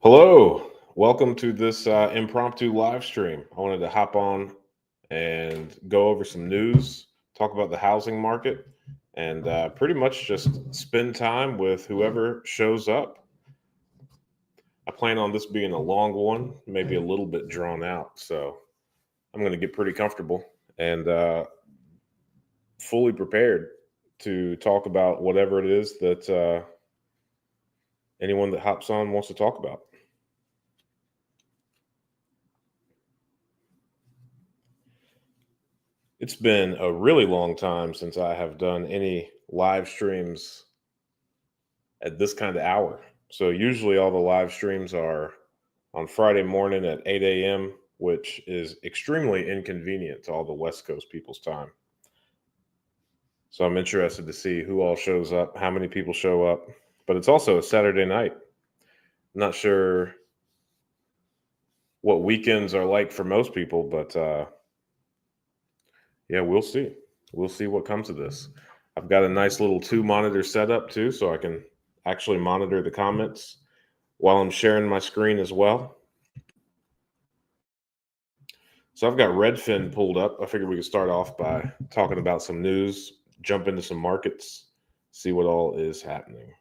Hello, welcome to this impromptu live stream. I wanted to hop on and go over some news, talk about the housing market, and pretty much just spend time with whoever shows up. I plan on this being a long one, maybe a little bit drawn out. So I'm going to get pretty comfortable and fully prepared to talk about whatever it is that anyone that hops on wants to talk about. It's been a really long time since I have done any live streams at this kind of hour. So usually all the live streams are on Friday morning at 8 a.m., which is extremely inconvenient to all the West Coast people's time. So I'm interested to see who all shows up, how many people show up. But it's also a Saturday night. I'm not sure what weekends are like for most people, but yeah, we'll see. We'll see what comes of this. I've got a nice little two monitor setup too, so I can actually monitor the comments while I'm sharing my screen as well. So I've got Redfin pulled up. I figured we could start off by talking about some news, jump into some markets, see what all is happening.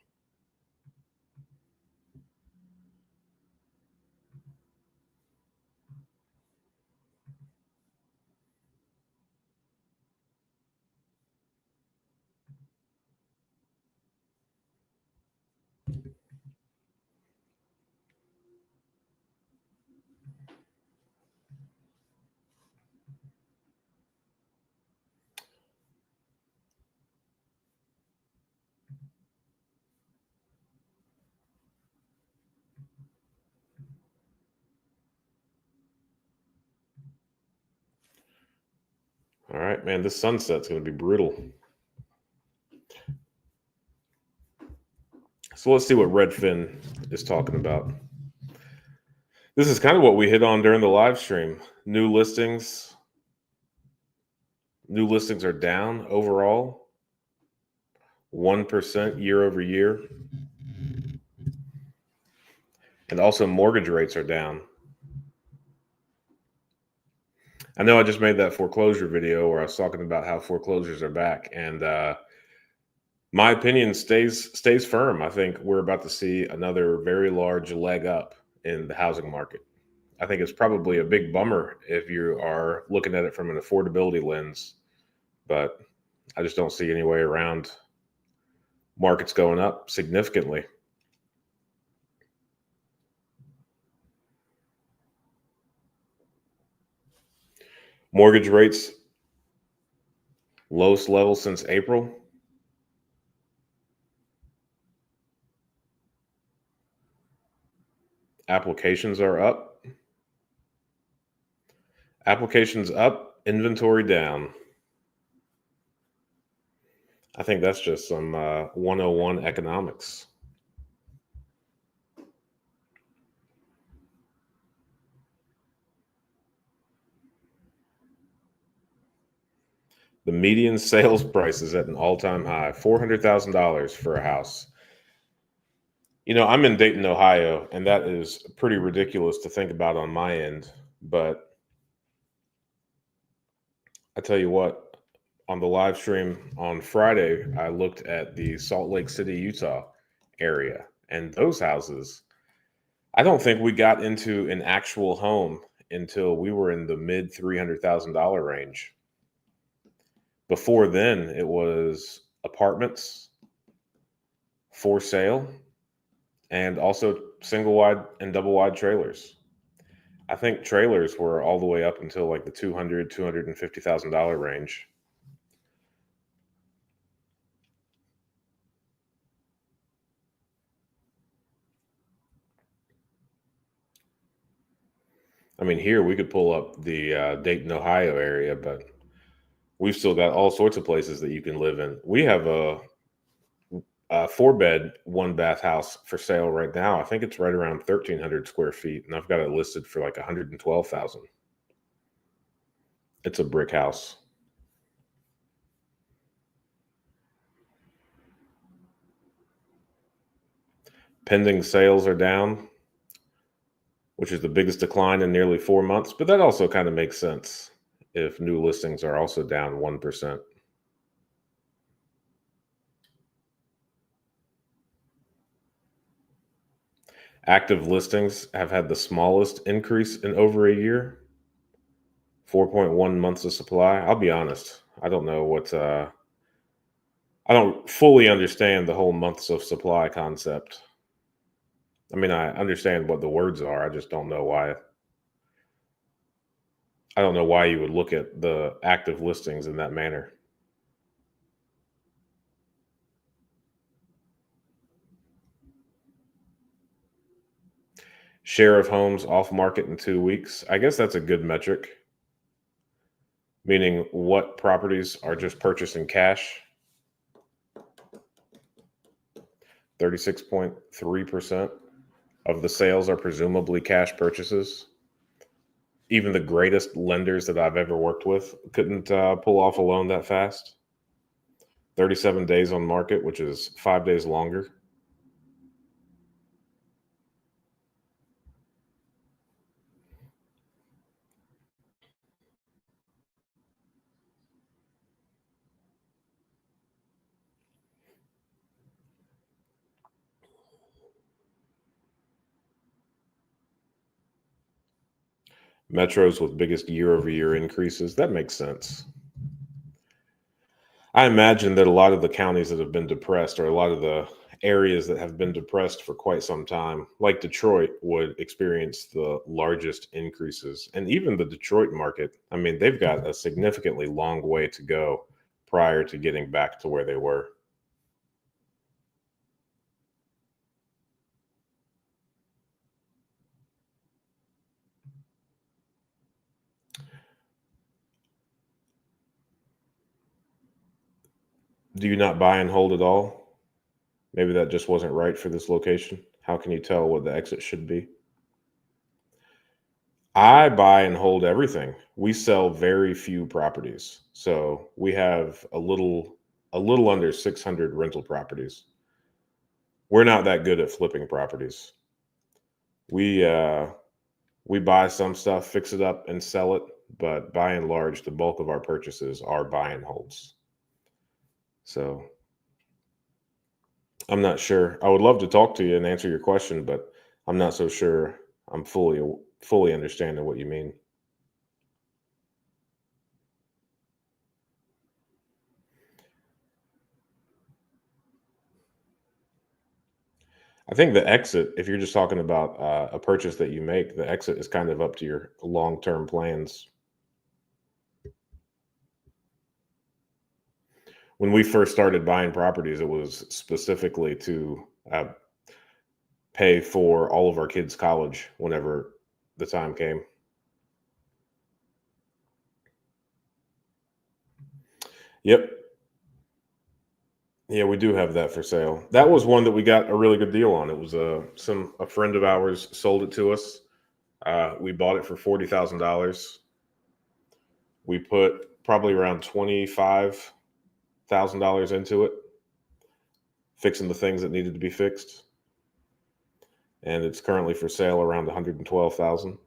All right, man, this sunset's going to be brutal. So let's see what Redfin is talking about. This is kind of what we hit on during the live stream. New listings. New listings are down overall, 1% year over year. And also mortgage rates are down. I know I just made that foreclosure video where I was talking about how foreclosures are back, and my opinion stays firm. I think we're about to see another very large leg up in the housing market. I think it's probably a big bummer if you are looking at it from an affordability lens, but I just don't see any way around markets going up significantly. Mortgage rates, lowest level since April. Applications are up. Applications up, inventory down. I think that's just some 101 economics. The median sales price is at an all-time high, $400,000 for a house. I'm in Dayton, Ohio, and that is pretty ridiculous to think about on my end. But I tell you what, on the live stream on Friday, I looked at the Salt Lake City, Utah area, and those houses, I don't think we got into an actual home until we were in the mid $300,000 range. Before then, it was apartments for sale and also single wide and double wide trailers. I think trailers were all the way up until like the $250,000 range. I mean, here we could pull up the Dayton, Ohio area, but we've still got all sorts of places that you can live in. We have a four bed, one bath house for sale right now. I think it's right around 1,300 square feet, and I've got it listed for like 112,000. It's a brick house. Pending sales are down. which is the biggest decline in nearly 4 months. But that also kind of makes sense if new listings are also down 1%. Active listings have had the smallest increase in over a year, 4.1 months of supply. I'll be honest, I don't know I don't fully understand the whole months of supply concept. I mean, I understand what the words are. I just don't know why. I don't know why you would look at the active listings in that manner. Share of homes off market in 2 weeks. I guess that's a good metric, meaning what properties are just purchased in cash. 36.3% of the sales are presumably cash purchases. Even the greatest lenders that I've ever worked with couldn't pull off a loan that fast. 37 days on market, which is 5 days longer. Metros with biggest year over year increases. That makes sense. I imagine that a lot of the counties that have been depressed, or a lot of the areas that have been depressed for quite some time, like Detroit, would experience the largest increases. And even the Detroit market, I mean, they've got a significantly long way to go prior to getting back to where they were. Do you not buy and hold at all? Maybe that just wasn't right for this location. How can you tell what the exit should be? I buy and hold everything. We sell very few properties. So we have a little under 600 rental properties. We're not that good at flipping properties. We we buy some stuff, fix it up and sell it, but by and large the bulk of our purchases are buy and holds. So, I'm not sure. I would love to talk to you and answer your question, but I'm not so sure I'm fully understanding what you mean. I think the exit, if you're just talking about a purchase that you make, the exit is kind of up to your long-term plans. When we first started buying properties, it was specifically to pay for all of our kids' college whenever the time came. Yep. Yeah, we do have that for sale. That was one that we got a really good deal on. It was a friend of ours sold it to us. We bought it for $40,000. We put probably around $25,000 into it, fixing the things that needed to be fixed, and it's currently for sale around 112,000.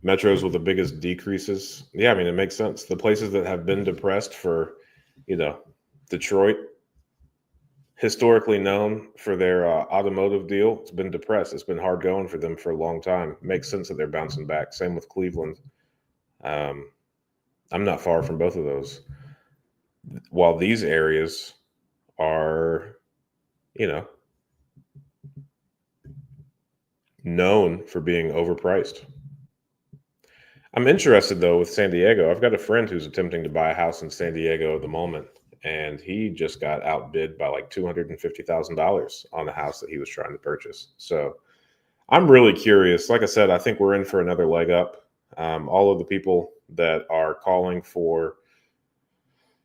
Metros with the biggest decreases. Yeah, I mean it makes sense. The places that have been depressed for, you know, Detroit, historically known for their automotive deal, it's been depressed. It's been hard going for them for a long time. Makes sense that they're bouncing back. Same with Cleveland. Um, I'm not far from both of those. While these areas are, you know, known for being overpriced. I'm interested though with San Diego. I've got a friend who's attempting to buy a house in San Diego at the moment, and he just got outbid by like $250,000 on a house that he was trying to purchase. So I'm really curious. Like I said, I think we're in for another leg up. All of the people that are calling for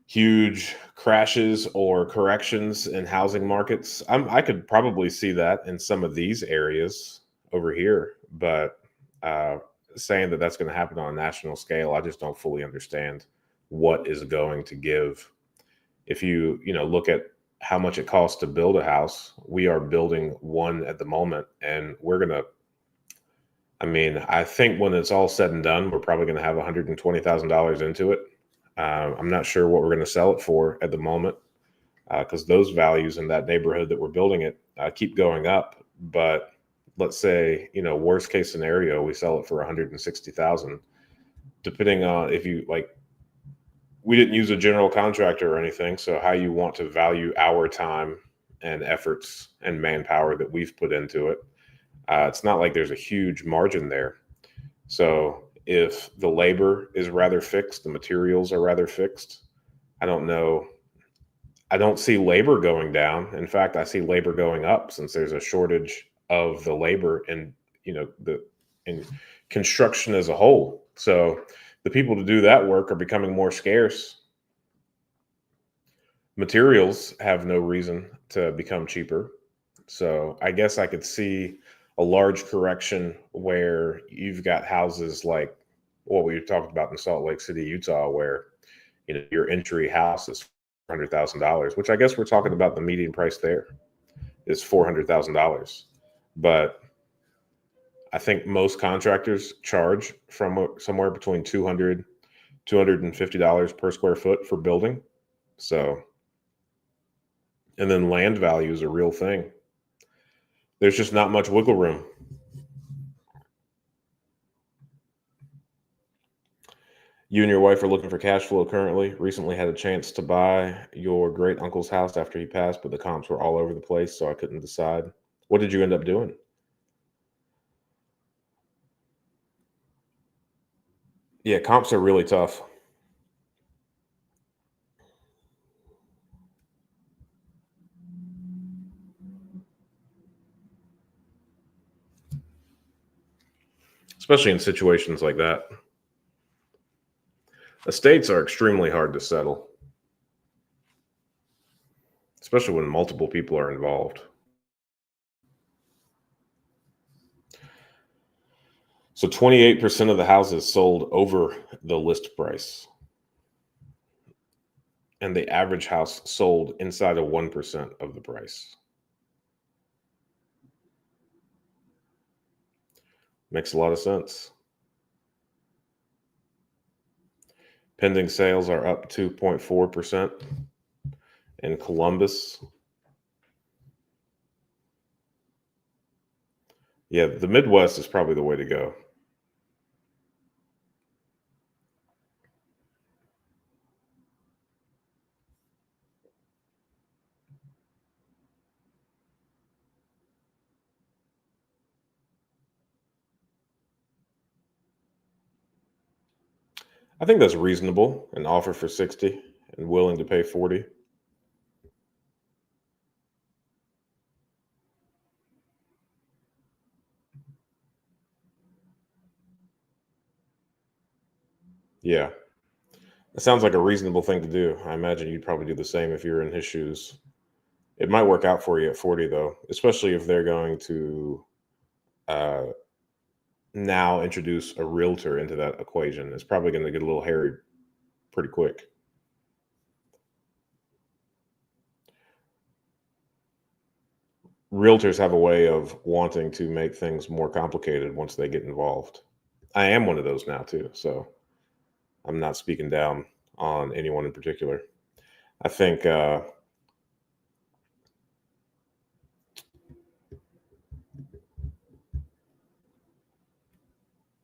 huge crashes or corrections in housing markets, I could probably see that in some of these areas over here, but uh, saying that that's going to happen on a national scale. I just don't fully understand what is going to give. If you look at how much it costs to build a house, we are building one at the moment, and we're gonna. I mean, I think when it's all said and done, we're probably going to have $120,000 into it. I'm not sure what we're going to sell it for at the moment because those values in that neighborhood that we're building it keep going up. But let's say, worst case scenario, we sell it for 160,000. Depending on if you like, we didn't use a general contractor or anything, so how you want to value our time and efforts and manpower that we've put into it. It's not like there's a huge margin there. So if the labor is rather fixed, the materials are rather fixed. I don't know. I don't see labor going down. In fact, I see labor going up since there's a shortage of the labor in the in construction as a whole. So the people to do that work are becoming more scarce. Materials have no reason to become cheaper. So I guess I could see a large correction where you've got houses like what we talked about in Salt Lake City, Utah, where your entry house is $400,000, which I guess we're talking about the median price there is $400,000. But I think most contractors charge from somewhere between $250 per square foot for building. So, and then land value is a real thing. There's just not much wiggle room. You and your wife are looking for cash flow currently. Recently had a chance to buy your great uncle's house after he passed, but the comps were all over the place, so I couldn't decide. What did you end up doing? Yeah, comps are really tough. Especially in situations like that. Estates are extremely hard to settle, especially when multiple people are involved. So 28% of the houses sold over the list price, and the average house sold inside of 1% of the price. Makes a lot of sense. Pending sales are up 2.4% in Columbus. Yeah, the Midwest is probably the way to go. I think that's reasonable. An offer for 60 and willing to pay 40. Yeah. It sounds like a reasonable thing to do. I imagine you'd probably do the same if you're in his shoes. It might work out for you at 40 though, especially if they're going to uh, now introduce a realtor into that equation. It's probably going to get a little hairy pretty quick. Realtors have a way of wanting to make things more complicated once they get involved. I am one of those now too, so I'm not speaking down on anyone in particular. I think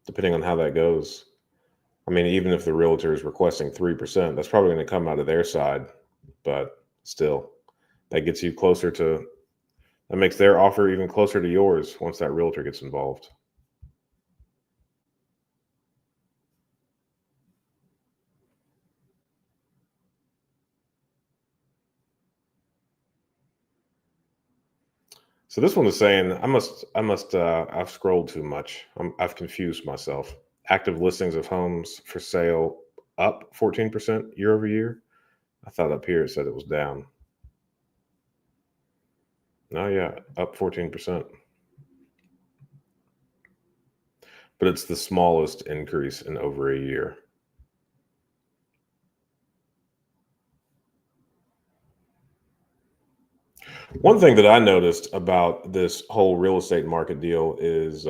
depending on how that goes, I mean, even if the realtor is requesting 3%, that's probably going to come out of their side, but still, that gets you closer to that makes their offer even closer to yours once that realtor gets involved. So this one is saying I've scrolled too much. I've confused myself. Active listings of homes for sale up 14% year over year. I thought up here it said it was down. No, yeah, up 14%. but it's the smallest increase in over a year. One thing that I noticed about this whole real estate market deal is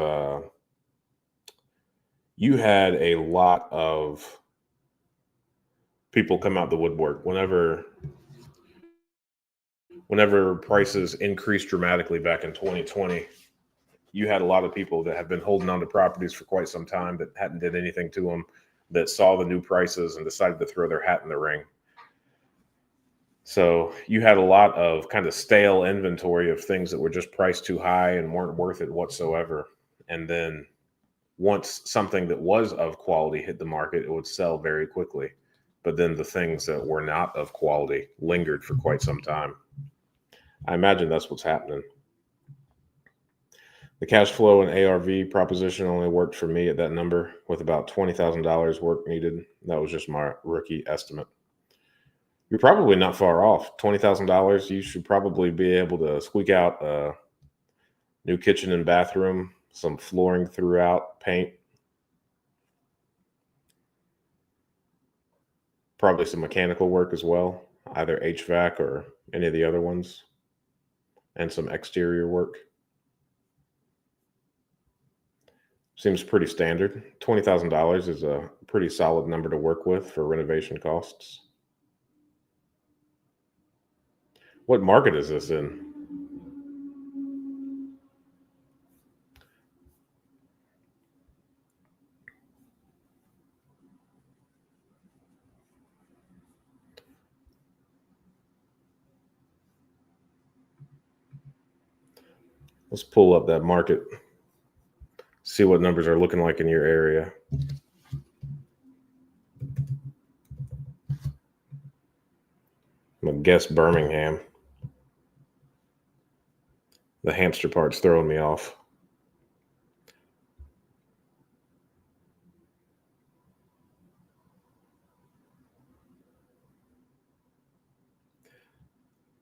you had a lot of people come out the woodwork whenever prices increased dramatically back in 2020. You had a lot of people that have been holding on to properties for quite some time that hadn't did anything to them, that saw the new prices and decided to throw their hat in the ring. So you had a lot of kind of stale inventory of things that were just priced too high and weren't worth it whatsoever. And then once something that was of quality hit the market, it would sell very quickly. But then the things that were not of quality lingered for quite some time. I imagine that's what's happening. The cash flow and ARV proposition only worked for me at that number with about $20,000 work needed. That was just my rookie estimate. You're probably not far off. $20,000, you should probably be able to squeak out a new kitchen and bathroom, some flooring throughout, paint, probably some mechanical work as well, either HVAC or any of the other ones, and some exterior work. Seems pretty standard. $20,000 is a pretty solid number to work with for renovation costs. What market is this in? Let's pull up that market, see what numbers are looking like in your area. I'm gonna guess Birmingham. The hamster part's throwing me off.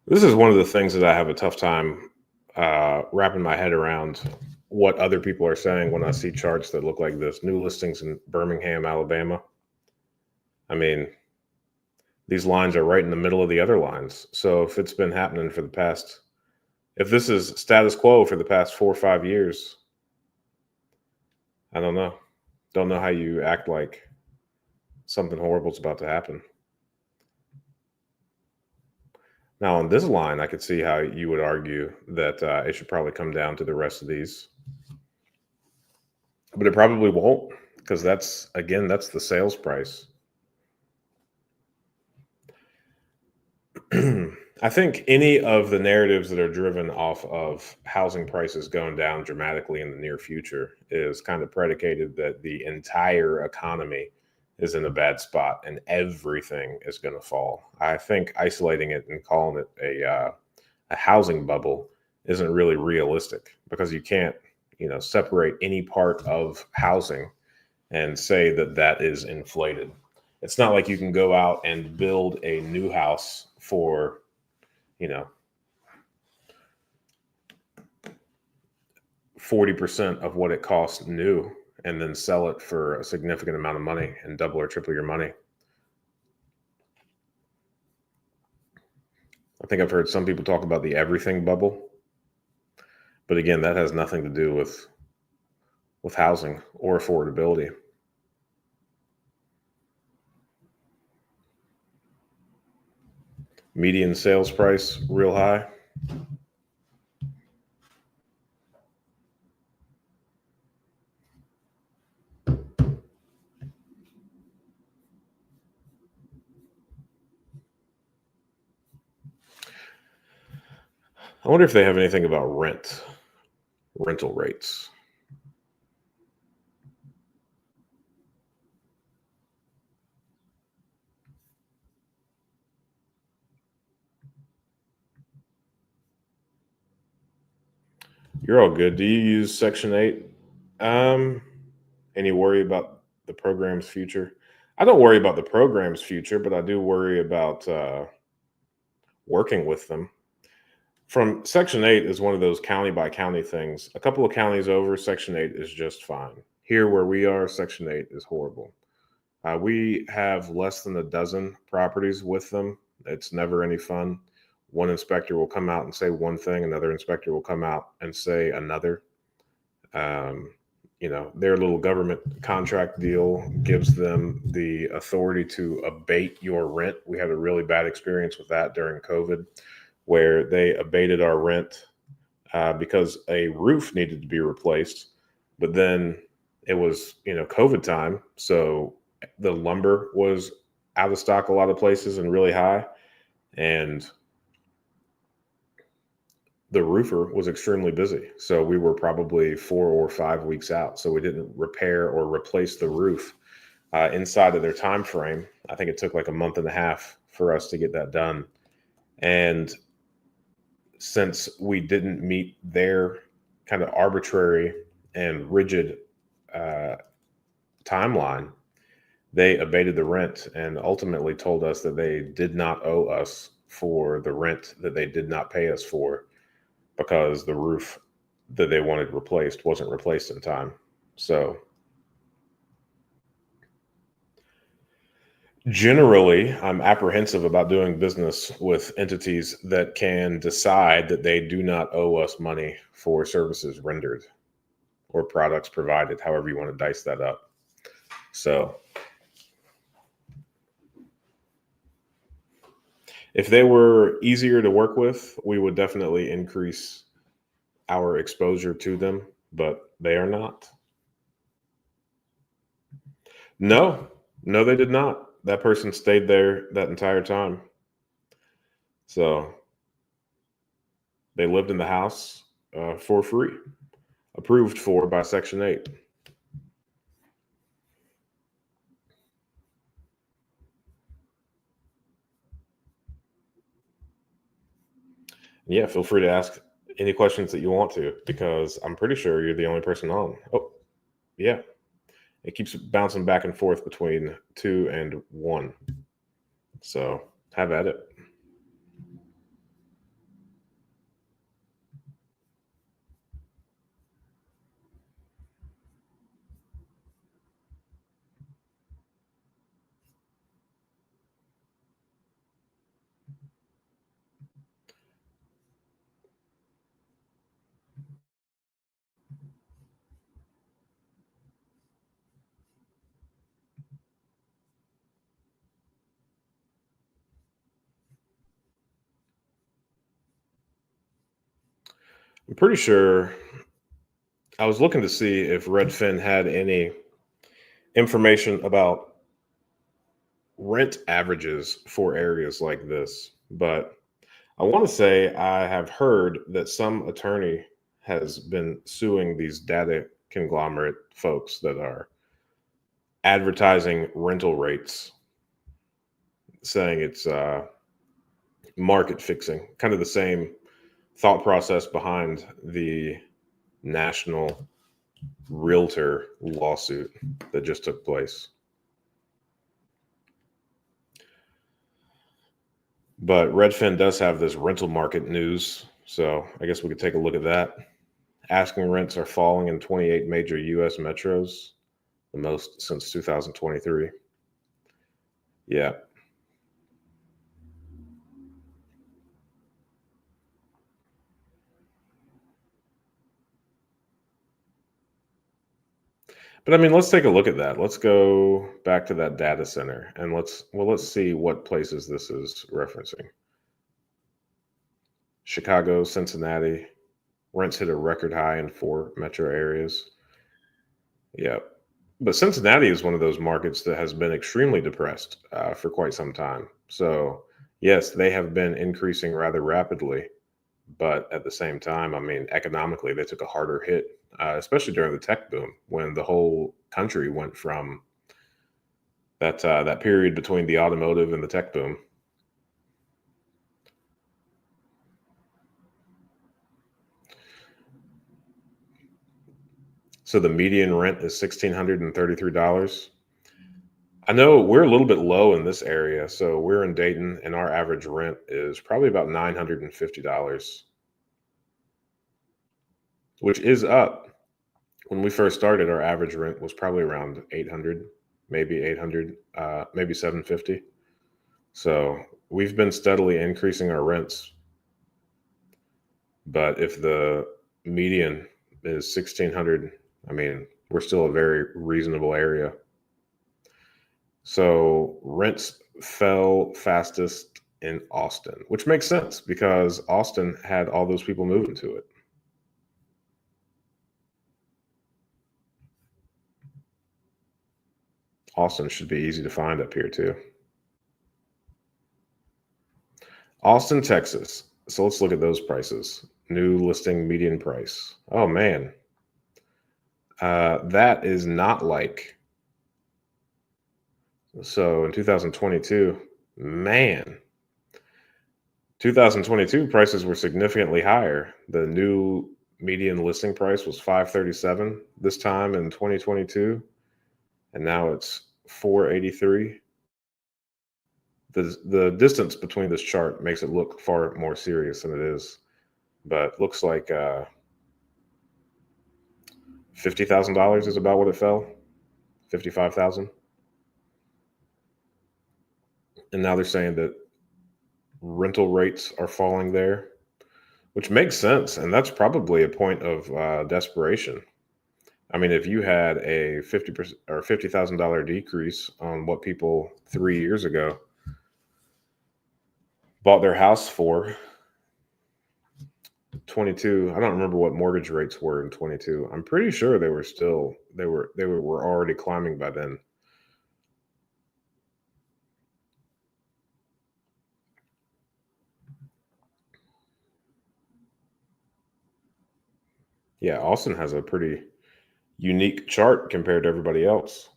This is one of the things that I have a tough time wrapping my head around what other people are saying when I see charts that look like this. New listings in Birmingham, Alabama. I mean, these lines are right in the middle of the other lines. So if it's been happening for the past, if this is status quo for the past 4 or 5 years, I don't know. Don't know how you act like something horrible is about to happen. Now, on this line, I could see how you would argue that it should probably come down to the rest of these, but it probably won't because that's the sales price. I think any of the narratives that are driven off of housing prices going down dramatically in the near future is kind of predicated that the entire economy is in a bad spot and everything is going to fall. I think isolating it and calling it a housing bubble isn't really realistic because you can't, separate any part of housing and say that that is inflated. It's not like you can go out and build a new house for, you know, 40% of what it costs new and then sell it for a significant amount of money and double or triple your money. I think I've heard some people talk about the everything bubble, but again, that has nothing to do with housing or affordability. Median sales price real high. I wonder if they have anything about rental rates. You're all good. Do you use Section 8? Um, any worry about the program's future? I don't worry about the program's future, but I do worry about working with them. From Section 8 is one of those county by county things. A couple of counties over, Section 8 is just fine. Here where we are, Section 8 is horrible. We have less than a dozen properties with them. It's never any fun. One inspector will come out and say one thing, another inspector will come out and say another. Um, their little government contract deal gives them the authority to abate your rent. We had a really bad experience with that during COVID, where they abated our rent because a roof needed to be replaced, but then it was COVID time, so the lumber was out of stock a lot of places and really high, and the roofer was extremely busy. So we were probably 4 or 5 weeks out. So we didn't repair or replace the roof inside of their time frame. I think it took like a month and a half for us to get that done. And since we didn't meet their kind of arbitrary and rigid uh, timeline, they abated the rent and ultimately told us that they did not owe us for the rent that they did not pay us for, because the roof that they wanted replaced wasn't replaced in time. So generally, I'm apprehensive about doing business with entities that can decide that they do not owe us money for services rendered or products provided, however you want to dice that up. So if they were easier to work with, we would definitely increase our exposure to them, but they are not. No, no, they did not. That person stayed there that entire time. So they lived in the house for free, approved for by Section 8. Yeah, feel free to ask any questions that you want to, because I'm pretty sure you're the only person on. Oh, yeah. It keeps bouncing back and forth between 2 and 1. So have at it. I'm pretty sure I was looking to see if Redfin had any information about rent averages for areas like this, but I want to say I have heard that some attorney has been suing these data conglomerate folks that are advertising rental rates, saying it's market fixing, kind of the same thought process behind the national realtor lawsuit that just took place. But Redfin does have this rental market news, so I guess we could take a look at that. Asking rents are falling in 28 major U.S. metros, the most since 2023. Yeah. But I mean, let's take a look at that. Let's go back to that data center and let's see what places this is referencing. Chicago, Cincinnati, rents hit a record high in 4 metro areas. Yeah. But Cincinnati is one of those markets that has been extremely depressed for quite some time. So, yes, they have been increasing rather rapidly. But at the same time, I mean, economically, they took a harder hit, especially during the tech boom when the whole country went from that period between the automotive and the tech boom. So the median rent is $1,633. I know we're a little bit low in this area. So we're in Dayton, and our average rent is probably about $950, which is up When we first started, our average rent was probably around 800, maybe 800, maybe 750. So we've been steadily increasing our rents. But if the median is 1600, I mean, we're still a very reasonable area. So rents fell fastest in Austin, which makes sense because Austin had all those people moving to it. Austin should be easy to find up here too. Austin, Texas. So let's look at those prices. New listing median price. Oh man, that is not like so in 2022. Man, 2022 prices were significantly higher. The new median listing price was 537 this time in 2022, and now it's 483. The distance between this chart makes it look far more serious than it is, but looks like $50,000 is about what it fell. 55,000, and now they're saying that rental rates are falling there, which makes sense, and that's probably a point of desperation. I mean, if you had a 50% or $50,000 decrease on what people 3 years ago bought their house for, 22, I don't remember what mortgage rates were in 22. I'm pretty sure they were still were already climbing by then. Yeah, Austin has a pretty unique chart compared to everybody else.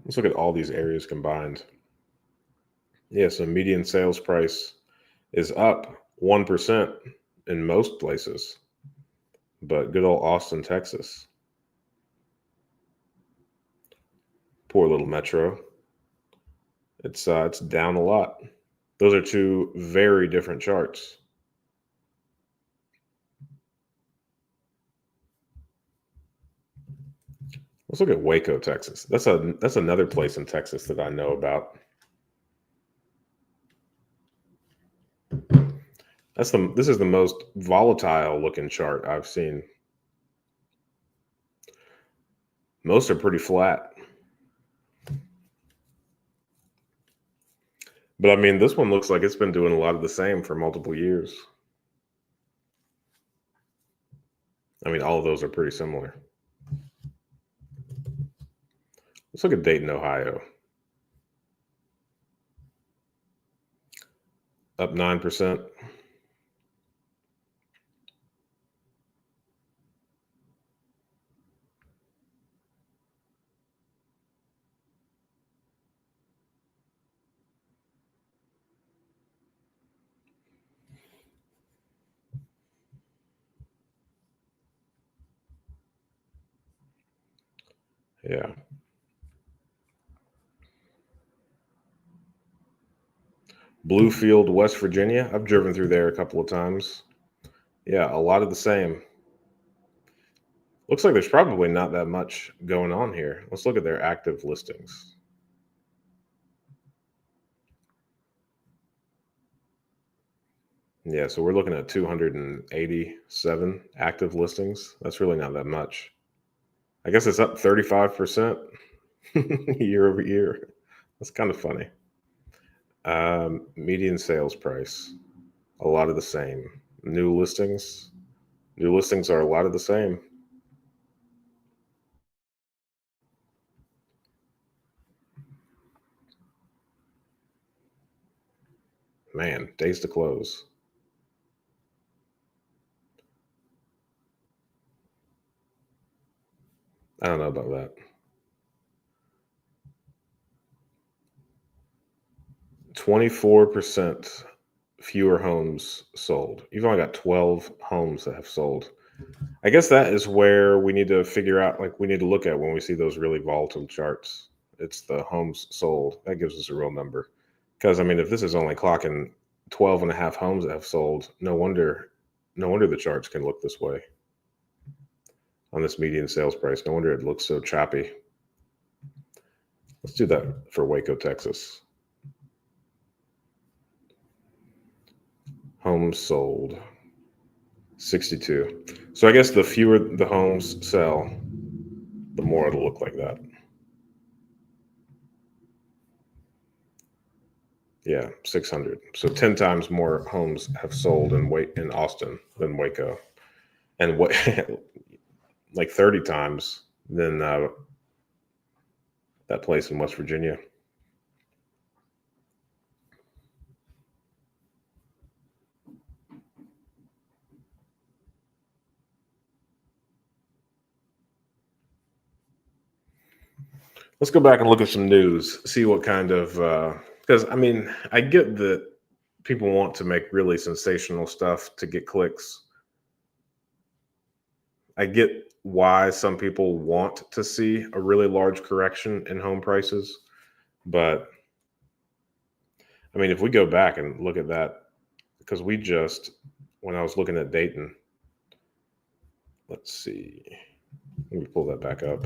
Let's look at all these areas combined. Yeah, so median sales price is up 1% in most places, but good old Austin, Texas. Poor little metro. It's down a lot. Those are two very different charts. Let's look at Waco, Texas. That's another place in Texas that I know about. This is the most volatile looking chart I've seen. Most are pretty flat. But I mean, this one looks like it's been doing a lot of the same for multiple years. I mean, all of those are pretty similar. Let's look at Dayton, Ohio. Up 9%. Yeah. Bluefield, West Virginia. I've driven through there a couple of times. Yeah, a lot of the same. Looks like there's probably not that much going on here. Let's look at their active listings. Yeah, so we're looking at 287 active listings. That's really not that much. I guess it's up 35% year over year. That's kind of funny. Median sales price, a lot of the same. New listings, new listings are a lot of the same. Man, days to close. I don't know about that. 24% fewer homes sold. You've only got 12 homes that have sold. I guess that is where we need to figure out, like, we need to look at when we see those really volatile charts. It's the homes sold. That gives us a real number. Because, I mean, if this is only clocking 12 and a half homes that have sold. No wonder the charts can look this way on this median sales price. No wonder it looks so choppy. Let's do that for Waco, Texas. Homes sold 62. So I guess the fewer the homes sell, the more it'll look like that. Yeah, 600. So 10 times more homes have sold in Austin than Waco, and what like 30 times than that place in West Virginia. Let's go back and look at some news, see what kind of because I mean, I get that people want to make really sensational stuff to get clicks. I get why some people want to see a really large correction in home prices, but I mean, if we go back and look at that, because when I was looking at Dayton, let's see, let me pull that back up.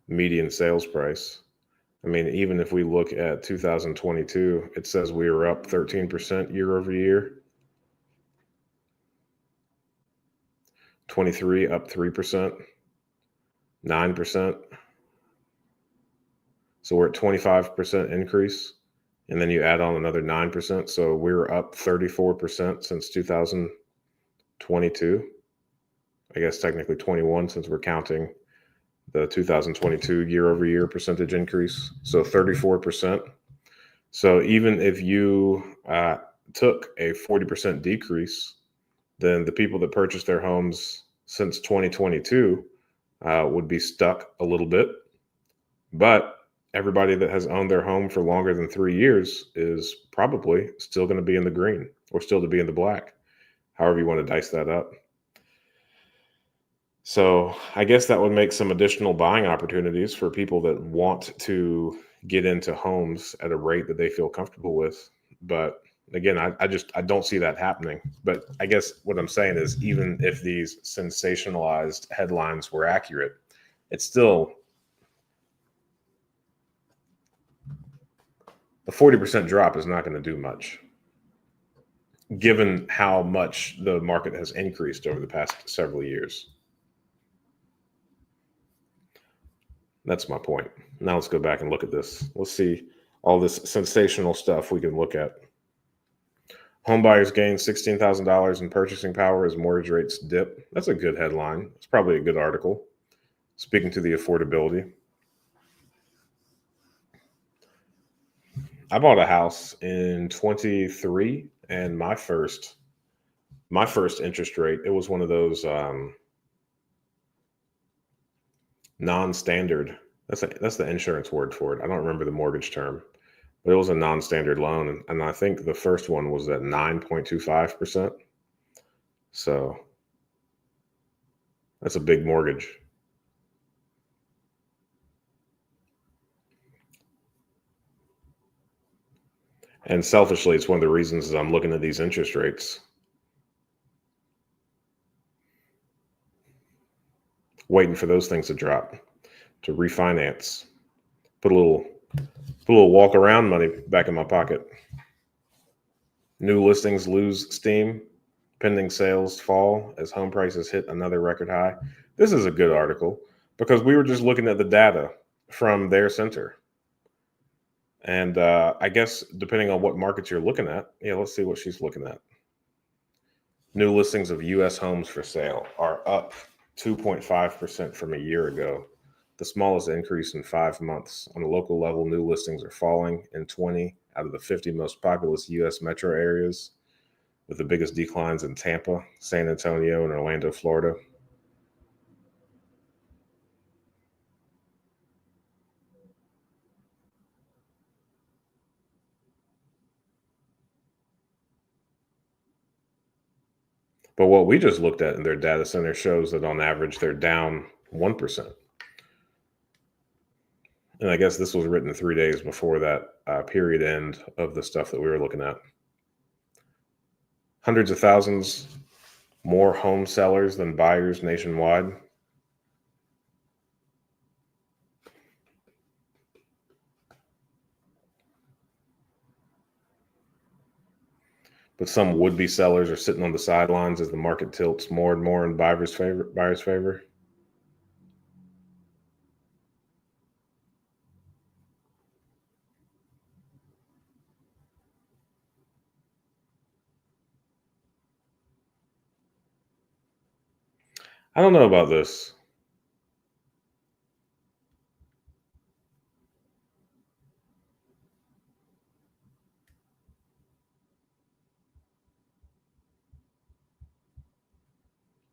Median sales price. I mean, even if we look at 2022, it says we were up 13% year over year. 23 up 3%, 9%. So we're at 25% increase. And then you add on another 9%. So we were up 34% since 2022. I guess technically 21 since we're counting the 2022 year over year percentage increase. So 34%. So even if you took a 40% decrease, then the people that purchased their homes since 2022 would be stuck a little bit. But everybody that has owned their home for longer than 3 years is probably still going to be in the green or still to be in the black, however you want to dice that up. So I guess that would make some additional buying opportunities for people that want to get into homes at a rate that they feel comfortable with. But again, I don't see that happening. But I guess what I'm saying is, even if these sensationalized headlines were accurate, it's still a 40% drop is not going to do much, given how much the market has increased over the past several years. That's my point. Now let's go back and look at this. Let's see all this sensational stuff we can look at. Homebuyers gain $16,000 in purchasing power as mortgage rates dip. That's a good headline. It's probably a good article speaking to the affordability. I bought a house in 23, and my first interest rate, it was one of those non-standard. That's the insurance word for it. I don't remember the mortgage term, but it was a non-standard loan, and I think the first one was at 9.25%. So that's a big mortgage. And selfishly, it's one of the reasons I'm looking at these interest rates, waiting for those things to drop, to refinance, put a little walk around money back in my pocket. New listings lose steam, pending sales fall as home prices hit another record high. This is a good article because we were just looking at the data from their center. And I guess depending on what markets you're looking at, let's see what she's looking at. New listings of U.S. homes for sale are up 2.5% from a year ago, the smallest increase in 5 months. On a local level, new listings are falling in 20 out of the 50 most populous U.S. metro areas, with the biggest declines in Tampa, San Antonio, and Orlando, Florida. But what we just looked at in their data center shows that on average they're down 1%. And I guess this was written 3 days before that period end of the stuff that we were looking at. Hundreds of thousands more home sellers than buyers nationwide. But some would-be sellers are sitting on the sidelines as the market tilts more and more in buyers' favor. I don't know about this.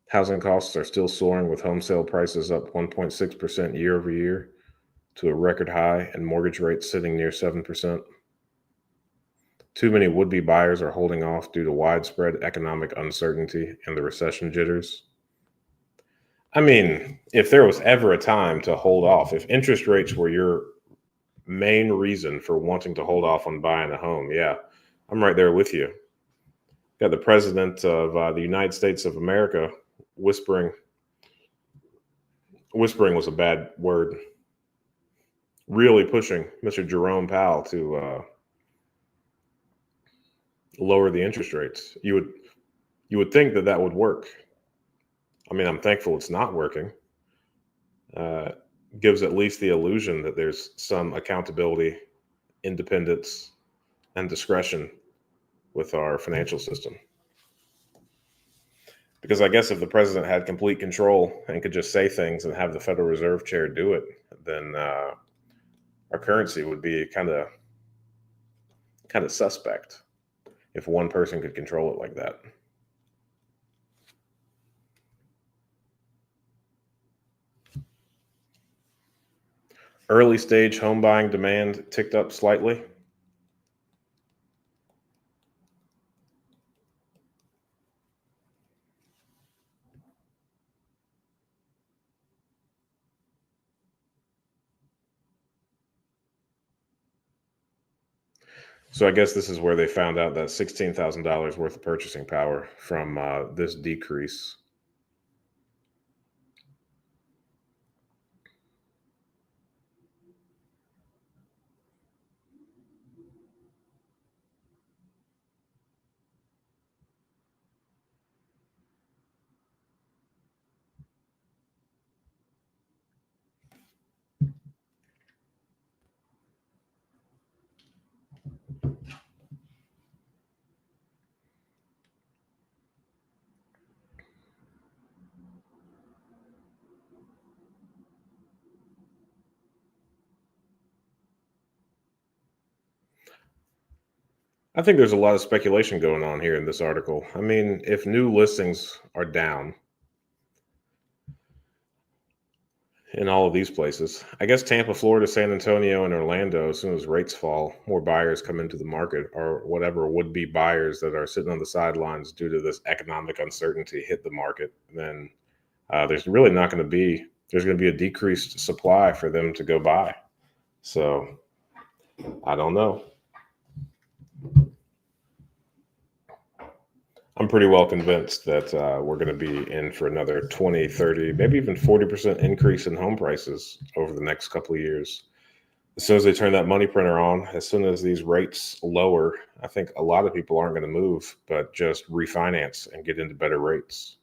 Housing costs are still soaring with home sale prices up 1.6% year over year to a record high and mortgage rates sitting near 7%. Too many would-be buyers are holding off due to widespread economic uncertainty and the recession jitters. I mean, if there was ever a time to hold off, if interest rates were your main reason for wanting to hold off on buying a home, yeah, I'm right there with you. Got the president of the United States of America whispering. Whispering was a bad word. Really pushing Mr. Jerome Powell to lower the interest rates. You would think that that would work. I mean, I'm thankful it's not working. Uh, Gives at least the illusion that there's some accountability, independence, and discretion with our financial system. Because I guess if the president had complete control and could just say things and have the Federal Reserve Chair do it, then our currency would be kind of suspect if one person could control it like that. Early stage home buying demand ticked up slightly. So I guess this is where they found out that $16,000 worth of purchasing power from this decrease. I think there's a lot of speculation going on here in this article. I mean, if new listings are down in all of these places, I guess Tampa, Florida, San Antonio, and Orlando, as soon as rates fall, more buyers come into the market, or whatever would be buyers that are sitting on the sidelines due to this economic uncertainty hit the market, then there's really not going to be, there's going to be a decreased supply for them to go buy. So I don't know. I'm pretty well convinced that we're going to be in for another 20, 30, maybe even 40% increase in home prices over the next couple of years. As soon as they turn that money printer on, as soon as these rates lower, I think a lot of people aren't going to move, but just refinance and get into better rates.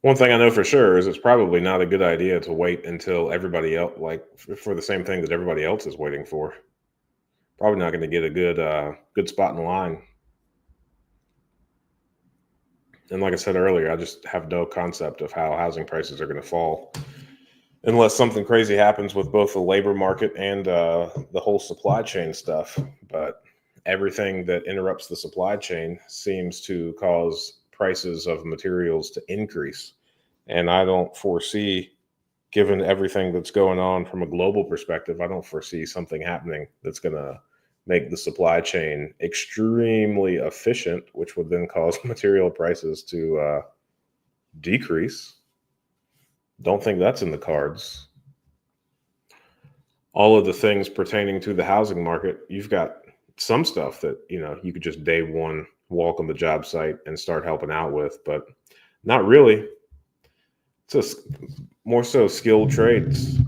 One thing I know for sure is it's probably not a good idea to wait until everybody else, like for the same thing that everybody else is waiting for. Probably not going to get a good spot in line. And like I said earlier, I just have no concept of how housing prices are going to fall unless something crazy happens with both the labor market and the whole supply chain stuff. But everything that interrupts the supply chain seems to cause prices of materials to increase. And I don't foresee, given everything that's going on from a global perspective, I don't foresee something happening that's going to make the supply chain extremely efficient, which would then cause material prices to decrease. Don't think that's in the cards. All of the things pertaining to the housing market, you've got some stuff that you could just day one walk on the job site and start helping out with, but not really. It's just more so skilled trades,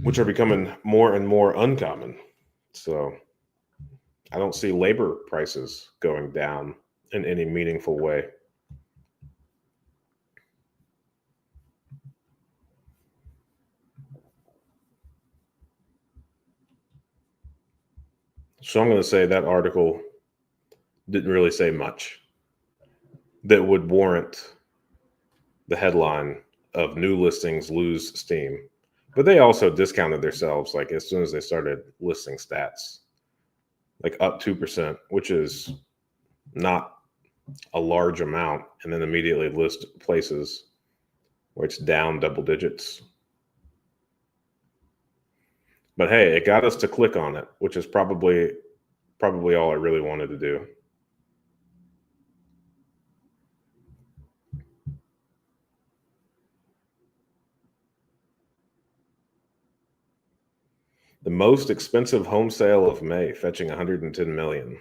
which are becoming more and more uncommon. So I don't see labor prices going down in any meaningful way. So I'm going to say that article didn't really say much that would warrant the headline of new listings lose steam. But they also discounted themselves like as soon as they started listing stats, like up 2%, which is not a large amount, and then immediately list places where it's down double digits. But hey, it got us to click on it, which is probably all I really wanted to do. The most expensive home sale of May, fetching 110 million.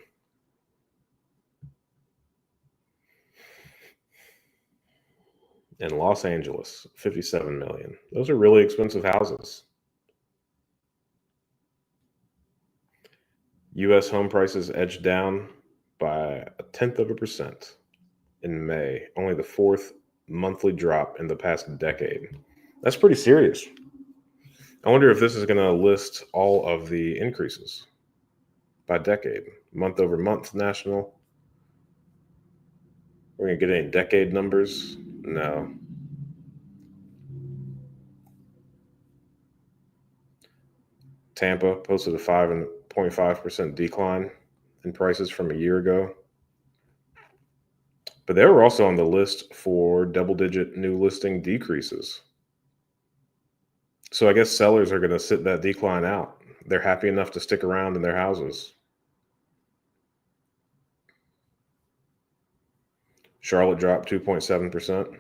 In Los Angeles, 57 million. Those are really expensive houses. US home prices edged down by 0.1% in May, only the fourth monthly drop in the past decade. That's pretty serious. I wonder if this is going to list all of the increases by decade, month over month, national. We're going to get any decade numbers? No. Tampa posted a 5.5% decline in prices from a year ago. But they were also on the list for double-digit new listing decreases. So I guess sellers are going to sit that decline out. They're happy enough to stick around in their houses. Charlotte dropped 2.7%.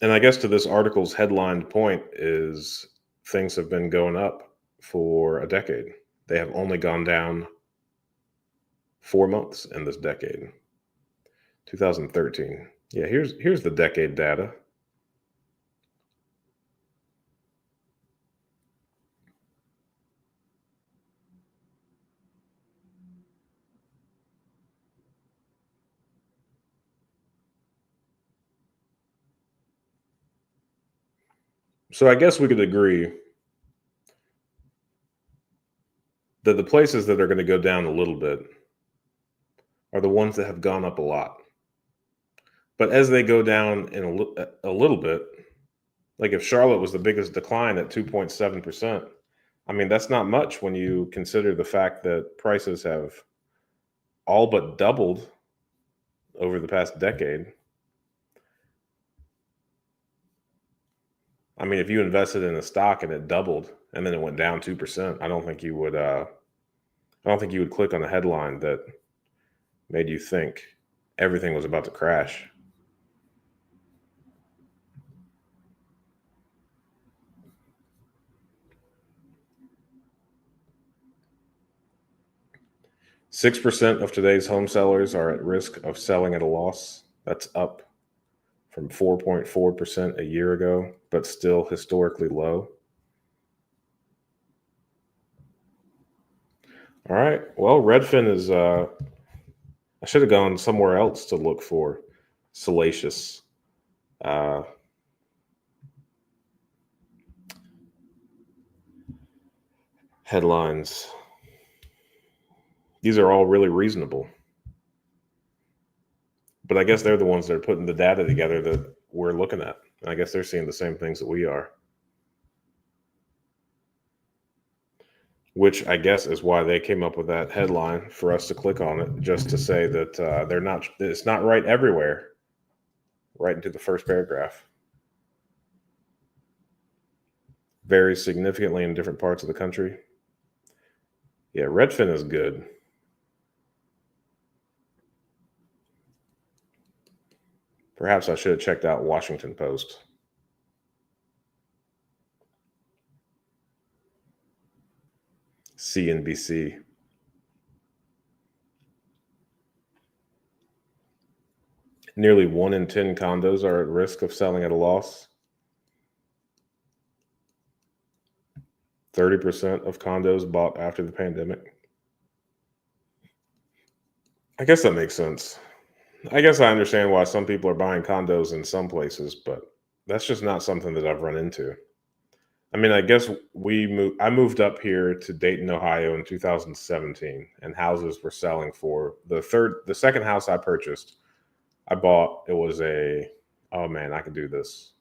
And I guess to this article's headlined point is things have been going up for a decade. They have only gone down 4 months in this decade. 2013. Yeah, here's the decade data. So I guess we could agree that the places that are going to go down a little bit are the ones that have gone up a lot. But as they go down in a little bit, like if Charlotte was the biggest decline at 2.7%, I mean, that's not much when you consider the fact that prices have all but doubled over the past decade. I mean, if you invested in a stock and it doubled and then it went down 2%, I don't think you would click on a headline that made you think everything was about to crash. Six percent of today's home sellers are at risk of selling at a loss. That's up from 4.4% a year ago, but still historically low. All right. Well, Redfin is. I should have gone somewhere else to look for salacious headlines. These are all really reasonable. But I guess they're the ones that are putting the data together that we're looking at. And I guess they're seeing the same things that we are. Which I guess is why they came up with that headline for us to click on it, just to say that it's not right everywhere, right into the first paragraph. Varies significantly in different parts of the country. Yeah, Redfin is good. Perhaps I should have checked out Washington Post. CNBC. Nearly 1 in 10 condos are at risk of selling at a loss. 30% of condos bought after the pandemic. I guess that makes sense. I guess I understand why some people are buying condos in some places, but that's just not something that I've run into. I mean, I guess I moved up here to Dayton, Ohio in 2017, and houses were selling for the second house I purchased. I bought, it was oh man, I could do this.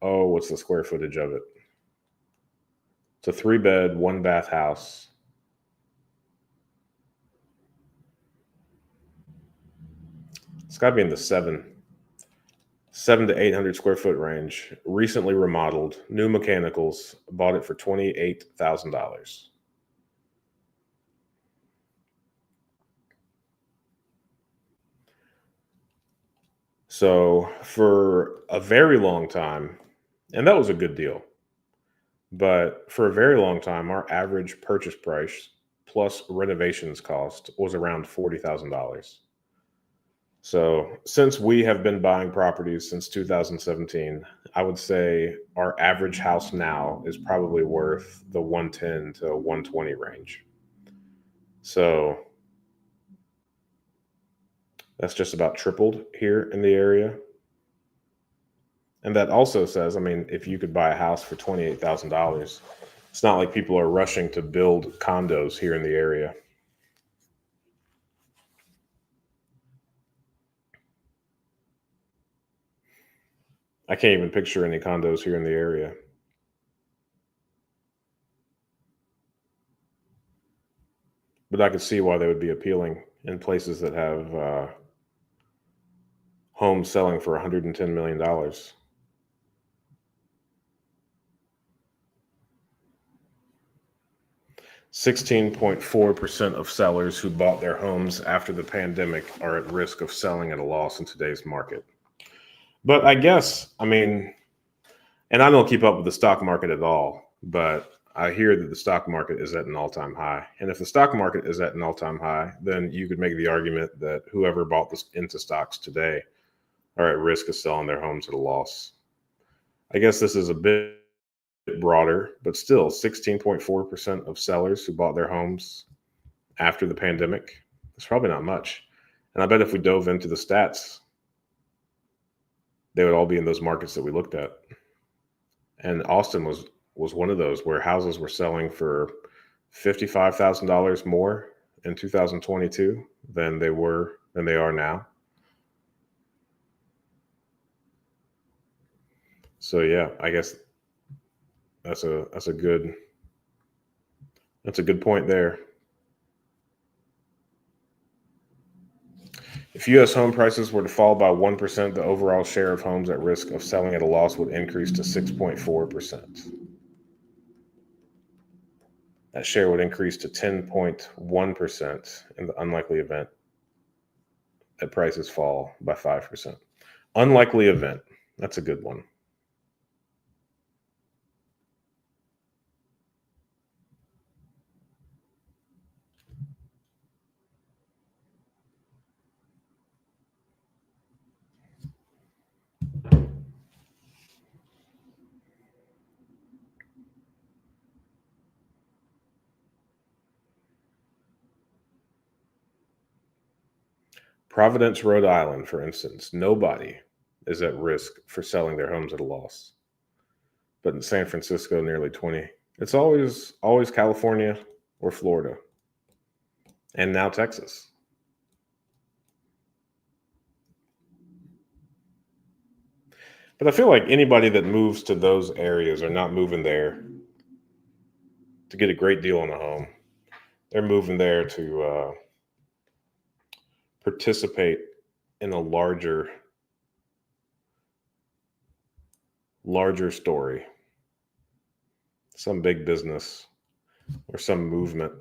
Oh, what's the square footage of it? It's a 3-bed, 1-bath house. It's got to be in the 7 to 800 square foot range. Recently remodeled, new mechanicals. Bought it for $28,000. So for a very long time, and that was a good deal. But for a very long time, our average purchase price plus renovations cost was around $40,000. So since we have been buying properties since 2017, I would say our average house now is probably worth the 110 to 120 range. So that's just about tripled here in the area. And that also says, I mean, if you could buy a house for $28,000, it's not like people are rushing to build condos here in the area. I can't even picture any condos here in the area. But I could see why they would be appealing in places that have homes selling for $110 million. 16.4% of sellers who bought their homes after the pandemic are at risk of selling at a loss in today's market. But I guess, I mean, and I don't keep up with the stock market at all, but I hear that the stock market is at an all-time high. And if the stock market is at an all-time high, then you could make the argument that whoever bought this into stocks today are at risk of selling their homes at a loss. I guess this is a bit broader, but still 16.4% of sellers who bought their homes after the pandemic. It's probably not much. And I bet if we dove into the stats, they would all be in those markets that we looked at. And Austin was one of those where houses were selling for $55,000 more in 2022 than they are now. So yeah, I guess that's a good point there. If U.S. home prices were to fall by 1%, the overall share of homes at risk of selling at a loss would increase to 6.4%. That share would increase to 10.1% in the unlikely event that prices fall by 5%. Unlikely event. That's a good one. Providence, Rhode Island, for instance, nobody is at risk for selling their homes at a loss. But in San Francisco, nearly 20. It's always California or Florida. And now Texas. But I feel like anybody that moves to those areas are not moving there to get a great deal on a home. They're moving there to participate in a larger story, some big business. or some movement.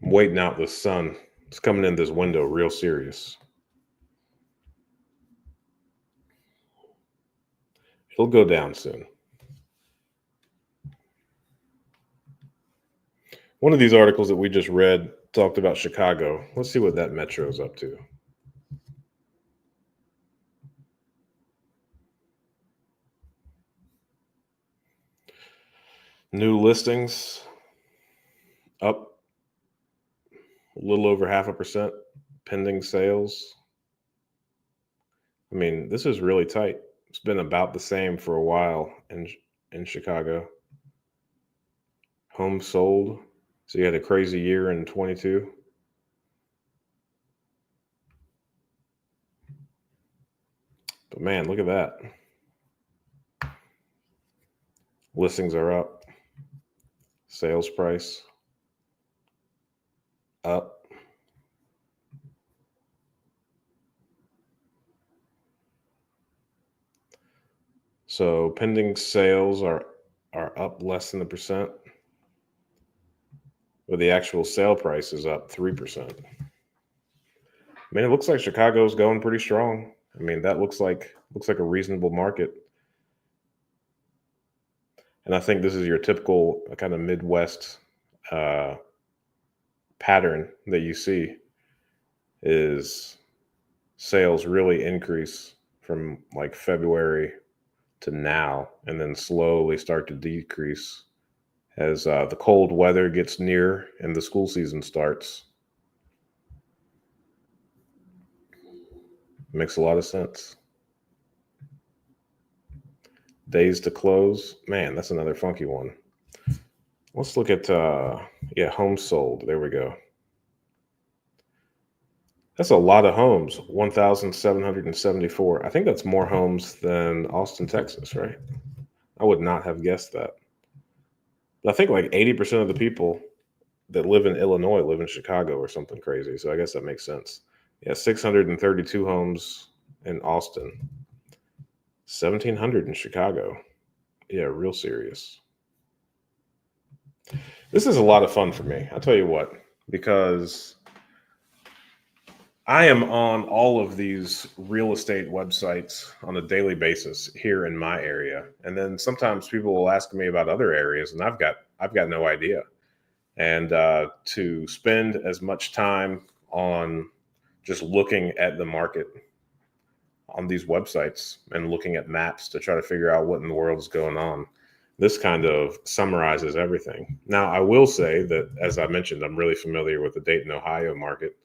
I'm waiting out the sun. It's coming in this window real serious. It'll go down soon. One of these articles that we just read talked about Chicago. Let's see what that metro is up to. New listings up a little over 0.5%. Pending sales. I mean, this is really tight. It's been about the same for a while in Chicago. Homes sold. So you had a crazy year in 22. But man, look at that. Listings are up. Sales price up. So pending sales are up less than 1%, but the actual sale price is up 3%. I mean, it looks like Chicago's going pretty strong. I mean, that looks like a reasonable market. And I think this is your typical kind of Midwest pattern that you see is sales really increase from like February to now and then slowly start to decrease as the cold weather gets near and the school season starts. Makes a lot of sense. Days to close. Man, that's another funky one. Let's look at homes sold. There we go. That's a lot of homes. 1,774. I think that's more homes than Austin, Texas, right? I would not have guessed that. But I think like 80% of the people that live in Illinois live in Chicago or something crazy. So I guess that makes sense. Yeah, 632 homes in Austin. 1,700 in Chicago. Yeah, real serious. This is a lot of fun for me. I'll tell you what, because I am on all of these real estate websites on a daily basis here in my area. And then sometimes people will ask me about other areas and I've got no idea. And to spend as much time on just looking at the market on these websites and looking at maps to try to figure out what in the world is going on. This kind of summarizes everything. Now, I will say that, as I mentioned, I'm really familiar with the Dayton, Ohio market.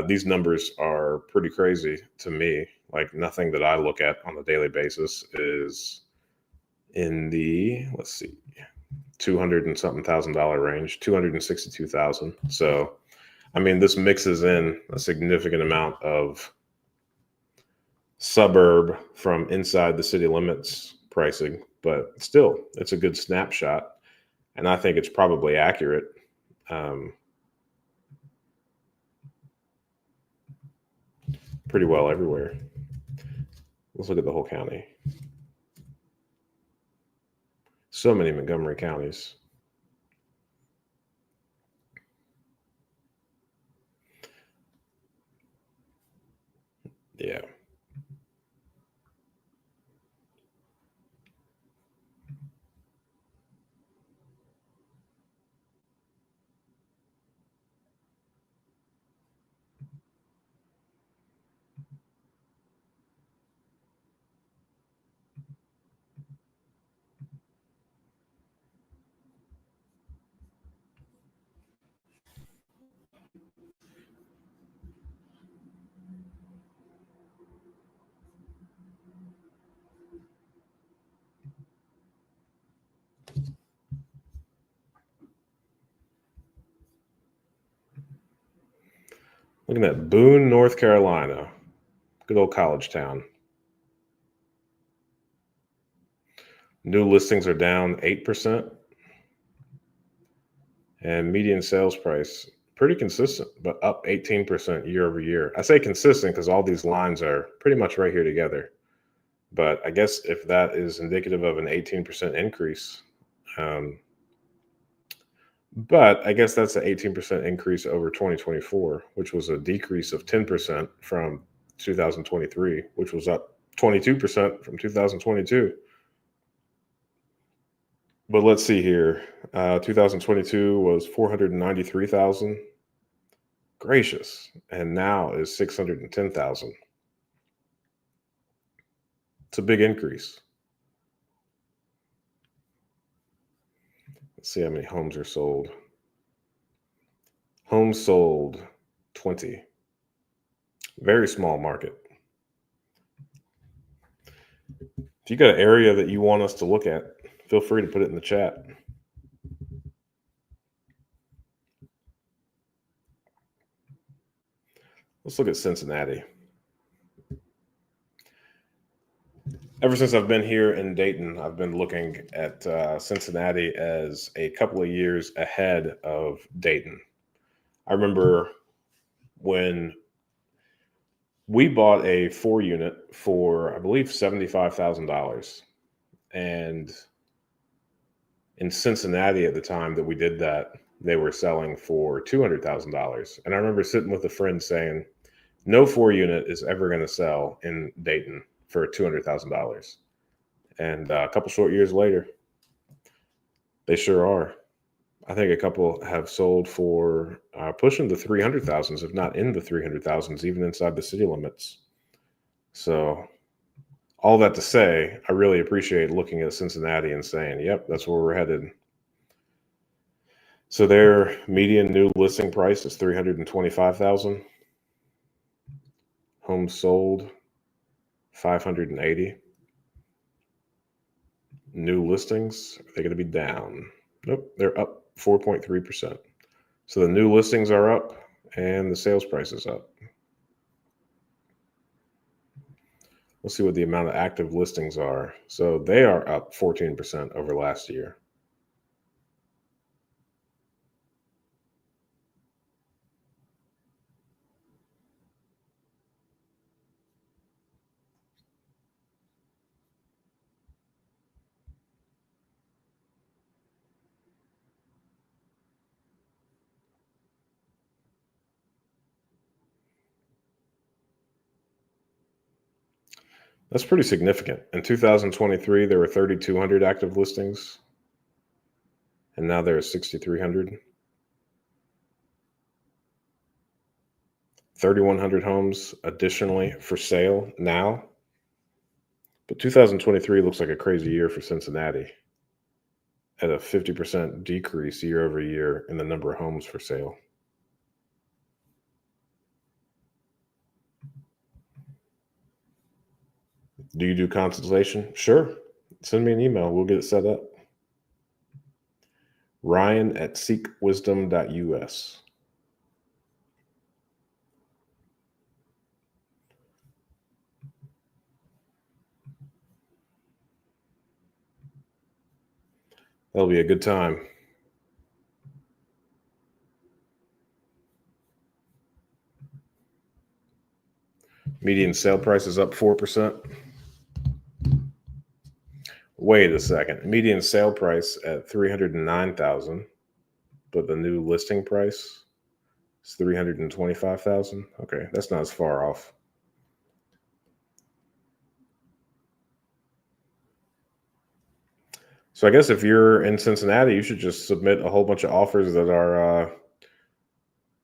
These numbers are pretty crazy to me. Like nothing that I look at on a daily basis is in the, let's see, 200 and something $1,000 range, 262,000. So, I mean, this mixes in a significant amount of suburb from inside the city limits pricing, but still, it's a good snapshot. And I think it's probably accurate. Pretty well everywhere. Let's look at the whole county. So many Montgomery counties. Yeah. Looking at Boone, North Carolina. Good old college town. New listings are down 8%. And median sales price, pretty consistent, but up 18% year over year. I say consistent because all these lines are pretty much right here together. But I guess if that is indicative of an 18% increase, but I guess that's an 18% increase over 2024, which was a decrease of 10% from 2023, which was up 22% from 2022. But let's see here. 2022 was 493,000. Gracious. And now is 610,000. It's a big increase. Let's see how many homes are sold. Homes sold 20. Very small market. If you got an area that you want us to look at, feel free to put it in the chat. Let's look at Cincinnati. Ever since I've been here in Dayton, I've been looking at Cincinnati as a couple of years ahead of Dayton. I remember when we bought a 4-unit for, I believe, $75,000. And in Cincinnati at the time that we did that, they were selling for $200,000. And I remember sitting with a friend saying, no 4-unit is ever going to sell in Dayton for $200,000. And a couple short years later, they sure are. I think a couple have sold for pushing the 300,000s, if not in the 300,000s, even inside the city limits. So all that to say, I really appreciate looking at Cincinnati and saying, yep, that's where we're headed. So their median new listing price is $325,000. Homes sold 580. New listings, are they going to be down? Nope, they're up 4.3%. So the new listings are up and the sales price is up. Let's see what the amount of active listings are. So they are up 14% over last year. That's pretty significant. In 2023, there were 3,200 active listings, and now there are 6,300. 3,100 homes additionally for sale now. But 2023 looks like a crazy year for Cincinnati at a 50% decrease year over year in the number of homes for sale. Do you do consultation? Sure. Send me an email. We'll get it set up. Ryan at seekwisdom.us. That'll be a good time. Median sale price is up 4%. Wait a second. Median sale price at $309,000, but the new listing price is $325,000. Okay, that's not as far off. So I guess if you're in Cincinnati, you should just submit a whole bunch of offers that are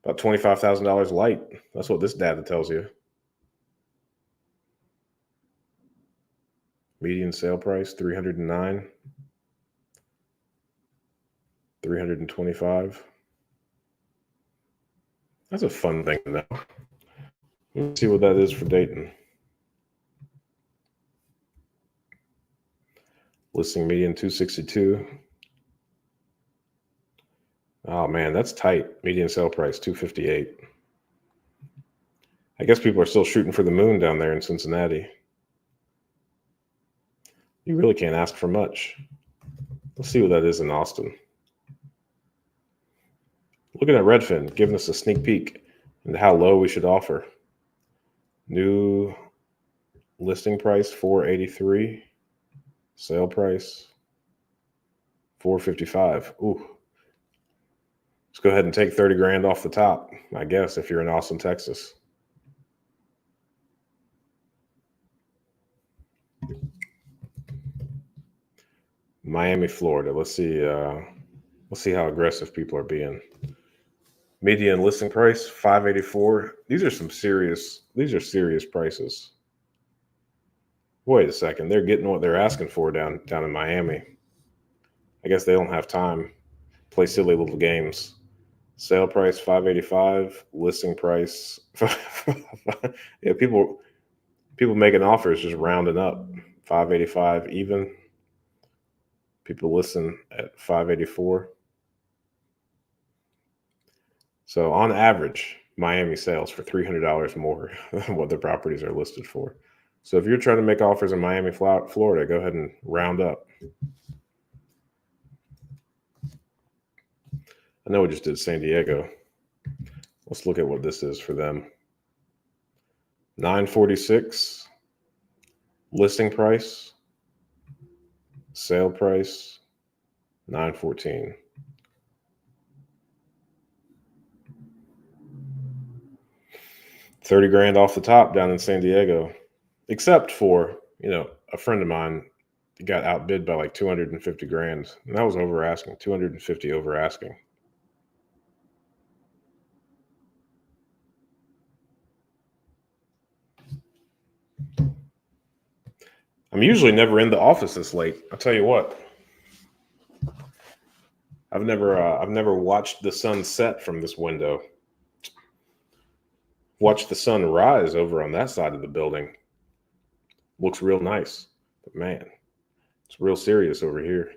about $25,000 light. That's what this data tells you. Median sale price, 309, 325. That's a fun thing to know. Let's see what that is for Dayton. Listing median 262. Oh man, that's tight. Median sale price 258. I guess people are still shooting for the moon down there in Cincinnati. You really can't ask for much. Let's see what that is in Austin. Looking at Redfin, giving us a sneak peek into how low we should offer. New listing price $483, sale price $455. Ooh. Let's go ahead and take 30 grand off the top, I guess, if you're in Austin, Texas. Miami, Florida. Let's see how aggressive people are being. Median listing price $584. These are serious prices. Wait a second, they're getting what they're asking for down in Miami. I guess they don't have time to play silly little games. Sale price $585, listing price yeah, people making offers just rounding up. $585 even. People listen at $584. So on average, Miami sells for $300 more than what the properties are listed for. So if you're trying to make offers in Miami, Florida, go ahead and round up. I know we just did San Diego. Let's look at what this is for them. $946 listing price, sale price $914. $30 grand off the top down in San Diego, except for, a friend of mine got outbid by like 250 grand, and that was over asking. 250 over asking. I'm usually never in the office this late. I'll tell you what. I've never watched the sun set from this window. Watched the sun rise over on that side of the building. Looks real nice, but man, it's real serious over here.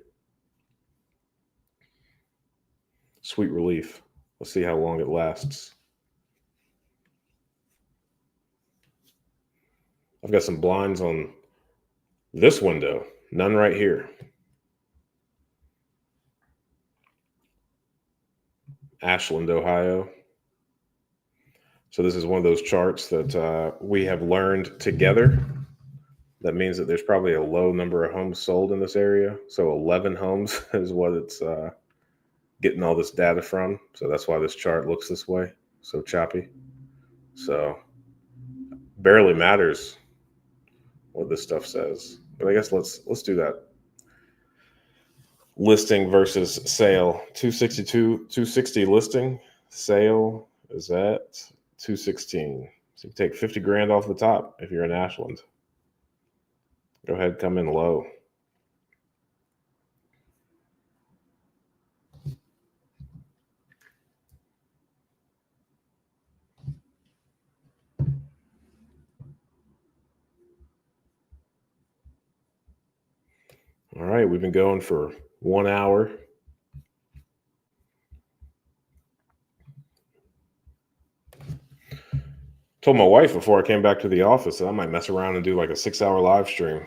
Sweet relief. Let's see how long it lasts. I've got some blinds on this window, none right here. Ashland, Ohio. So this is one of those charts that we have learned together. That means that there's probably a low number of homes sold in this area. So 11 homes is what it's getting all this data from. So that's why this chart looks this way, so choppy. So barely matters what this stuff says. But I guess let's do that. Listing versus sale. 260 listing. Sale is at 216. So you take 50 grand off the top if you're in Ashland. Go ahead, come in low. All right, we've been going for 1 hour. Told my wife before I came back to the office that I might mess around and do like a 6-hour live stream.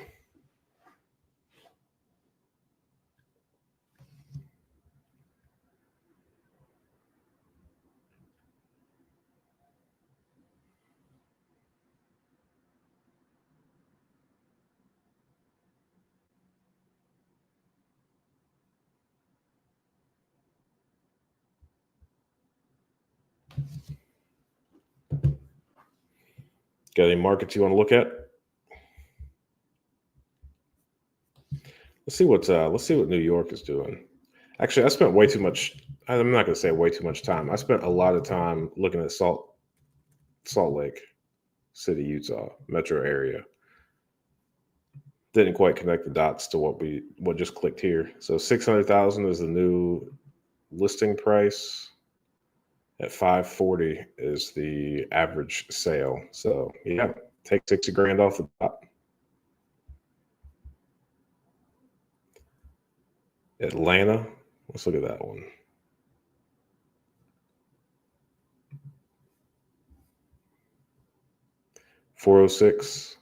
Got any markets you want to look at? Let's see what New York is doing. Actually, I spent way too much. I'm not going to say way too much time. I spent a lot of time looking at Salt Lake City, Utah metro area. Didn't quite connect the dots to what just clicked here. So 600,000 is the new listing price. At 540 is the average sale. So yeah, take 60 grand off the top. Atlanta, let's look at that one. 406,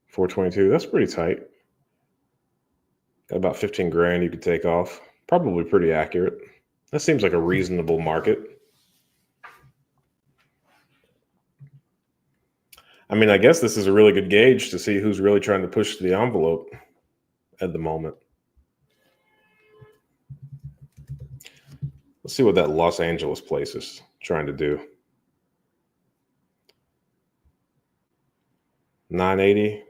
422. That's pretty tight. Got about 15 grand you could take off. Probably pretty accurate. That seems like a reasonable market. I mean, I guess this is a really good gauge to see who's really trying to push the envelope at the moment. Let's see what that Los Angeles place is trying to do. 980.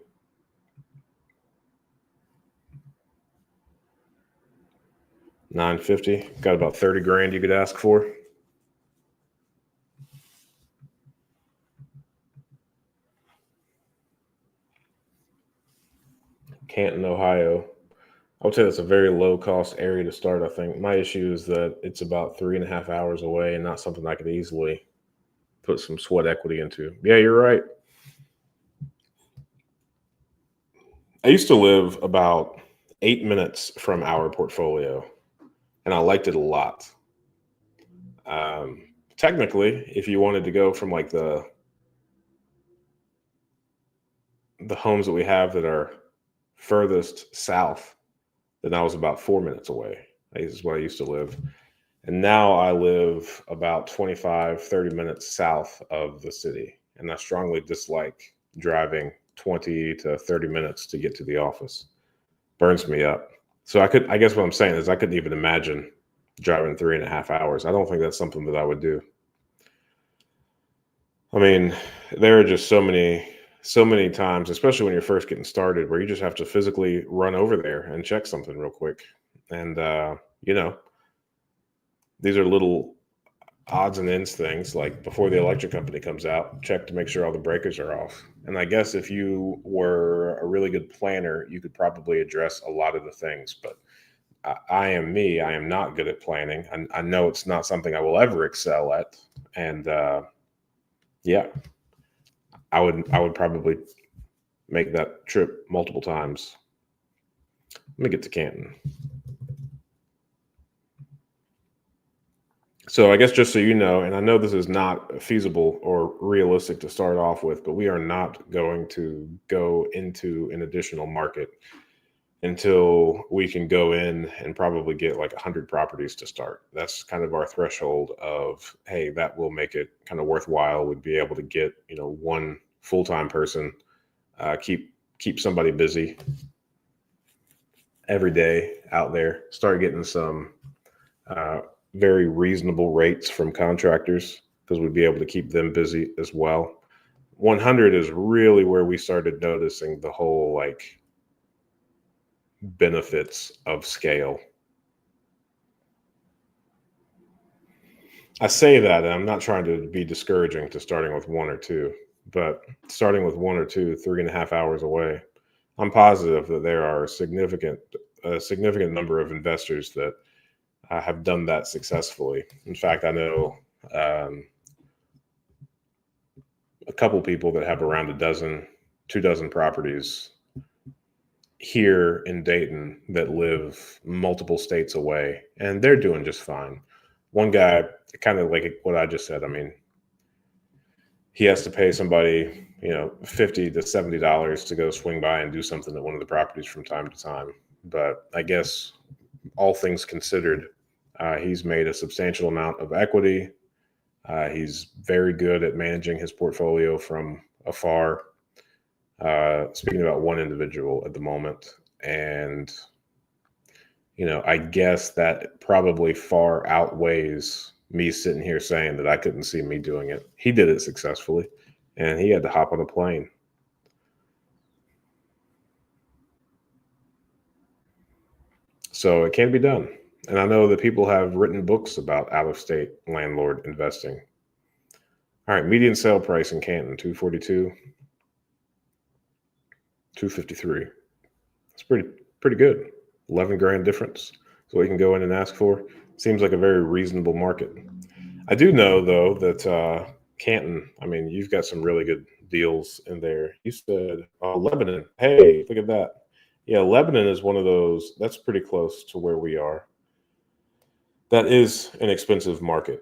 $950. Got about 30 grand you could ask for. Canton, Ohio. I would say that's a very low cost area to start. I think my issue is that it's about 3.5 hours away and not something I could easily put some sweat equity into. Yeah, you're right. I used to live about 8 minutes from our portfolio, and I liked it a lot. Technically, if you wanted to go from like the homes that we have that are furthest south, then I was about 4 minutes away. This is where I used to live. And now I live about 25, 30 minutes south of the city. And I strongly dislike driving 20 to 30 minutes to get to the office. Burns me up. So I guess what I'm saying is I couldn't even imagine driving 3.5 hours. I don't think that's something that I would do. I mean, there are just so many times, especially when you're first getting started, where you just have to physically run over there and check something real quick. And, these are little odds and ends things, like before the electric company comes out, check to make sure all the breakers are off. And I guess if you were a really good planner, you could probably address a lot of the things. But I am me. I am not good at planning. I know it's not something I will ever excel at. And yeah, I would probably make that trip multiple times. Let me get to Canton. So I guess just so you know, and I know this is not feasible or realistic to start off with, but we are not going to go into an additional market until we can go in and probably get like 100 properties to start. That's kind of our threshold of, hey, that will make it kind of worthwhile. We'd be able to get, one full-time person, keep somebody busy every day out there, start getting some very reasonable rates from contractors, because we'd be able to keep them busy as well. 100 is really where we started noticing the whole like benefits of scale. I say that, and I'm not trying to be discouraging to starting with one or two, but starting with one or two, 3.5 hours away, I'm positive that there are a significant number of investors that have done that successfully. In fact, I know a couple people that have around 2 dozen properties here in Dayton that live multiple states away, and they're doing just fine. One guy, kind of like what I just said, I mean, he has to pay somebody, $50 to $70 to go swing by and do something at one of the properties from time to time. But I guess all things considered, he's made a substantial amount of equity. He's very good at managing his portfolio from afar. Speaking about one individual at the moment, and I guess that probably far outweighs me sitting here saying that I couldn't see me doing it. He did it successfully, and he had to hop on a plane. So it can be done. And I know that people have written books about out-of-state landlord investing. All right, median sale price in Canton, 242, 253. It's pretty good. 11 grand difference. So we can go in and ask for. Seems like a very reasonable market. I do know though that Canton, I mean, you've got some really good deals in there. You said Lebanon. Hey, look at that. Yeah, Lebanon is one of those. That's pretty close to where we are. That is an expensive market.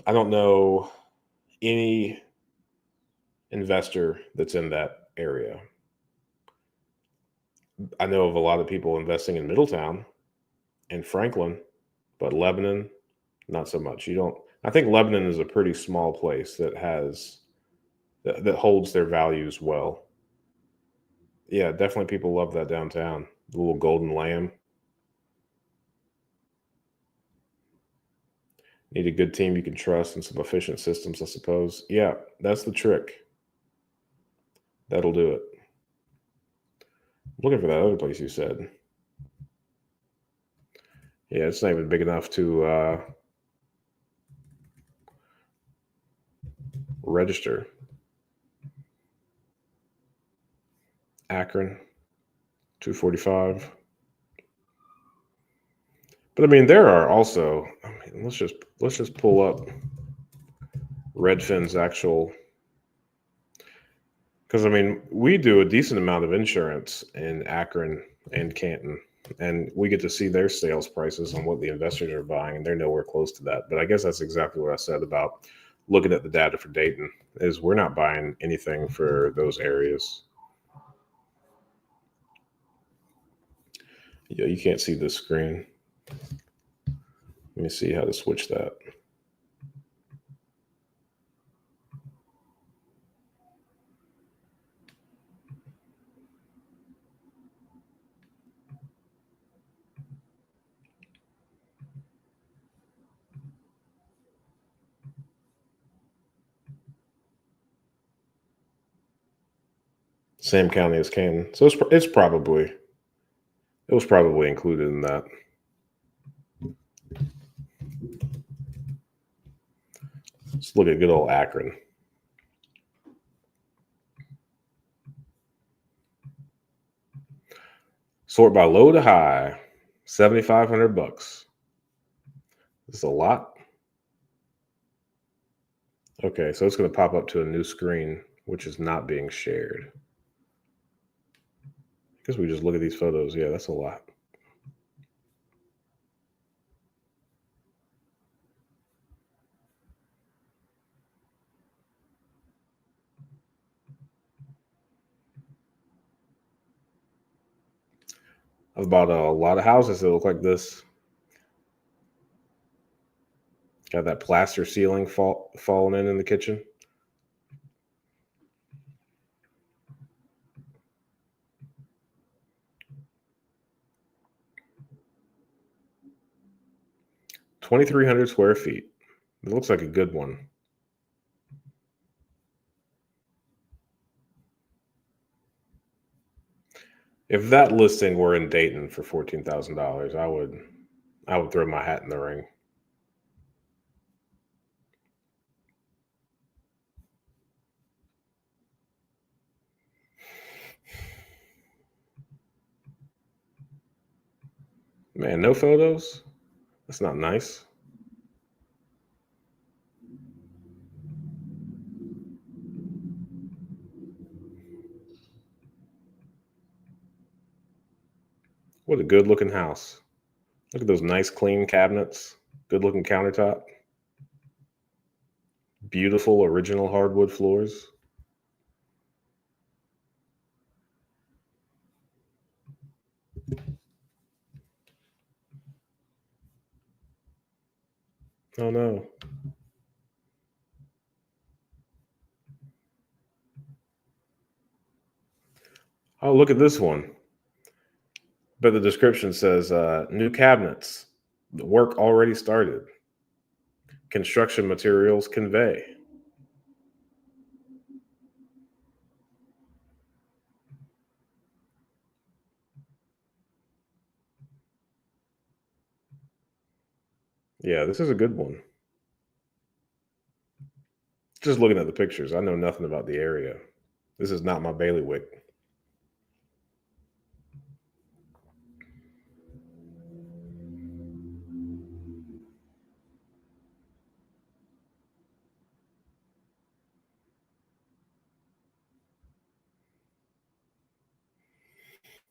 I don't know any investor that's in that area. I know of a lot of people investing in Middletown and Franklin, but Lebanon, not so much. You don't. I think Lebanon is a pretty small place that holds their values well. Yeah, definitely people love that downtown. The little golden lamb. Need a good team you can trust and some efficient systems, I suppose. Yeah, that's the trick. That'll do it. Looking for that other place you said. Yeah, it's not even big enough to register. Akron, 245. But I mean, there are also. I mean, let's just pull up Redfin's actual, because I mean, we do a decent amount of insurance in Akron and Canton, and we get to see their sales prices on what the investors are buying, and they're nowhere close to that. But I guess that's exactly what I said about looking at the data for Dayton, is we're not buying anything for those areas. Yeah, you can't see this screen. Let me see how to switch that. Same county as Canton, so it was probably included in that. Let's look at good old Akron. Sort by low to high, $7,500. This is a lot. Okay, so it's going to pop up to a new screen, which is not being shared. I guess we just look at these photos. Yeah, that's a lot. I've bought a lot of houses that look like this. Got that plaster ceiling falling in the kitchen. $2,300 square feet. It looks like a good one. If that listing were in Dayton for $14,000, I would throw my hat in the ring. Man, no photos? That's not nice. What a good looking house. Look at those nice clean cabinets. Good looking countertop. Beautiful original hardwood floors. Oh no. Oh, look at this one. But the description says new cabinets. The work already started. Construction materials convey. Yeah, this is a good one. Just looking at the pictures, I know nothing about the area. This is not my bailiwick.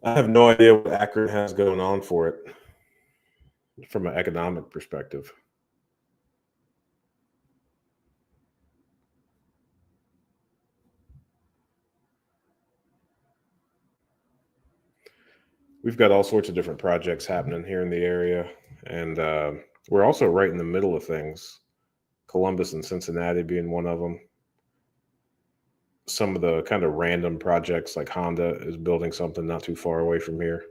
I have no idea what Akron has going on for it from an economic perspective. we've got all sorts of different projects happening here in the area, and we're also right in the middle of things. Columbus and Cincinnati being one of them. Some of the kind of random projects, like Honda is building something not too far away from here.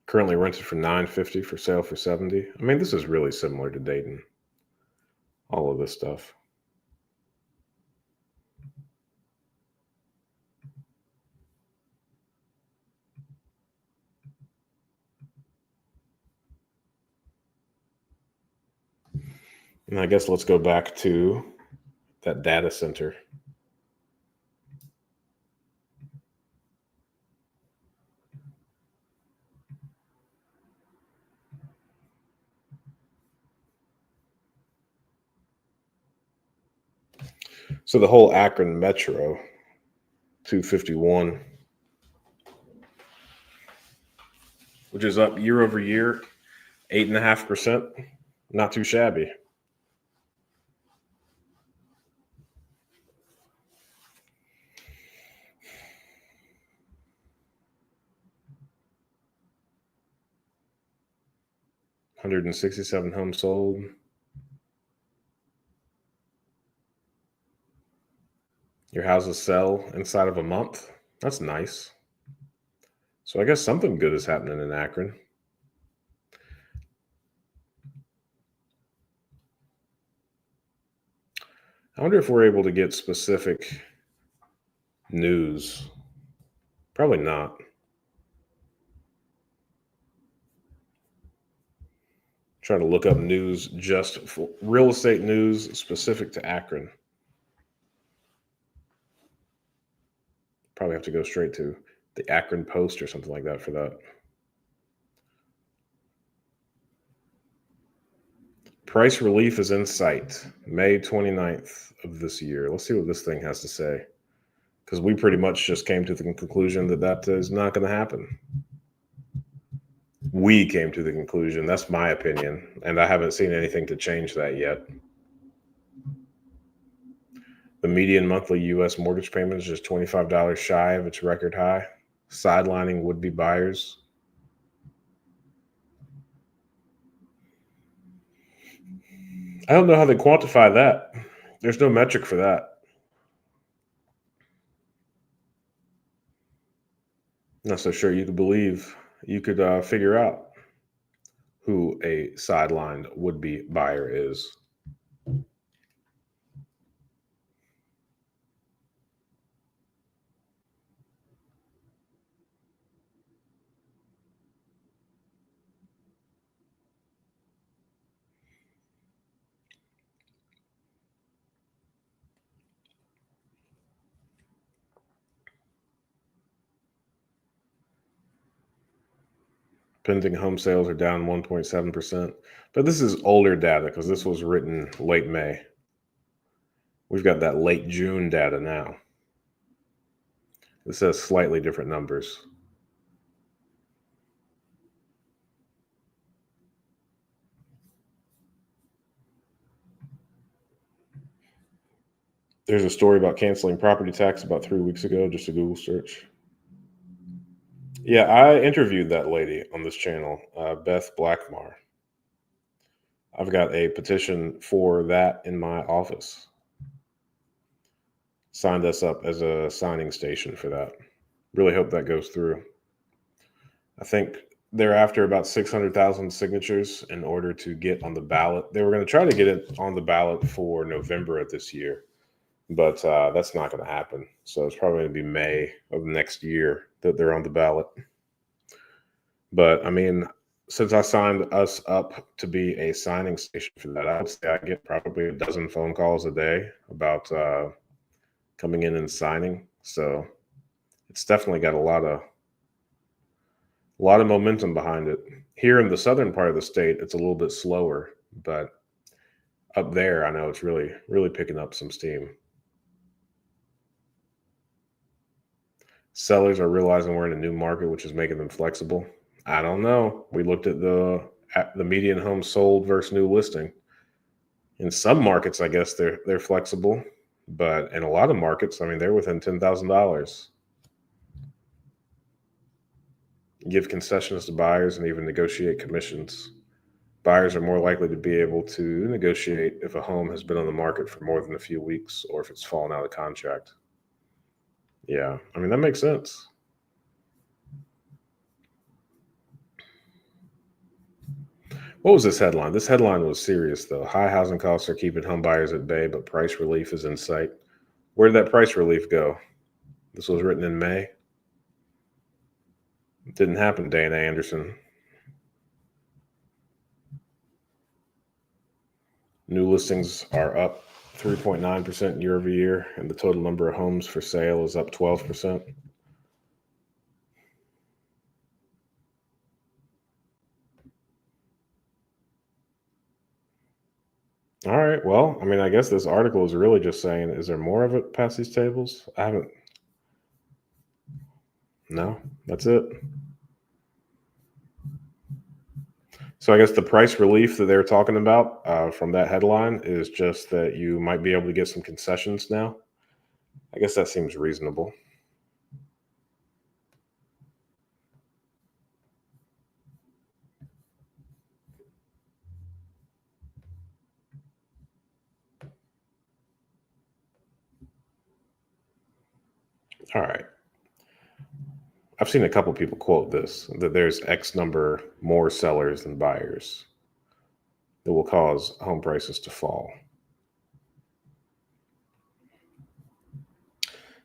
Currently rented for $950, for sale for $70. I mean, this is really similar to Dayton. All of this stuff. And I guess let's go back to that data center. So the whole Akron Metro, 251, which is up year over year, 8.5%. Not too shabby. $167 homes sold. Your houses sell inside of a month. That's nice. So I guess something good is happening in Akron. I wonder if we're able to get specific news. Probably not. Trying to look up news, just for real estate news specific to Akron. Probably have to go straight to the Akron Post or something like that for that. Price relief is in sight, May 29th of this year. Let's see what this thing has to say. Because we pretty much just came to the conclusion that that is not going to happen. We came to the conclusion. That's my opinion. And I haven't seen anything to change that yet. The median monthly U.S. mortgage payment is just $25 shy of its record high, sidelining would-be buyers. I don't know how they quantify that. There's no metric for that. Not so sure you could believe you could figure out who a sidelined would-be buyer is. Pending home sales are down 1.7%. But this is older data because this was written late May. We've got that late June data now. It says slightly different numbers. There's a story about canceling property tax about 3 weeks ago, just a Google search. Yeah, I interviewed that lady on this channel, Beth Blackmar. I've got a petition for that in my office. Signed us up as a signing station for that. Really hope that goes through. I think they're after about 600,000 signatures in order to get on the ballot. They were going to try to get it on the ballot for November of this year, but that's not going to happen. So it's probably going to be May of next year that they're on the ballot. But I mean, since I signed us up to be a signing station for that, I would say I get probably a dozen phone calls a day about coming in and signing. So it's definitely got a lot A lot of momentum behind it. Here in the southern part of the state, it's a little bit slower, but up there, I know it's really, really picking up some steam. Sellers are realizing we're in a new market, which is making them flexible. I don't know. We looked at the median home sold versus new listing. In some markets, I guess they're flexible, but in a lot of markets, I mean, they're within $10,000. Give concessions to buyers and even negotiate commissions. Buyers are more likely to be able to negotiate if a home has been on the market for more than a few weeks or if it's fallen out of contract. Yeah, I mean, that makes sense. What was this headline? This headline was serious, though. High housing costs are keeping home buyers at bay, but price relief is in sight. Where did that price relief go? This was written in May. It didn't happen, Dana Anderson. New listings are up 3.9% year over year, and the total number of homes for sale is up 12%. All right. Well, I mean, I guess this article is really just saying, is there more of it past these tables? I haven't. No, that's it. So I guess the price relief that they're talking about from that headline is just that you might be able to get some concessions now. I guess that seems reasonable. All right. I've seen a couple people quote this, that there's X number more sellers than buyers that will cause home prices to fall.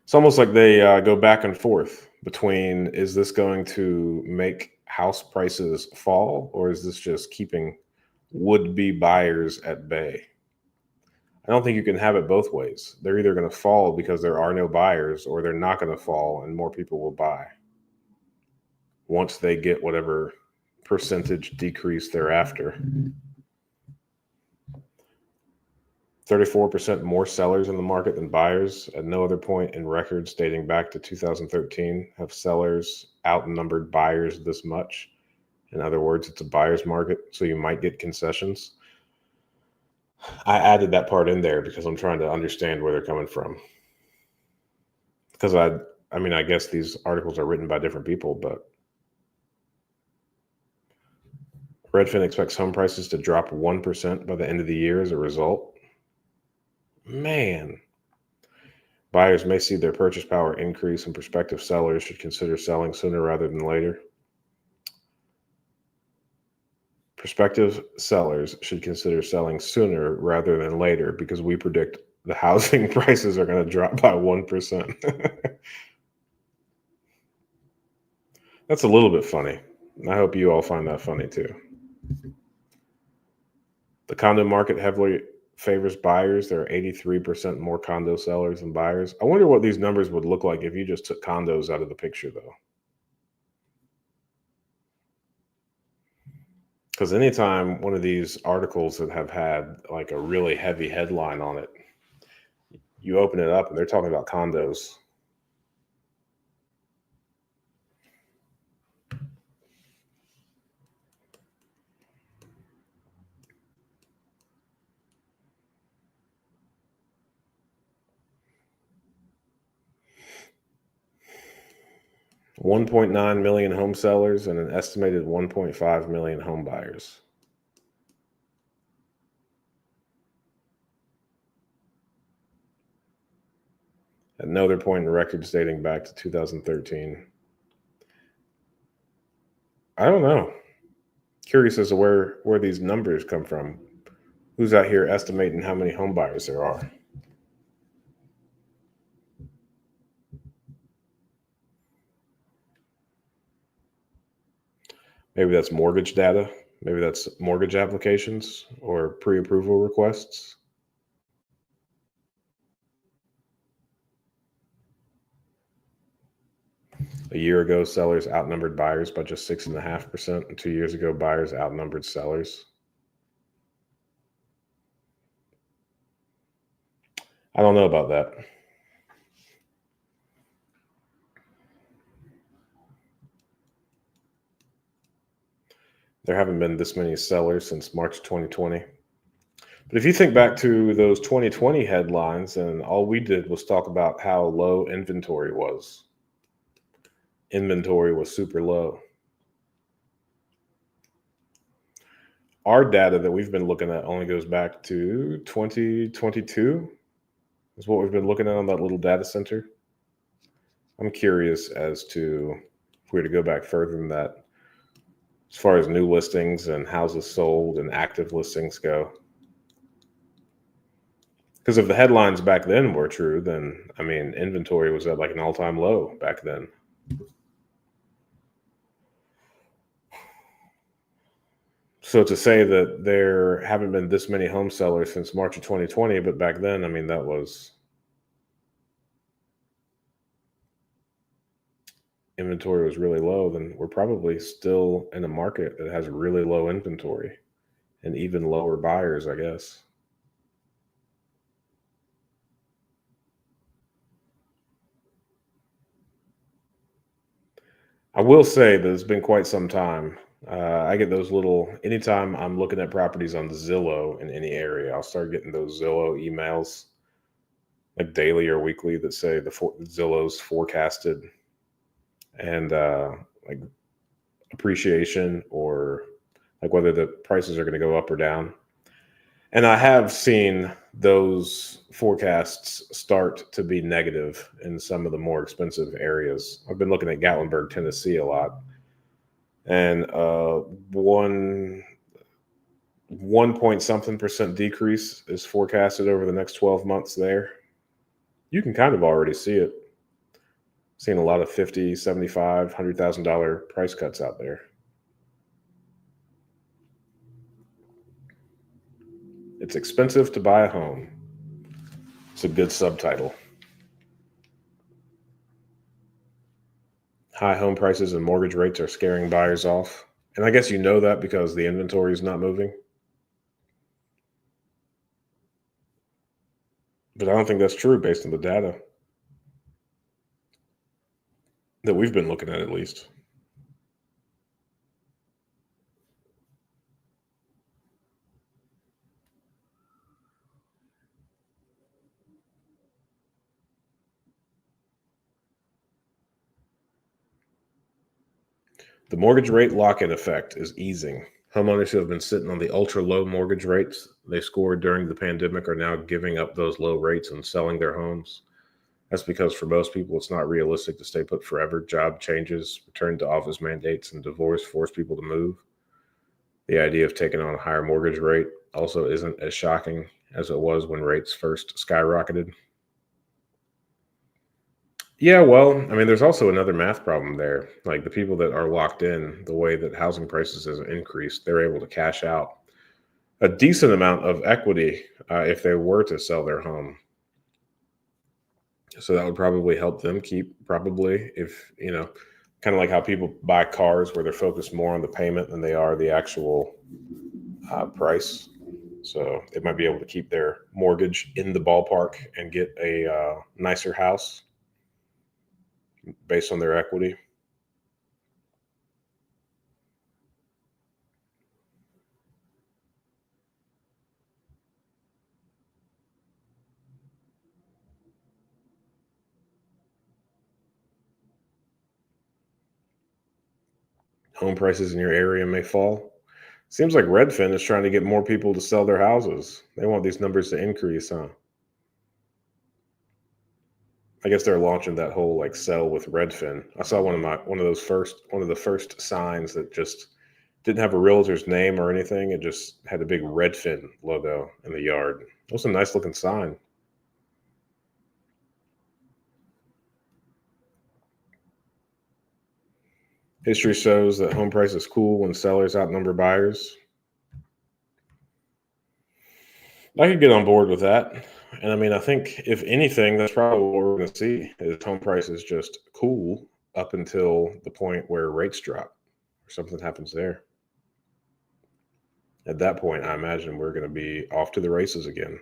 It's almost like they go back and forth between, is this going to make house prices fall, or is this just keeping would-be buyers at bay? I don't think you can have it both ways. They're either going to fall because there are no buyers, or they're not going to fall and more people will buy once they get whatever percentage decrease thereafter. 34% more sellers in the market than buyers. At no other point in records dating back to 2013 have sellers outnumbered buyers this much. In other words, it's a buyer's market, so you might get concessions. I added that part in there because I'm trying to understand where they're coming from. Because I mean, I guess these articles are written by different people, but Redfin expects home prices to drop 1% by the end of the year as a result. Man. Buyers may see their purchase power increase, and prospective sellers should consider selling sooner rather than later. Prospective sellers should consider selling sooner rather than later because we predict the housing prices are going to drop by 1%. That's a little bit funny. I hope you all find that funny too. The condo market heavily favors buyers. There are 83% more condo sellers than buyers. I wonder what these numbers would look like if you just took condos out of the picture, though. Because anytime one of these articles that have had like a really heavy headline on it, you open it up and they're talking about condos. $1.9 million home sellers and an estimated 1.5 million home buyers. At no other point in records dating back to 2013. I don't know. Curious as to where these numbers come from. Who's out here estimating how many home buyers there are? Maybe that's mortgage data. Maybe that's mortgage applications or pre-approval requests. A year ago, sellers outnumbered buyers by just 6.5%, and 2 years ago, buyers outnumbered sellers. I don't know about that. There haven't been this many sellers since March 2020. But if you think back to those 2020 headlines, and all we did was talk about how low inventory was. Inventory was super low. Our data that we've been looking at only goes back to 2022, is what we've been looking at on that little data center. I'm curious as to if we were to go back further than that, as far as new listings and houses sold and active listings go. Because if the headlines back then were true, then I mean, inventory was at like an all-time low back then. So to say that there haven't been this many home sellers since March of 2020, but back then, I mean, that was inventory was really low, then we're probably still in a market that has really low inventory and even lower buyers, I guess. I will say that it's been quite some time. I get those little, anytime I'm looking at properties on Zillow in any area, I'll start getting those Zillow emails like daily or weekly that say Zillow's forecasted and like appreciation or like whether the prices are going to go up or down. And I have seen those forecasts start to be negative in some of the more expensive areas. I've been looking at Gatlinburg, Tennessee a lot, and one point something percent decrease is forecasted over the next 12 months there. You can kind of already see it. Seeing a lot of $50,000, $75,000, $100,000 price cuts out there. It's expensive to buy a home. It's a good subtitle. High home prices and mortgage rates are scaring buyers off. And I guess you know that because the inventory is not moving. But I don't think that's true based on the data that we've been looking at least. The mortgage rate lock-in effect is easing. Homeowners who have been sitting on the ultra-low mortgage rates they scored during the pandemic are now giving up those low rates and selling their homes. That's because for most people, it's not realistic to stay put forever. Job changes, return to office mandates, and divorce force people to move. The idea of taking on a higher mortgage rate also isn't as shocking as it was when rates first skyrocketed. Yeah, well, I mean, there's also another math problem there. Like the people that are locked in, the way that housing prices has increased, they're able to cash out a decent amount of equity if they were to sell their home. So that would probably help them keep, probably, if, kind of like how people buy cars where they're focused more on the payment than they are the actual price. So they might be able to keep their mortgage in the ballpark and get a nicer house based on their equity. Home prices in your area may fall. Seems like Redfin is trying to get more people to sell their houses. They want these numbers to increase, huh? I guess they're launching that whole like sell with Redfin. I saw one of the first signs that just didn't have a realtor's name or anything. It just had a big Redfin logo in the yard. It was a nice looking sign. History shows that home prices cool when sellers outnumber buyers. I could get on board with that. And I mean, I think if anything, that's probably what we're going to see is home prices just cool up until the point where rates drop or something happens there. At that point, I imagine we're going to be off to the races again.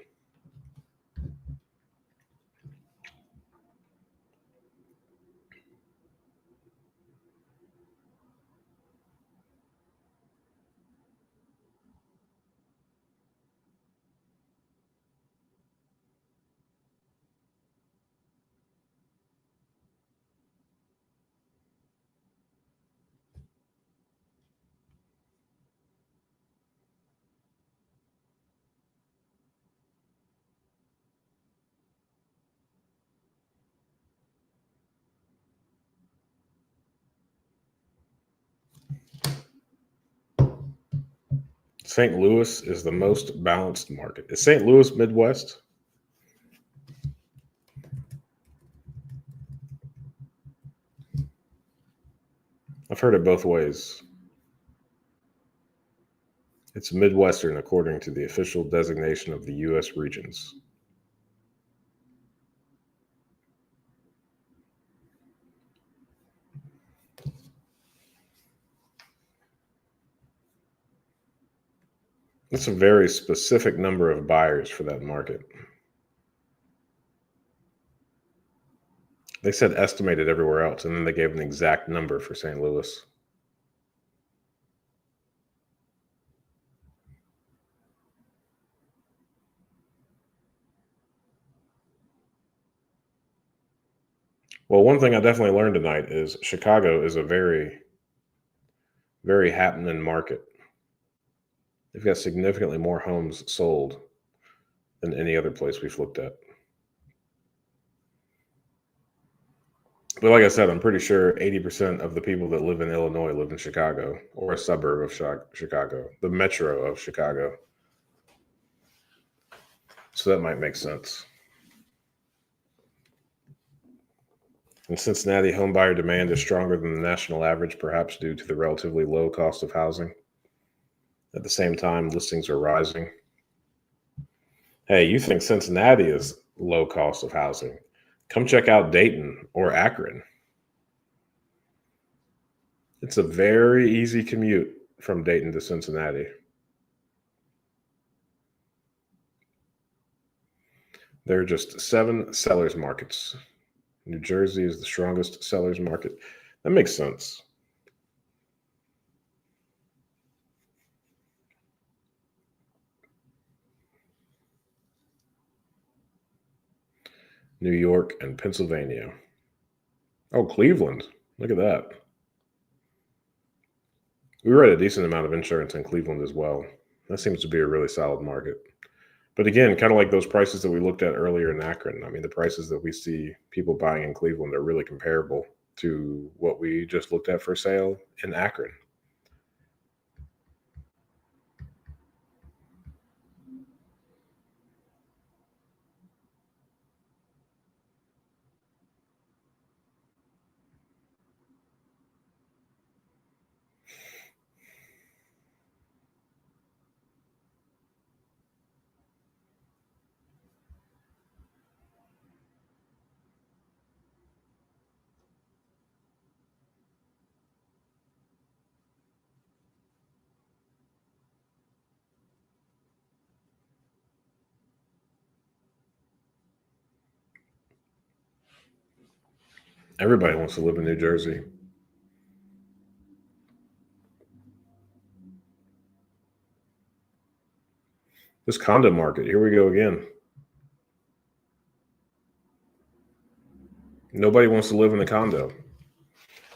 St. Louis is the most balanced market. Is St. Louis Midwest? I've heard it both ways. It's Midwestern according to the official designation of the U.S. regions. That's a very specific number of buyers for that market. They said estimated everywhere else, and then they gave an exact number for St. Louis. Well, one thing I definitely learned tonight is Chicago is a very, very happening market. They've got significantly more homes sold than any other place we've looked at. But like I said, I'm pretty sure 80% of the people that live in Illinois live in Chicago or a suburb of Chicago, the metro of Chicago. So that might make sense. In Cincinnati, homebuyer demand is stronger than the national average, perhaps due to the relatively low cost of housing. At the same time, listings are rising. Hey, you think Cincinnati is low cost of housing? Come check out Dayton or Akron. It's a very easy commute from Dayton to Cincinnati. There are just 7 sellers markets. New Jersey is the strongest sellers market. That makes sense. New York and Pennsylvania. Oh, Cleveland. Look at that. We write a decent amount of insurance in Cleveland as well. That seems to be a really solid market. But again, kind of like those prices that we looked at earlier in Akron. I mean, the prices that we see people buying in Cleveland are really comparable to what we just looked at for sale in Akron. Everybody wants to live in New Jersey. This condo market, here we go again. Nobody wants to live in a condo.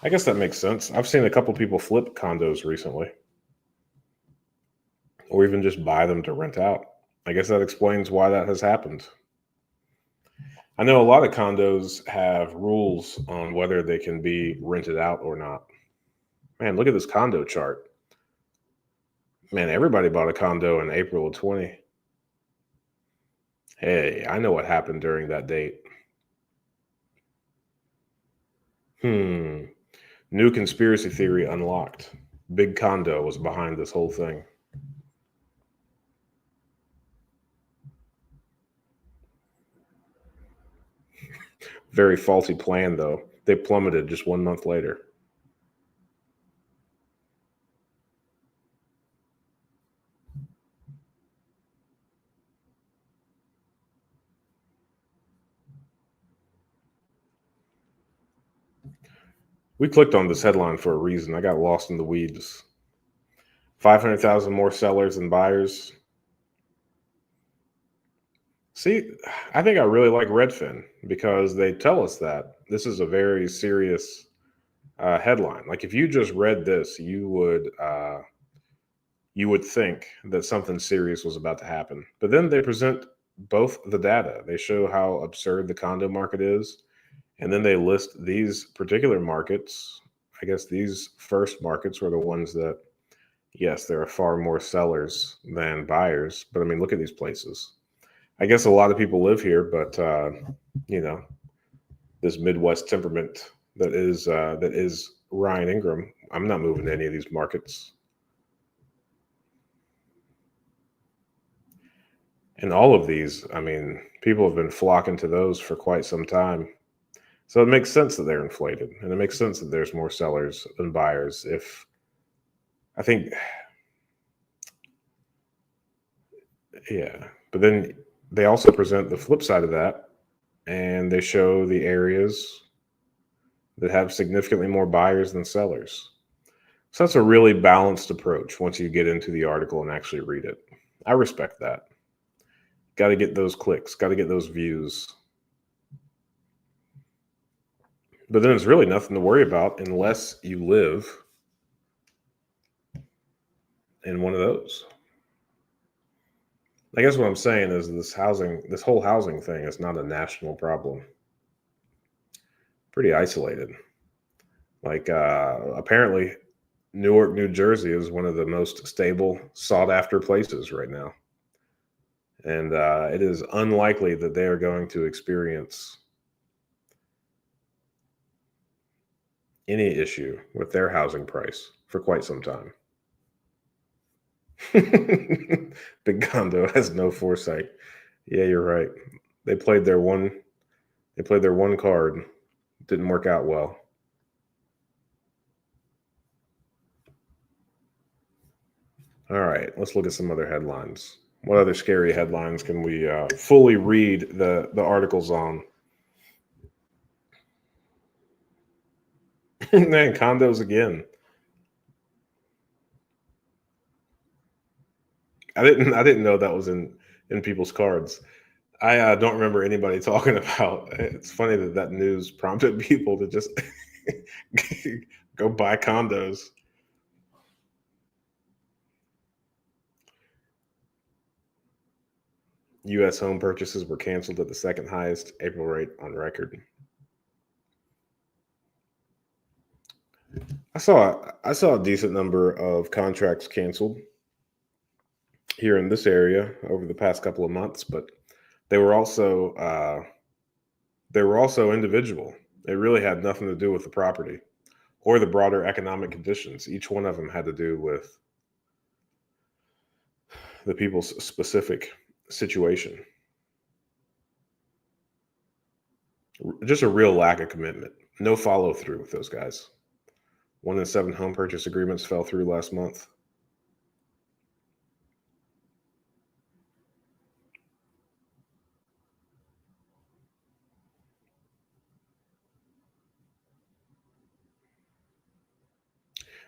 I guess that makes sense. I've seen a couple people flip condos recently, or even just buy them to rent out. I guess that explains why that has happened. I know a lot of condos have rules on whether they can be rented out or not. Man, look at this condo chart. Man, everybody bought a condo in April of 20. Hey, I know what happened during that date. New conspiracy theory unlocked. Big condo was behind this whole thing. Very faulty plan, though. They plummeted just 1 month later. We clicked on this headline for a reason. I got lost in the weeds. 500,000 more sellers than buyers. See, I think I really like Redfin because they tell us that this is a very serious headline. Like if you just read this, you would think that something serious was about to happen. But then they present both the data. They show how absurd the condo market is, and then they list these particular markets. I guess these first markets were the ones that, yes, there are far more sellers than buyers. But I mean, look at these places. I guess a lot of people live here, but you know, this Midwest temperament that is Ryan Ingram. I'm not moving to any of these markets. And all of these, I mean, people have been flocking to those for quite some time. So it makes sense that they're inflated, and it makes sense that there's more sellers than buyers. If I think, yeah, but then they also present the flip side of that, and they show the areas that have significantly more buyers than sellers. So that's a really balanced approach once you get into the article and actually read it. I respect that. Got to get those clicks, got to get those views. But then it's really nothing to worry about unless you live in one of those. I guess what I'm saying is this whole housing thing is not a national problem. Pretty isolated. Like apparently Newark, New Jersey is one of the most stable, sought after places right now. And it is unlikely that they are going to experience any issue with their housing price for quite some time. Big Condo has no foresight. Yeah, you're right. They played their one. They played their one card. Didn't work out well. All right, let's look at some other headlines. What other scary headlines can we fully read the articles on? Man, condos again. I didn't know that was in people's cards. I don't remember anybody talking about. It's funny that that news prompted people to just go buy condos. U.S. home purchases were canceled at the second highest April rate on record. I saw a decent number of contracts canceled here in this area over the past couple of months, but they were also individual. It really had nothing to do with the property or the broader economic conditions. Each one of them had to do with the people's specific situation. Just a real lack of commitment. No follow through with those guys. 1 in 7 home purchase agreements fell through last month.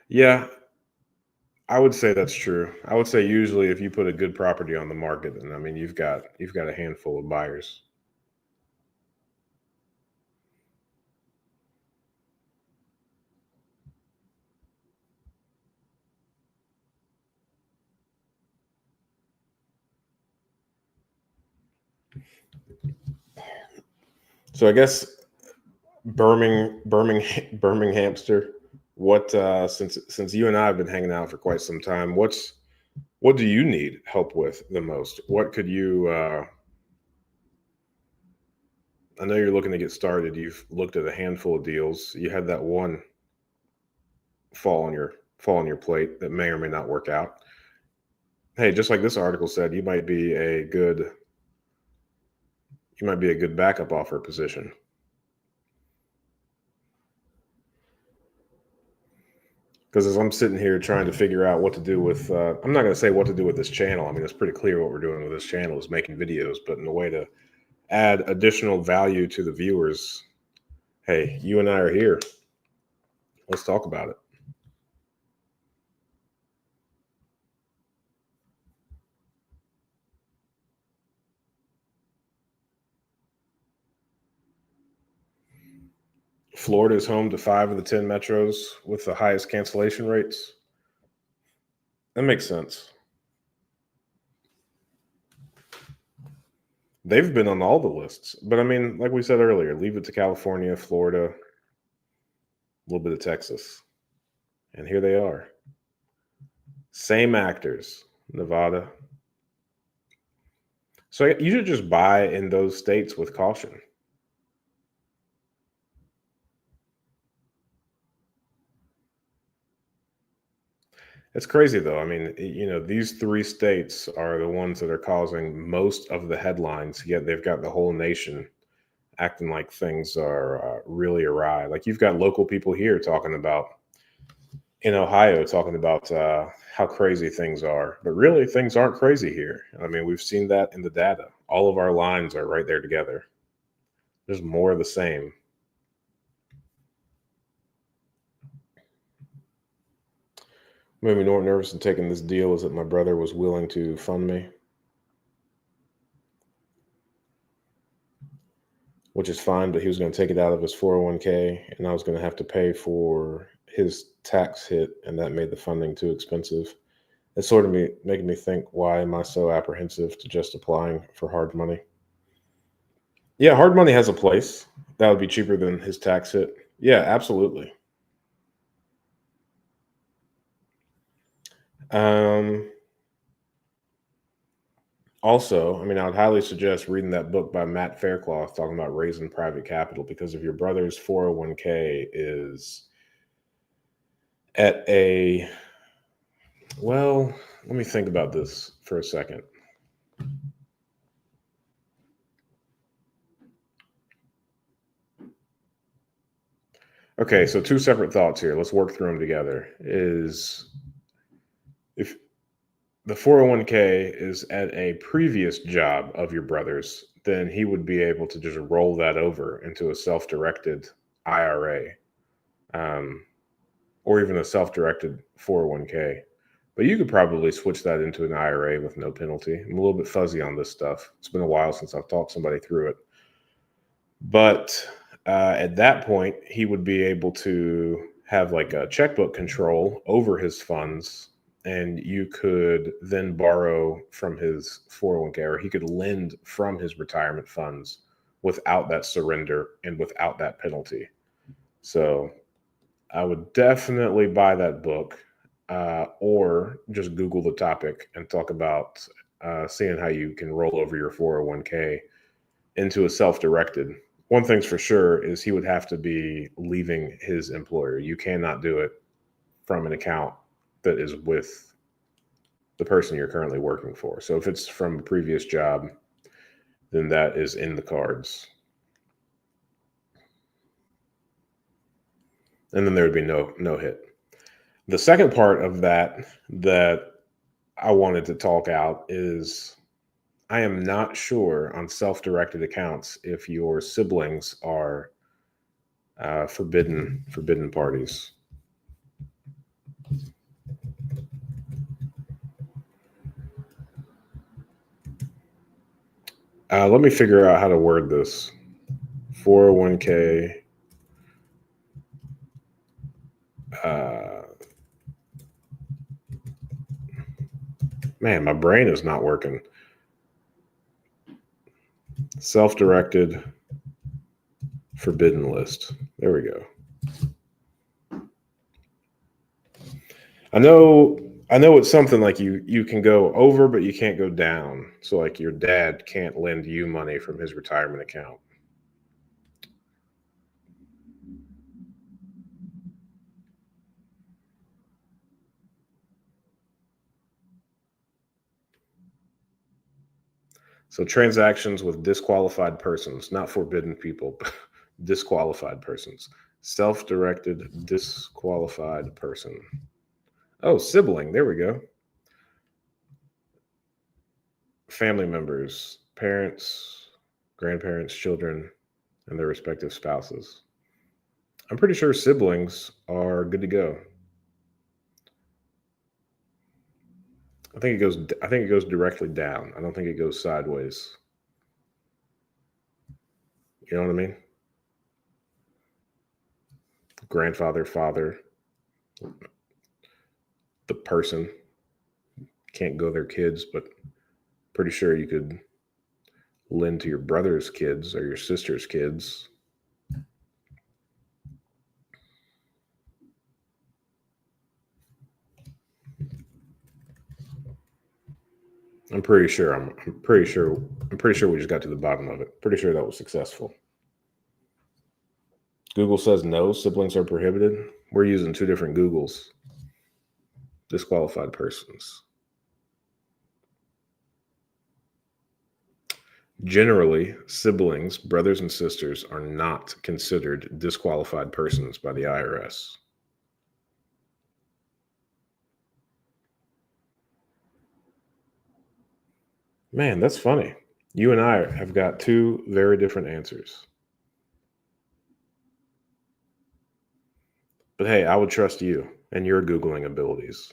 Yeah, I would say that's true. I would say usually if you put a good property on the market, then I mean you've got a handful of buyers. So I guess Birminghamster. What since you and I have been hanging out for quite some time, what do you need help with the most? What could you? I know you're looking to get started. You've looked at a handful of deals. You had that one fall on your plate that may or may not work out. Hey, just like this article said, you might be a good backup offer position. Because as I'm sitting here trying to figure out what to do with, I'm not going to say what to do with this channel. I mean, it's pretty clear what we're doing with this channel is making videos, but in a way to add additional value to the viewers. Hey, you and I are here. Let's talk about it. Florida is home to 5 of the 10 metros with the highest cancellation rates. That makes sense. They've been on all the lists, but I mean, like we said earlier, leave it to California, Florida, a little bit of Texas, and here they are. Same actors, Nevada. So you should just buy in those states with caution. It's crazy though. I mean, these 3 states are the ones that are causing most of the headlines, yet they've got the whole nation acting like things are really awry. Like you've got local people here talking about in Ohio talking about how crazy things are, but really things aren't crazy here. I mean, we've seen that in the data. All of our lines are right there together. There's more of the same. Made me more nervous in taking this deal is that my brother was willing to fund me, which is fine, but he was going to take it out of his 401k, and I was going to have to pay for his tax hit, and that made the funding too expensive. It's sort of making me think, why am I so apprehensive to just applying for hard money? Yeah, hard money has a place. That would be cheaper than his tax hit. Yeah, absolutely. Um, Also, I mean, I would highly suggest reading that book by Matt Faircloth talking about raising private capital, because if your brother's 401k is at a, well, let me think about this for a second. Okay, so 2 separate thoughts here. Let's work through them together. Is if the 401k is at a previous job of your brother's, then he would be able to just roll that over into a self-directed IRA, or even a self-directed 401k. But you could probably switch that into an IRA with no penalty. I'm a little bit fuzzy on this stuff. It's been a while since I've talked somebody through it. But at that point, he would be able to have like a checkbook control over his funds, and you could then borrow from his 401k, or he could lend from his retirement funds without that surrender and without that penalty. So I would definitely buy that book, or just Google the topic and talk about seeing how you can roll over your 401k into a self-directed. One thing's for sure is he would have to be leaving his employer. You cannot do it from an account that is with the person you're currently working for. So if it's from a previous job, then that is in the cards. And then there would be no hit. The second part of that I wanted to talk out is I am not sure on self-directed accounts if your siblings are forbidden parties. Let me figure out how to word this. 401k. Man, my brain is not working. Self-directed forbidden list. There we go. I know it's something like you can go over, but you can't go down. So like your dad can't lend you money from his retirement account. So transactions with disqualified persons, not forbidden people, disqualified persons. Self-directed disqualified person. Oh, sibling. There we go. Family members, parents, grandparents, children, and their respective spouses. I'm pretty sure siblings are good to go. I think it goes directly down. I don't think it goes sideways. You know what I mean? Grandfather, father, the person can't go their kids, but pretty sure you could lend to your brother's kids or your sister's kids. I'm pretty sure we just got to the bottom of it. Pretty sure that was successful. Google says no, siblings are prohibited. We're using two different Googles. Disqualified persons. Generally, siblings, brothers and sisters, are not considered disqualified persons by the IRS. Man, that's funny. You and I have got two very different answers. But hey, I would trust you and your Googling abilities.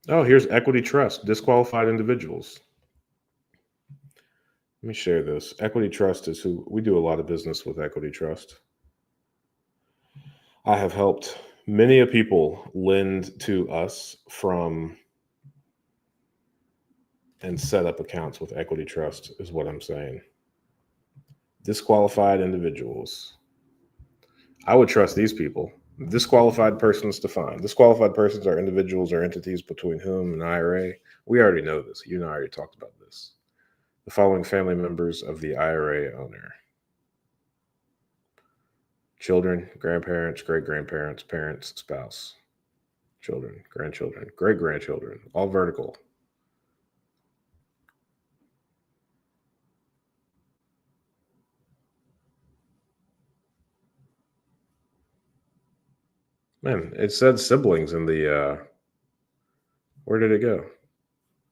Oh, here's Equity Trust, disqualified individuals. Let me share this. Equity Trust is who we do a lot of business with. Equity Trust. I have helped many a people lend to us from and set up accounts with Equity Trust, is what I'm saying. Disqualified individuals. I would trust these people. Disqualified persons defined. Disqualified persons are individuals or entities between whom an IRA. We already know this. You and I already talked about this. The following family members of the IRA owner: children, grandparents, great grandparents, parents, spouse, children, grandchildren, great grandchildren, all vertical. Man, it said siblings in the where did it go?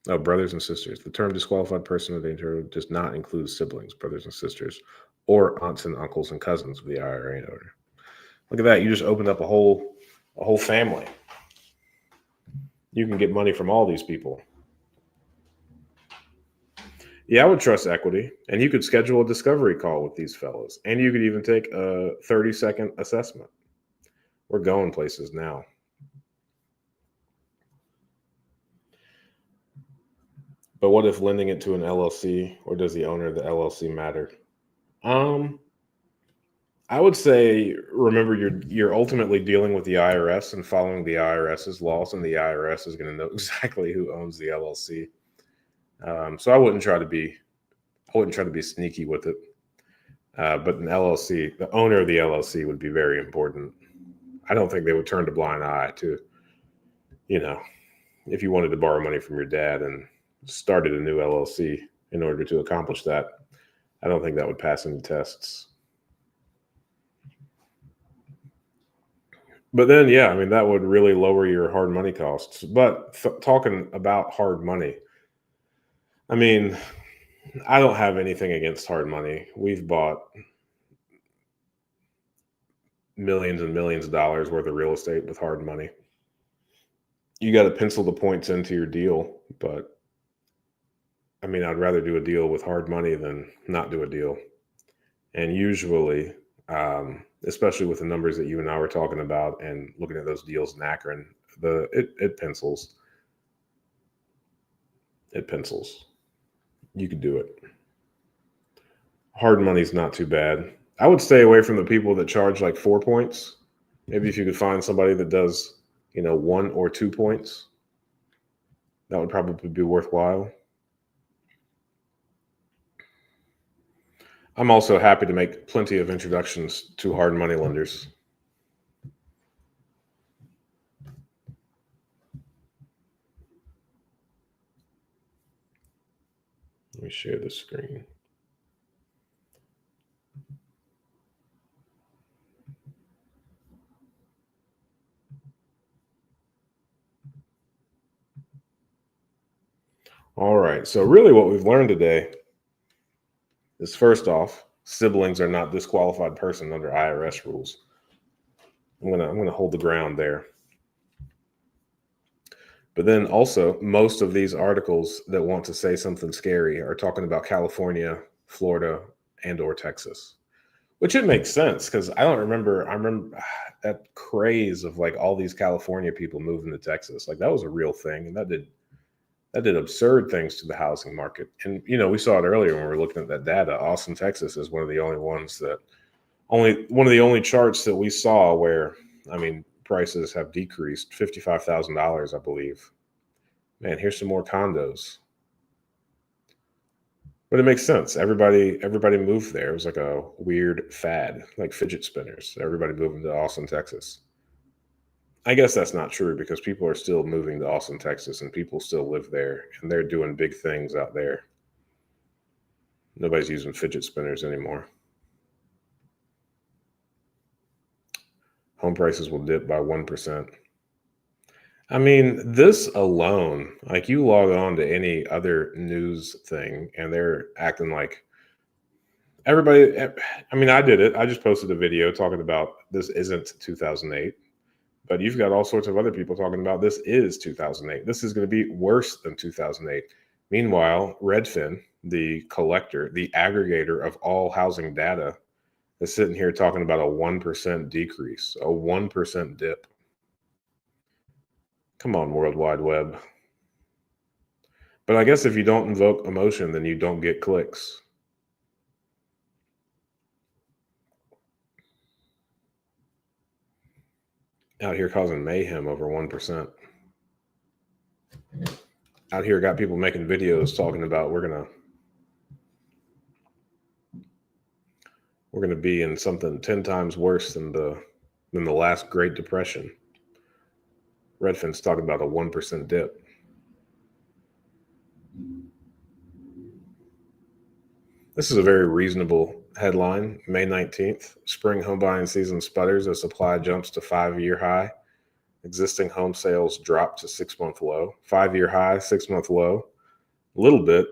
Oh, brothers and sisters. The term disqualified person of the intern does not include siblings, brothers and sisters, or aunts and uncles and cousins of the IRA owner. Look at that. You just opened up a whole family. You can get money from all these people. Yeah, I would trust equity. And you could schedule a discovery call with these fellows. And you could even take a 30-second assessment. We're going places now. But what if lending it to an LLC, or does the owner of the LLC matter? Um, I would say remember you're ultimately dealing with the IRS and following the IRS's laws, and the IRS is going to know exactly who owns the LLC. So I wouldn't try to be sneaky with it. But an LLC, the owner of the LLC would be very important. I don't think they would turn a blind eye to, you know, if you wanted to borrow money from your dad and started a new LLC in order to accomplish that. I don't think that would pass any tests. But then, yeah, I mean, that would really lower your hard money costs. But talking about hard money, I mean, I don't have anything against hard money. We've bought millions and millions of dollars worth of real estate with hard money. You got to pencil the points into your deal, but I mean, I'd rather do a deal with hard money than not do a deal. And usually, especially with the numbers that you and I were talking about and looking at those deals in Akron, it pencils. It pencils. You could do it. Hard money's not too bad. I would stay away from the people that charge like 4 points. Maybe if you could find somebody that does, 1 or 2 points, that would probably be worthwhile. I'm also happy to make plenty of introductions to hard money lenders. Let me share the screen. All right. So really what we've learned today is first off, siblings are not disqualified person under IRS rules. I'm gonna hold the ground there. But then also, most of these articles that want to say something scary are talking about California, Florida, and or Texas. Which it makes sense because I don't remember. I remember that craze of like all these California people moving to Texas. Like that was a real thing, and that did absurd things to the housing market. And we saw it earlier when we were looking at that data. Austin, Texas, is one of the only ones that only one of the only charts that we saw where I mean prices have decreased $55,000, I believe. Man, here's some more condos. But it makes sense. Everybody moved there. It was like a weird fad, like fidget spinners. Everybody moving to Austin, Texas. I guess that's not true because people are still moving to Austin, Texas, and people still live there, and they're doing big things out there. Nobody's using fidget spinners anymore. Home prices will dip by 1%. I mean, this alone, like you log on to any other news thing, and they're acting like everybody. I mean, I did it. I just posted a video talking about this isn't 2008. But you've got all sorts of other people talking about this is 2008. This is going to be worse than 2008. Meanwhile, Redfin, the collector, the aggregator of all housing data, is sitting here talking about a 1% decrease, a 1% dip. Come on, World Wide Web. But I guess if you don't invoke emotion, then you don't get clicks. Out here causing mayhem over 1%. Out here got people making videos talking about we're gonna be in something 10 times worse than the last Great Depression. Redfin's talking about a 1% dip. This is a very reasonable headline. May 19th, spring home buying season sputters as supply jumps to 5-year high. Existing home sales drop to 6-month low. 5-year high, 6-month low. A little bit.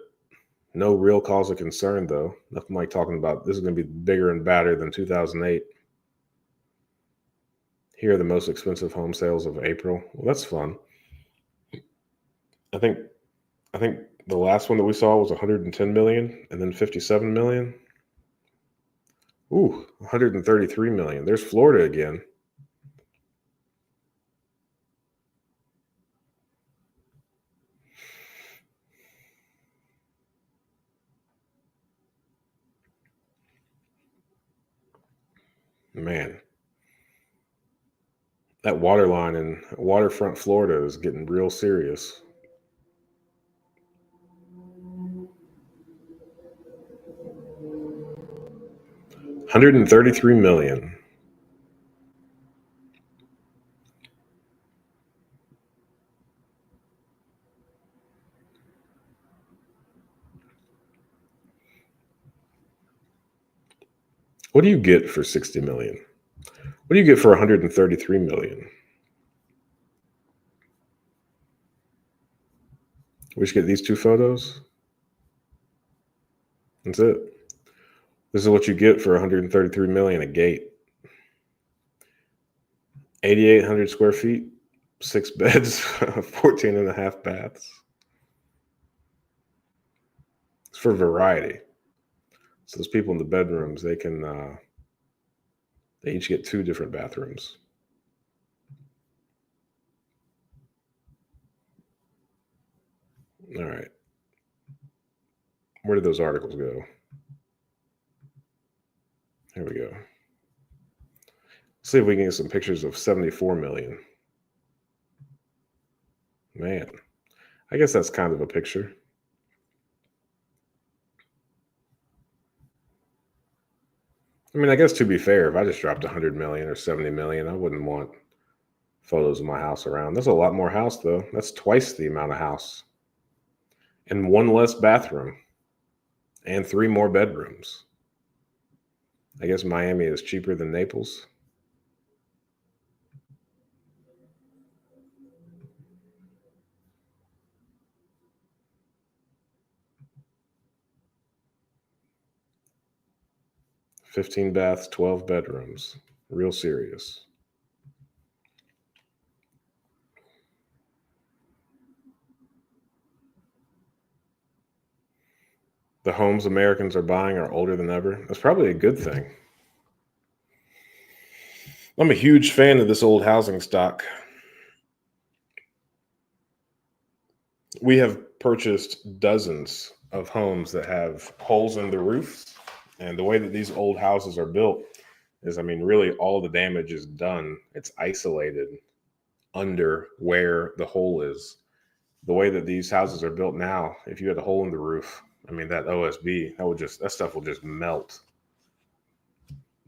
No real cause of concern, though. Nothing like talking about this is going to be bigger and badder than 2008. Here are the most expensive home sales of April. Well, that's fun. I think the last one that we saw was 110 million and then 57 million. Ooh, 133 million. There's Florida again. Man, that water line in waterfront Florida is getting real serious. 133 million. What do you get for 60 million? What do you get for 133 million? We should get these two photos. That's it. This is what you get for 133 million a gate. 8,800 square feet, 6 beds, 14 and a half baths. It's for variety. So those people in the bedrooms, they each get 2 different bathrooms. All right. Where did those articles go? Here we go. Let's see if we can get some pictures of 74 million. Man, I guess that's kind of a picture. I mean, I guess to be fair, if I just dropped 100 million or 70 million, I wouldn't want photos of my house around. That's a lot more house, though. That's twice the amount of house. And 1 less bathroom. And 3 more bedrooms. I guess Miami is cheaper than Naples. 15 baths, 12 bedrooms. Real serious. The homes Americans are buying are older than ever. That's probably a good thing. I'm a huge fan of this old housing stock. We have purchased dozens of homes that have holes in the roofs. And the way that these old houses are built is, I mean, really all the damage is done. It's isolated under where the hole is. The way that these houses are built now, if you had a hole in the roof, I mean, that OSB, that stuff will just melt.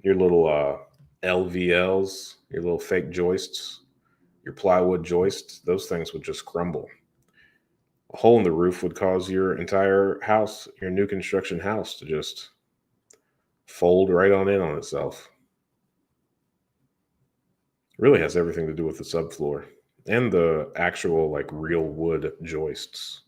Your little LVLs, your little fake joists, your plywood joists, those things would just crumble. A hole in the roof would cause your entire house, your new construction house, to just fold right on in on itself. It really has everything to do with the subfloor and the actual, like, real wood joists.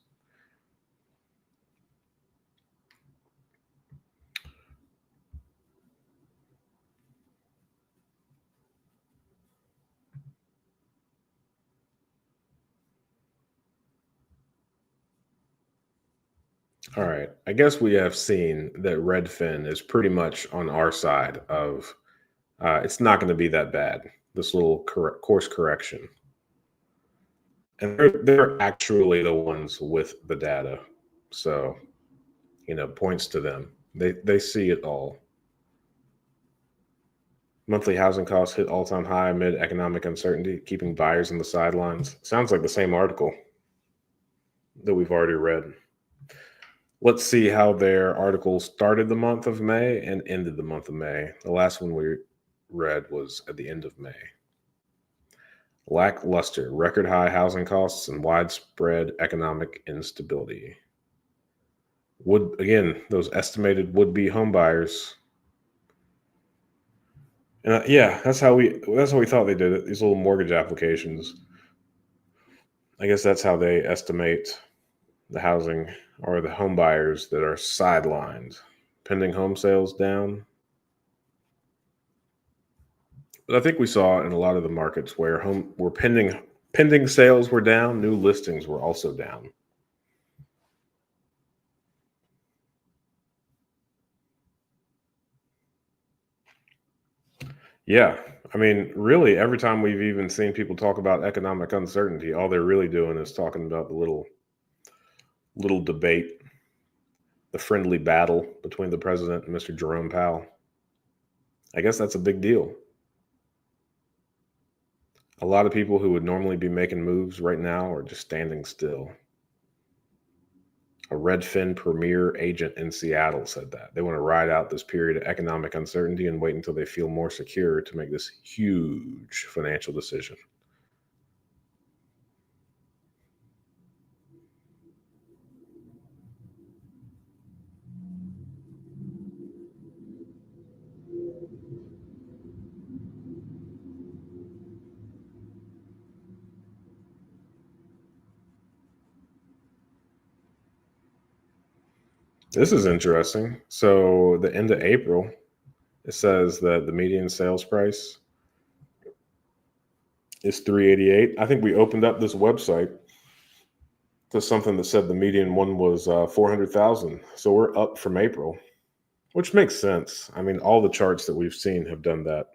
All right. I guess we have seen that Redfin is pretty much on our side of it's not going to be that bad, this little course correction. And they're actually the ones with the data. So, points to them. They see it all. Monthly housing costs hit all-time high amid economic uncertainty, keeping buyers on the sidelines. Sounds like the same article that we've already read. Let's see how their article started the month of May and ended the month of May. The last one we read was at the end of May. Lackluster, record high housing costs, and widespread economic instability. Those estimated would-be home buyers. And yeah, that's how we thought they did it. These little mortgage applications. I guess that's how they estimate the housing or the home buyers that are sidelined. Pending home sales down. But I think we saw in a lot of the markets where pending sales were down, new listings were also down. Yeah. I mean, really, every time we've even seen people talk about economic uncertainty, all they're really doing is talking about the little debate, the friendly battle between the president and Mr. Jerome Powell. I guess that's a big deal. A lot of people who would normally be making moves right now are just standing still. A Redfin premier agent in Seattle said that they want to ride out this period of economic uncertainty and wait until they feel more secure to make this huge financial decision. This is interesting. So, the end of April, it says that the median sales price is 388. I think we opened up this website to something that said the median one was 400,000. So we're up from April, which makes sense. I mean, all the charts that we've seen have done that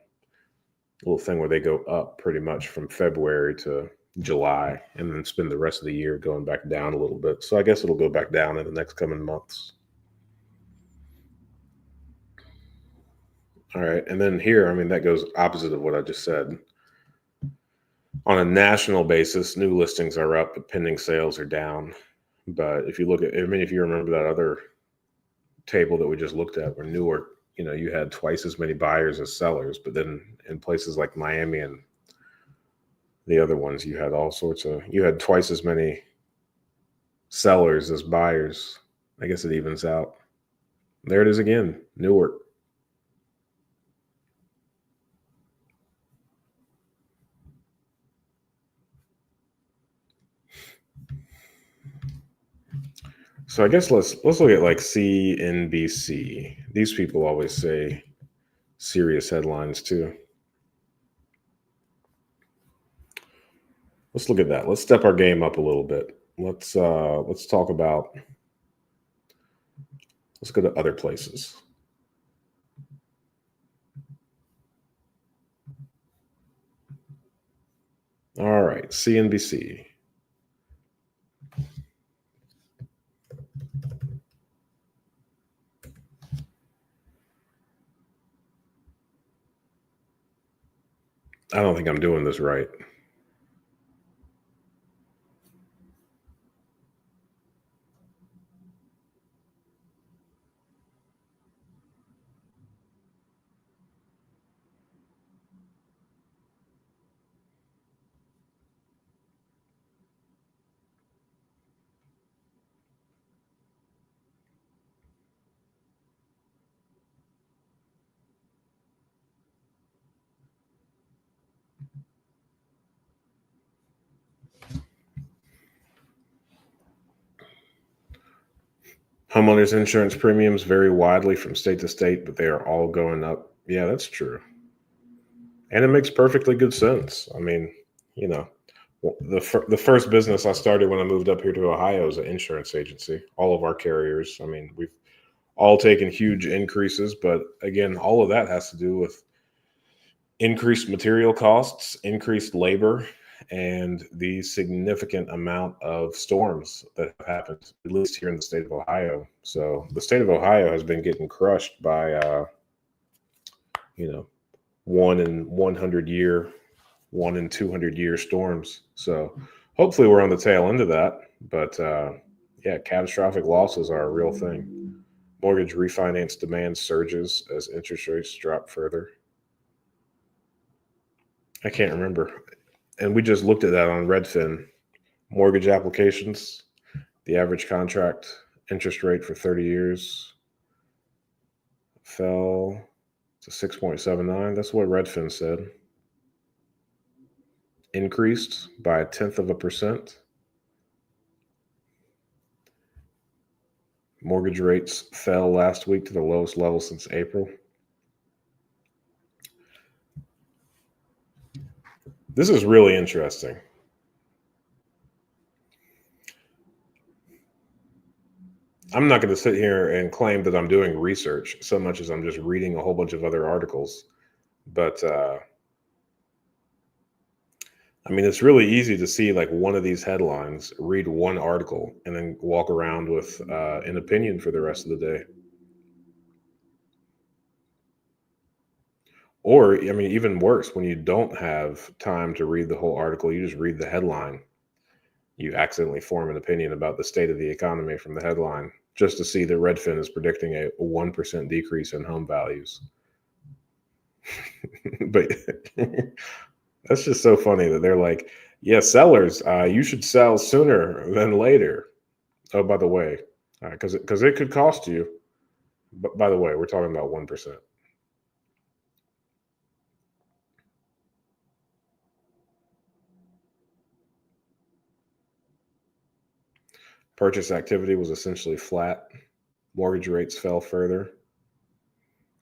little thing where they go up pretty much from February to July and then spend the rest of the year going back down a little bit. So I guess it'll go back down in the next coming months. All right. And then here, I mean, that goes opposite of what I just said. On a national basis, new listings are up, but pending sales are down. But if you look at, I mean, if you remember that other table that we just looked at where Newark, you had twice as many buyers as sellers, but then in places like Miami and the other ones, you had twice as many sellers as buyers. I guess it evens out. There it is again, Newark. So I guess let's look at like CNBC. These people always say serious headlines too. Let's look at that. Let's step our game up a little bit. Let's talk about. Let's go to other places. All right, CNBC. I don't think I'm doing this right. Homeowners insurance premiums vary widely from state to state, but they are all going up. Yeah, that's true. And it makes perfectly good sense. I mean, you know, the first business I started when I moved up here to Ohio is an insurance agency. All of our carriers, I mean, we've all taken huge increases, but again, all of that has to do with increased material costs, increased labor, and the significant amount of storms that have happened, at least here in the state of Ohio. So the state of Ohio has been getting crushed by, you know, 1 in 100 year, 1 in 200 year storms. So hopefully we're on the tail end of that. But yeah, catastrophic losses are a real thing. Mortgage refinance demand surges as interest rates drop further. I can't remember. And we just looked at that on Redfin. Mortgage applications, the average contract interest rate for 30 years fell to 6.79. That's what Redfin said. Increased by 1/10%. Mortgage rates fell last week to the lowest level since April. This is really interesting. I'm not going to sit here and claim that I'm doing research so much as I'm just reading a whole bunch of other articles. But I mean, it's really easy to see like one of these headlines, read one article, and then walk around with an opinion for the rest of the day. Or, I mean, even worse, when you don't have time to read the whole article, you just read the headline. You accidentally form an opinion about the state of the economy from the headline just to see that Redfin is predicting a 1% decrease in home values. But that's just so funny that they're like, yeah, sellers, you should sell sooner than later. Oh, by the way, because it could cost you. But by the way, we're talking about 1%. Purchase activity was essentially flat. Mortgage rates fell further.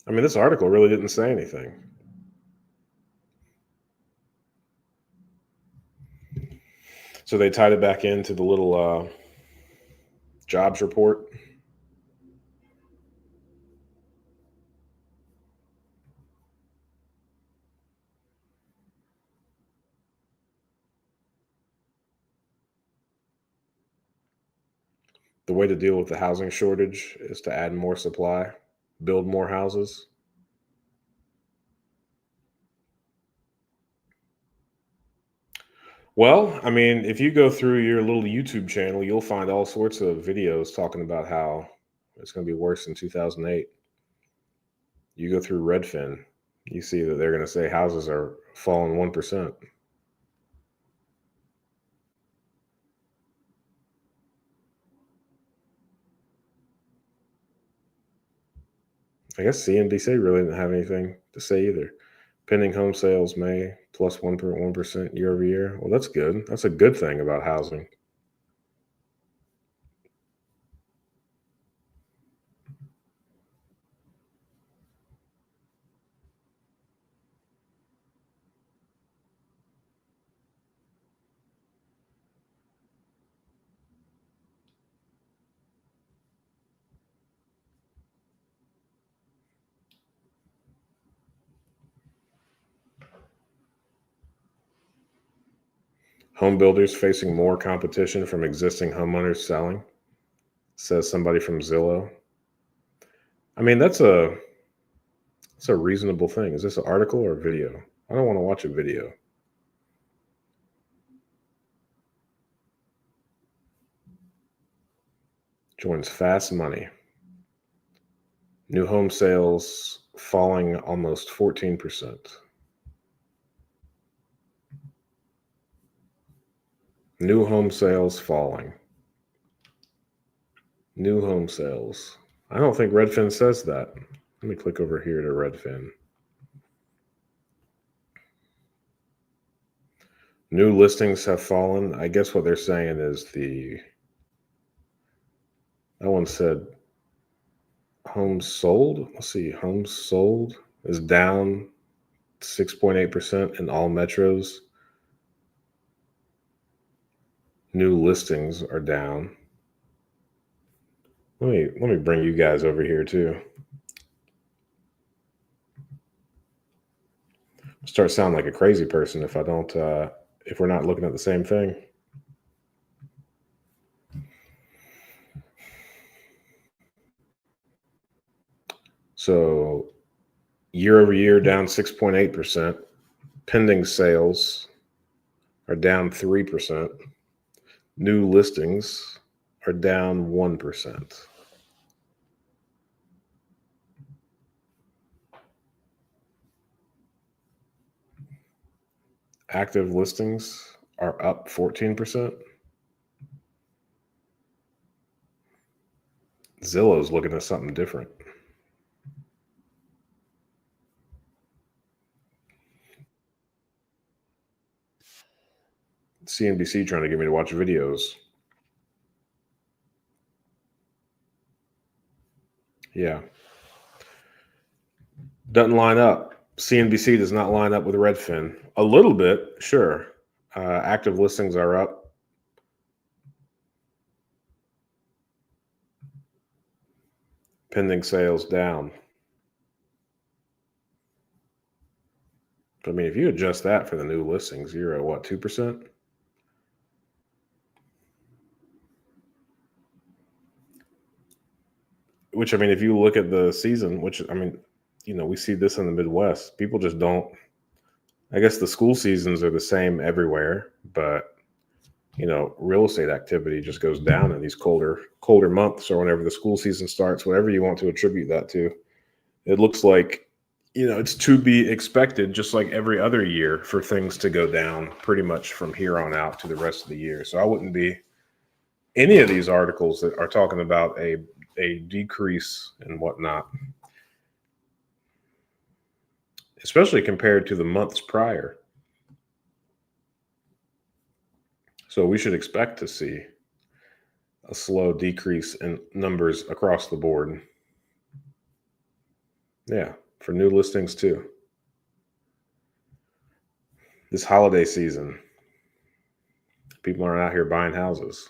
I mean, this article really didn't say anything. So they tied it back into the little jobs report. The way to deal with the housing shortage is to add more supply, build more houses. Well, I mean, if you go through your little YouTube channel, you'll find all sorts of videos talking about how it's going to be worse in 2008. You go through Redfin, you see that they're going to say houses are falling 1%. I guess CNBC really didn't have anything to say either. Pending home sales May plus 1.1% year over year. Well, that's good. That's a good thing about housing. Home builders facing more competition from existing homeowners selling, says somebody from Zillow. I mean, that's a reasonable thing. Is this an article or a video? I don't want to watch a video. Joins Fast Money. New home sales falling almost 14%. New home sales falling. New home sales. I don't think Redfin says that. Let me click over here to Redfin. New listings have fallen. I guess what they're saying is that one said homes sold. Let's see, homes sold is down 6.8% in all metros. New listings are down. Let me bring you guys over here too. Start sounding like a crazy person if I don't if we're not looking at the same thing. So year over year down 6.8%. Pending sales are down 3%. New listings are down 1%. Active listings are up 14%. Zillow's looking at something different. CNBC trying to get me to watch videos. Yeah. Doesn't line up. CNBC does not line up with Redfin. A little bit, sure. Active listings are up. Pending sales down. I mean, if you adjust that for the new listings, you're at what, 2%? Which, I mean, if you look at the season, which, I mean, we see this in the Midwest. People just don't. I guess the school seasons are the same everywhere, but real estate activity just goes down in these colder months or whenever the school season starts, whatever you want to attribute that to. It looks like, it's to be expected, just like every other year, for things to go down pretty much from here on out to the rest of the year. So I wouldn't be any of these articles that are talking about a decrease and whatnot, especially compared to the months prior. So we should expect to see a slow decrease in numbers across the board. Yeah, for new listings too. This holiday season, people aren't out here buying houses.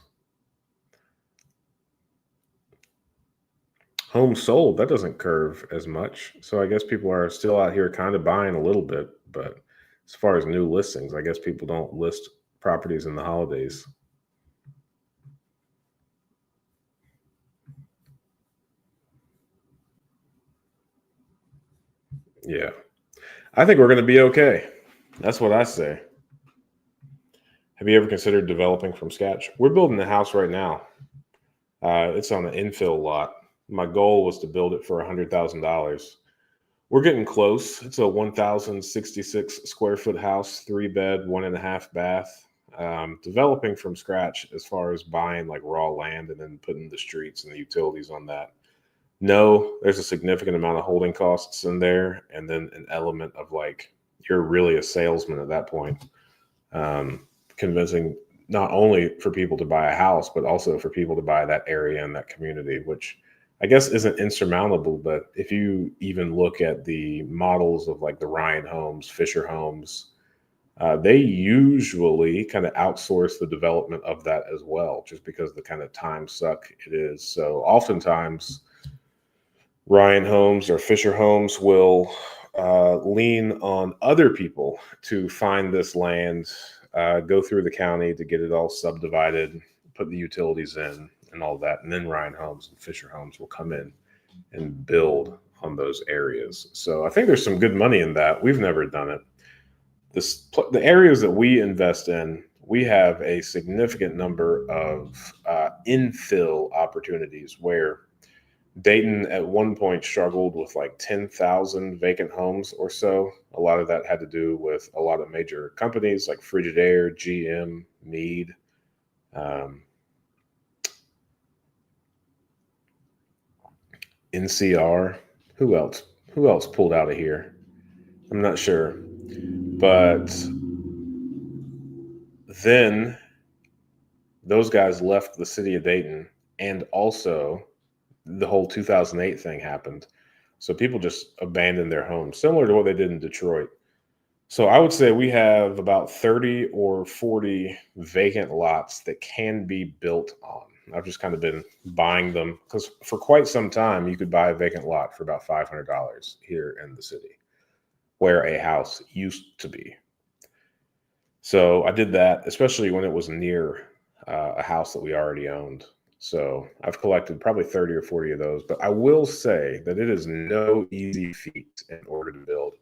Homes sold, that doesn't curve as much. So I guess people are still out here kind of buying a little bit. But as far as new listings, I guess people don't list properties in the holidays. Yeah. I think we're going to be okay. That's what I say. Have you ever considered developing from scratch? We're building a house right now. It's on an infill lot. My goal was to build it for $100,000. We're getting close. It's a 1,066 square foot house, 3-bed, 1.5 bath. Developing from scratch as far as buying like raw land and then putting the streets and the utilities on that. No, there's a significant amount of holding costs in there, and then an element of like you're really a salesman at that point, convincing not only for people to buy a house, but also for people to buy that area and that community, which I guess isn't insurmountable. But if you even look at the models of like the Ryan Homes, Fisher Homes, they usually kind of outsource the development of that as well, just because the kind of time suck it is. So oftentimes, Ryan Homes or Fisher Homes will lean on other people to find this land go through the county to get it all subdivided, put the utilities in, and all that. And then Ryan Homes and Fisher Homes will come in and build on those areas. So I think there's some good money in that. We've never done it. The areas that we invest in, we have a significant number of infill opportunities where Dayton at one point struggled with like 10,000 vacant homes or so. A lot of that had to do with a lot of major companies like Frigidaire, GM, Mead. NCR. Who else? Who else pulled out of here? I'm not sure. But then those guys left the city of Dayton, and also the whole 2008 thing happened. So people just abandoned their homes, similar to what they did in Detroit. So I would say we have about 30 or 40 vacant lots that can be built on. I've just kind of been buying them because for quite some time, you could buy a vacant lot for about $500 here in the city where a house used to be. So I did that, especially when it was near a house that we already owned. So I've collected probably 30 or 40 of those, but I will say that it is no easy feat in order to build.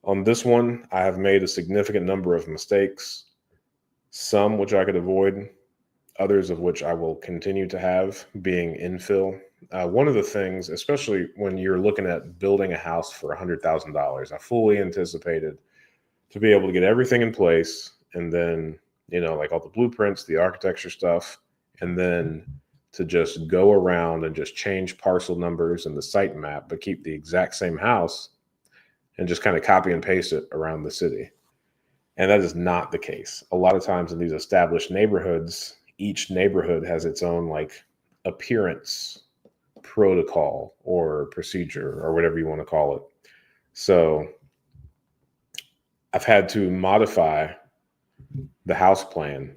On this one, I have made a significant number of mistakes, some which I could avoid, others of which I will continue to have, being infill. One of the things, especially when you're looking at building a house for $100,000, I fully anticipated to be able to get everything in place and then, like all the blueprints, the architecture stuff, and then to just go around and just change parcel numbers and the site map, but keep the exact same house and just kind of copy and paste it around the city. And that is not the case. A lot of times in these established neighborhoods, each neighborhood has its own like appearance protocol or procedure or whatever you want to call it. So I've had to modify the house plan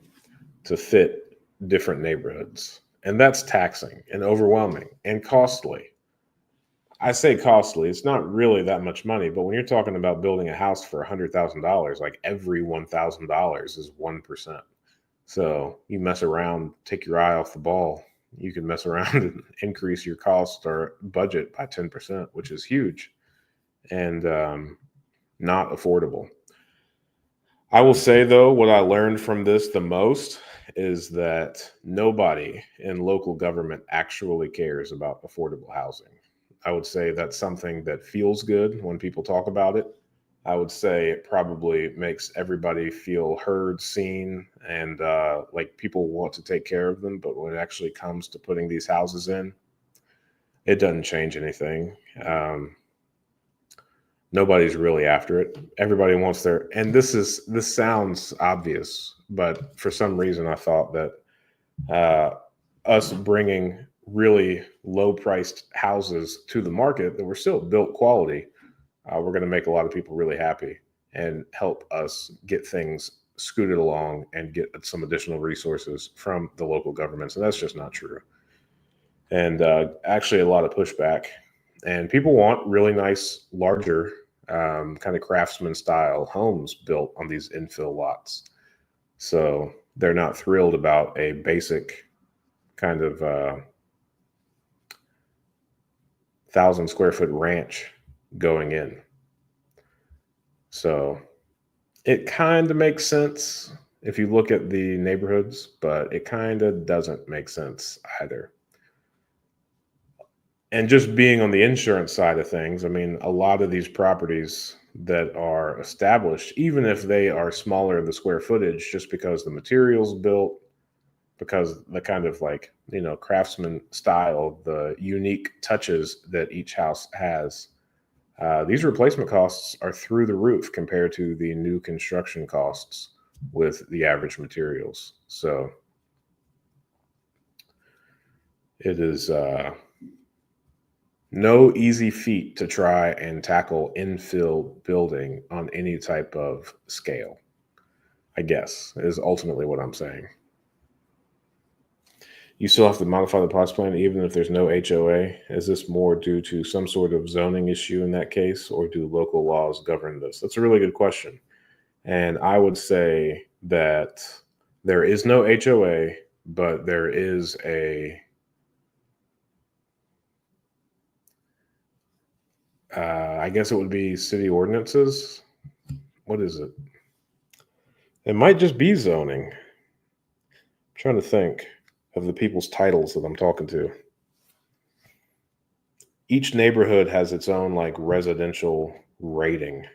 to fit different neighborhoods. And that's taxing and overwhelming and costly. I say costly, it's not really that much money, but when you're talking about building a house for $100,000, like every $1,000 is 1%. So you mess around, take your eye off the ball, you can mess around and increase your cost or budget by 10%, which is huge and not affordable. I will say, though, what I learned from this the most is that nobody in local government actually cares about affordable housing. I would say that's something that feels good when people talk about it. I would say it probably makes everybody feel heard, seen, and like people want to take care of them. But when it actually comes to putting these houses in, it doesn't change anything. Nobody's really after it. Everybody wants their, and this sounds obvious, but for some reason I thought that us bringing really low priced houses to the market that were still built quality, we're going to make a lot of people really happy and help us get things scooted along and get some additional resources from the local governments. And that's just not true. And actually a lot of pushback. And people want really nice, larger, kind of craftsman style homes built on these infill lots. So they're not thrilled about a basic kind of 1,000 square foot ranch going in. So it kind of makes sense if you look at the neighborhoods, but it kind of doesn't make sense either. And just being on the insurance side of things, I mean, a lot of these properties that are established, even if they are smaller in the square footage, just because the materials built, because the kind of like, craftsman style, the unique touches that each house has, these replacement costs are through the roof compared to the new construction costs with the average materials. So it is no easy feat to try and tackle infill building on any type of scale, I guess, is ultimately what I'm saying. You still have to modify the plots plan even if there's no HOA. Is this more due to some sort of zoning issue in that case, or do local laws govern this? That's a really good question. And I would say that there is no HOA, but there is I guess it would be city ordinances. What is it? It might just be zoning. I'm trying to think of the people's titles that I'm talking to. Each neighborhood has its own like residential rating.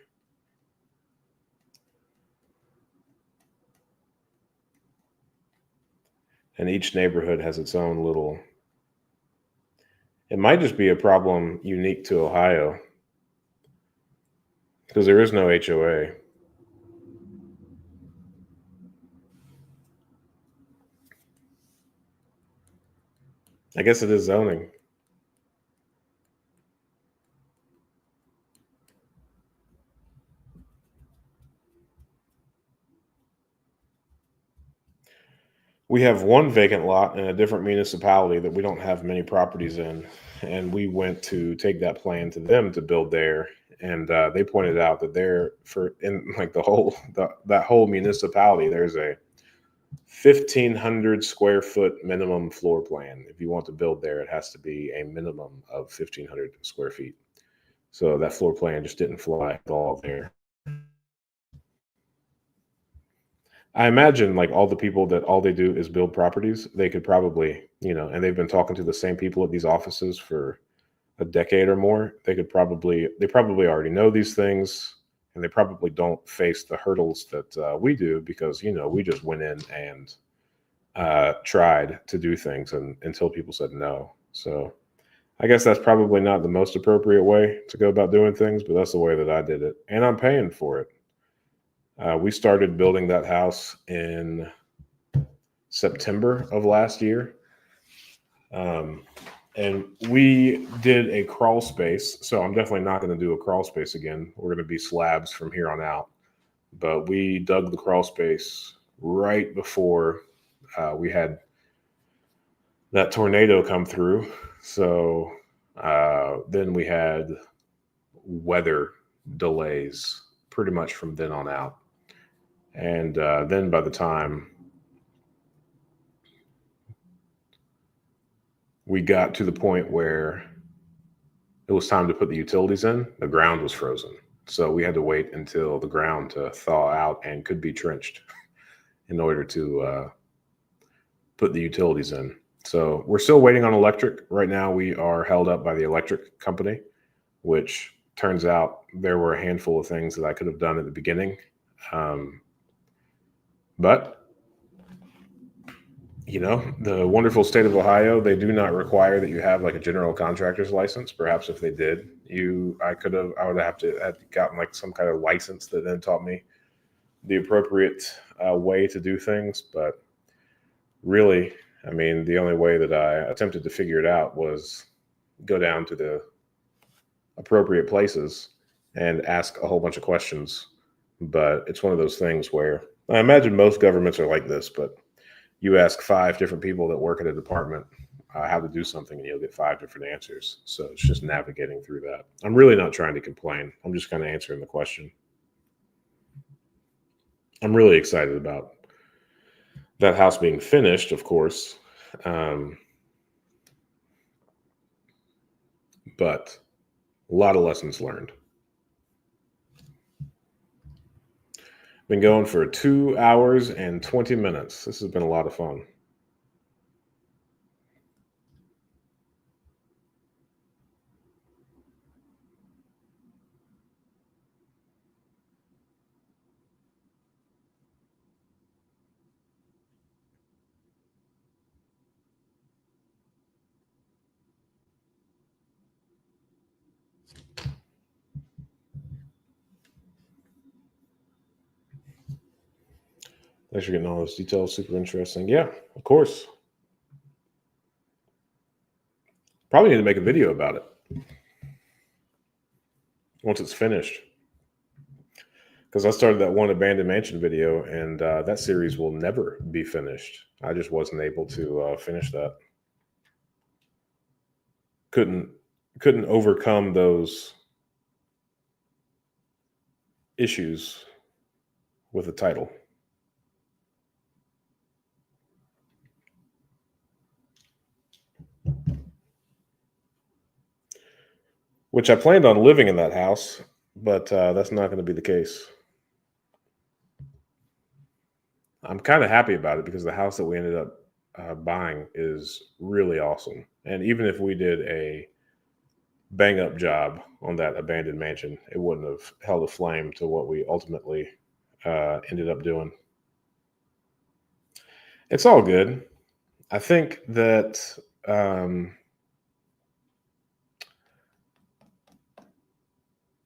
And each neighborhood has its own little. It might just be a problem unique to Ohio because there is no HOA. I guess it is zoning. We have one vacant lot in a different municipality that we don't have many properties in, and we went to take that plan to them to build there, and they pointed out that there for in like that whole municipality, there's a 1,500 square foot minimum floor plan. If you want to build there, it has to be a minimum of 1,500 square feet. So that floor plan just didn't fly at all there. I imagine like all the people that all they do is build properties, they could probably, and they've been talking to the same people at these offices for a decade or more. They probably already know these things, and they probably don't face the hurdles that we do because, we just went in and tried to do things and until people said no. So I guess that's probably not the most appropriate way to go about doing things, but that's the way that I did it. And I'm paying for it. We started building that house in September of last year. And we did a crawl space. So I'm definitely not going to do a crawl space again. We're going to be slabs from here on out. But we dug the crawl space right before we had that tornado come through. So then we had weather delays pretty much from then on out. And then by the time we got to the point where it was time to put the utilities in, the ground was frozen. So we had to wait until the ground to thaw out and could be trenched in order to put the utilities in. So we're still waiting on electric. Right now, we are held up by the electric company, which turns out there were a handful of things that I could have done at the beginning. But the wonderful state of Ohio, they do not require that you have like a general contractor's license. Perhaps if they did, I would have to have gotten like some kind of license that then taught me the appropriate way to do things. But really, I mean, the only way that I attempted to figure it out was go down to the appropriate places and ask a whole bunch of questions. But it's one of those things where I imagine most governments are like this, but you ask 5 different people that work at a department how to do something and you'll get 5 different answers. So it's just navigating through that. I'm really not trying to complain. I'm just kind of answering the question. I'm really excited about that house being finished, of course. But a lot of lessons learned. Been going for 2 hours and 20 minutes. This has been a lot of fun. Thanks for getting all those details. Super interesting. Yeah, of course. Probably need to make a video about it once it's finished. Because I started that one abandoned mansion video, and that series will never be finished. I just wasn't able to finish that. Couldn't overcome those issues with the title. which I planned on living in that house, but that's not going to be the case. I'm kind of happy about it because the house that we ended up buying is really awesome. And even if we did a bang up job on that abandoned mansion, it wouldn't have held a flame to what we ultimately ended up doing. It's all good. I think that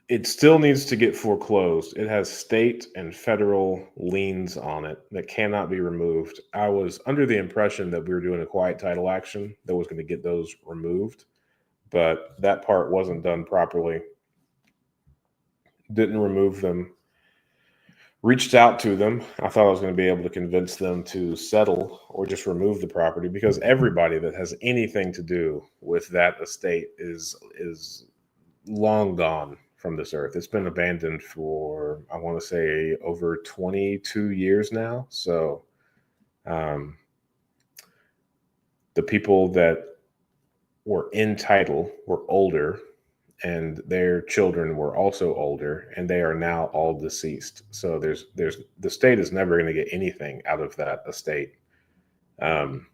it still needs to get foreclosed. It has state and federal liens on it that cannot be removed. I was under the impression that we were doing a quiet title action that was going to get those removed, but that part wasn't done properly. Didn't remove them. Reached out to them. I thought I was going to be able to convince them to settle or just remove the property because everybody that has anything to do with that estate is long gone from this earth. It's been abandoned for, I want to say, over 22 years now. So the people that were in title were older, and their children were also older, and they are now all deceased. So there's the state is never going to get anything out of that estate. Um,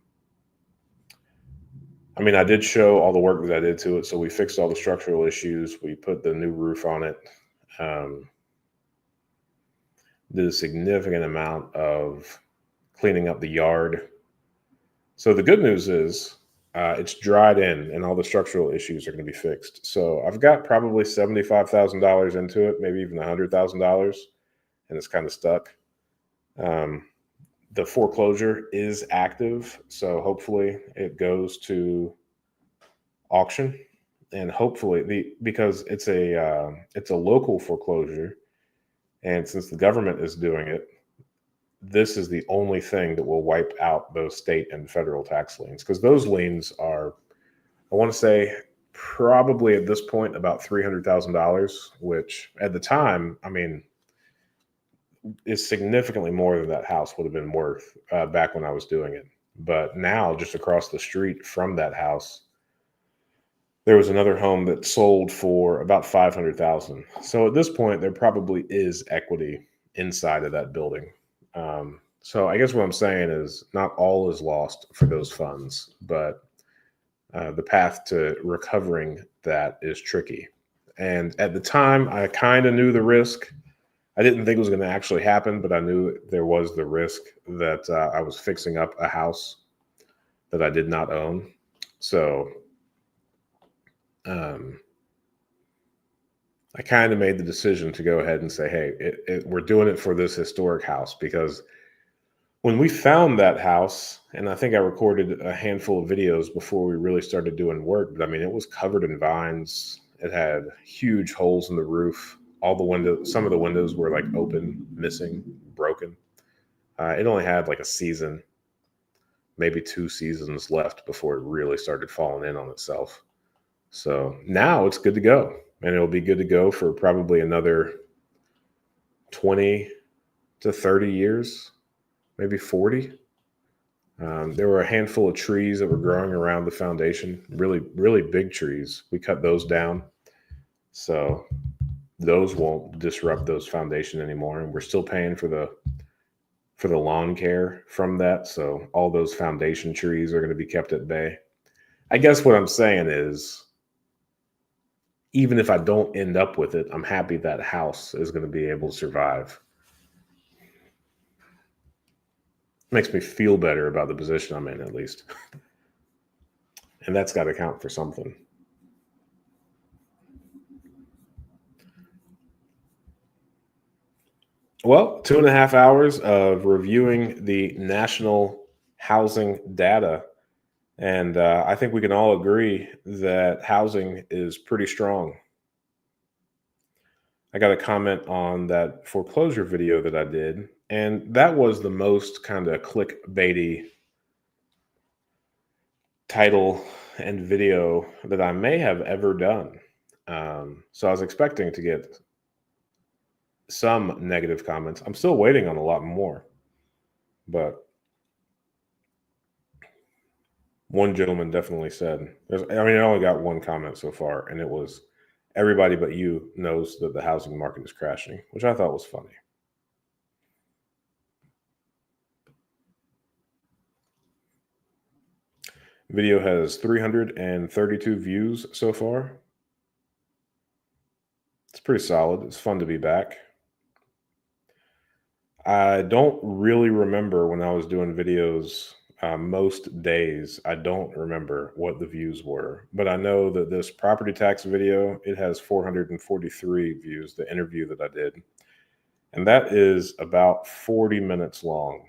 I mean, I did show all the work that I did to it. So we fixed all the structural issues. We put the new roof on it. Um, did a significant amount of cleaning up the yard. So the good news is it's dried in, and all the structural issues are going to be fixed. So I've got probably $75,000 into it, maybe even $100,000, and it's kind of stuck. The foreclosure is active, so hopefully it goes to auction, and hopefully because it's a local foreclosure, and since the government is doing it, this is the only thing that will wipe out those state and federal tax liens, because those liens are, I want to say, probably at this point about $300,000, which at the time, I mean, is significantly more than that house would have been worth back when I was doing it. But now, just across the street from that house, there was another home that sold for about 500,000. So at this point, there probably is equity inside of that building. So I guess what I'm saying is not all is lost for those funds, but the path to recovering that is tricky. And at the time, I kind of knew the risk. I didn't think it was going to actually happen, but I knew there was the risk that I was fixing up a house that I did not own. So I kind of made the decision to go ahead and say, hey, we're doing it for this historic house, because when we found that house, and I think I recorded a handful of videos before we really started doing work, but I mean, it was covered in vines. It had huge holes in the roof. All the windows, some of the windows were like open, missing, broken. It only had like a season, maybe 2 seasons left before it really started falling in on itself. So now it's good to go, and it'll be good to go for probably another 20 to 30 years, maybe 40. There were a handful of trees that were growing around the foundation, really, really big trees. We cut those down, so those won't disrupt those foundation anymore. And we're still paying for the lawn care from that. So all those foundation trees are going to be kept at bay. I guess what I'm saying is, even if I don't end up with it, I'm happy that house is going to be able to survive. Makes me feel better about the position I'm in, at least. And that's got to count for something. Well, 2.5 hours of reviewing the national housing data. And I think we can all agree that housing is pretty strong. I got a comment on that foreclosure video that I did, and that was the most kind of clickbaity title and video that I may have ever done. So I was expecting to get some negative comments. I'm still waiting on a lot more, but one gentleman definitely said, I only got one comment so far, and it was, everybody but you knows that the housing market is crashing, which I thought was funny. Video has 332 views so far. It's pretty solid. It's fun to be back. I don't really remember when I was doing videos most days. I don't remember what the views were, but I know that this property tax video, it has 443 views, the interview that I did. And that is about 40 minutes long.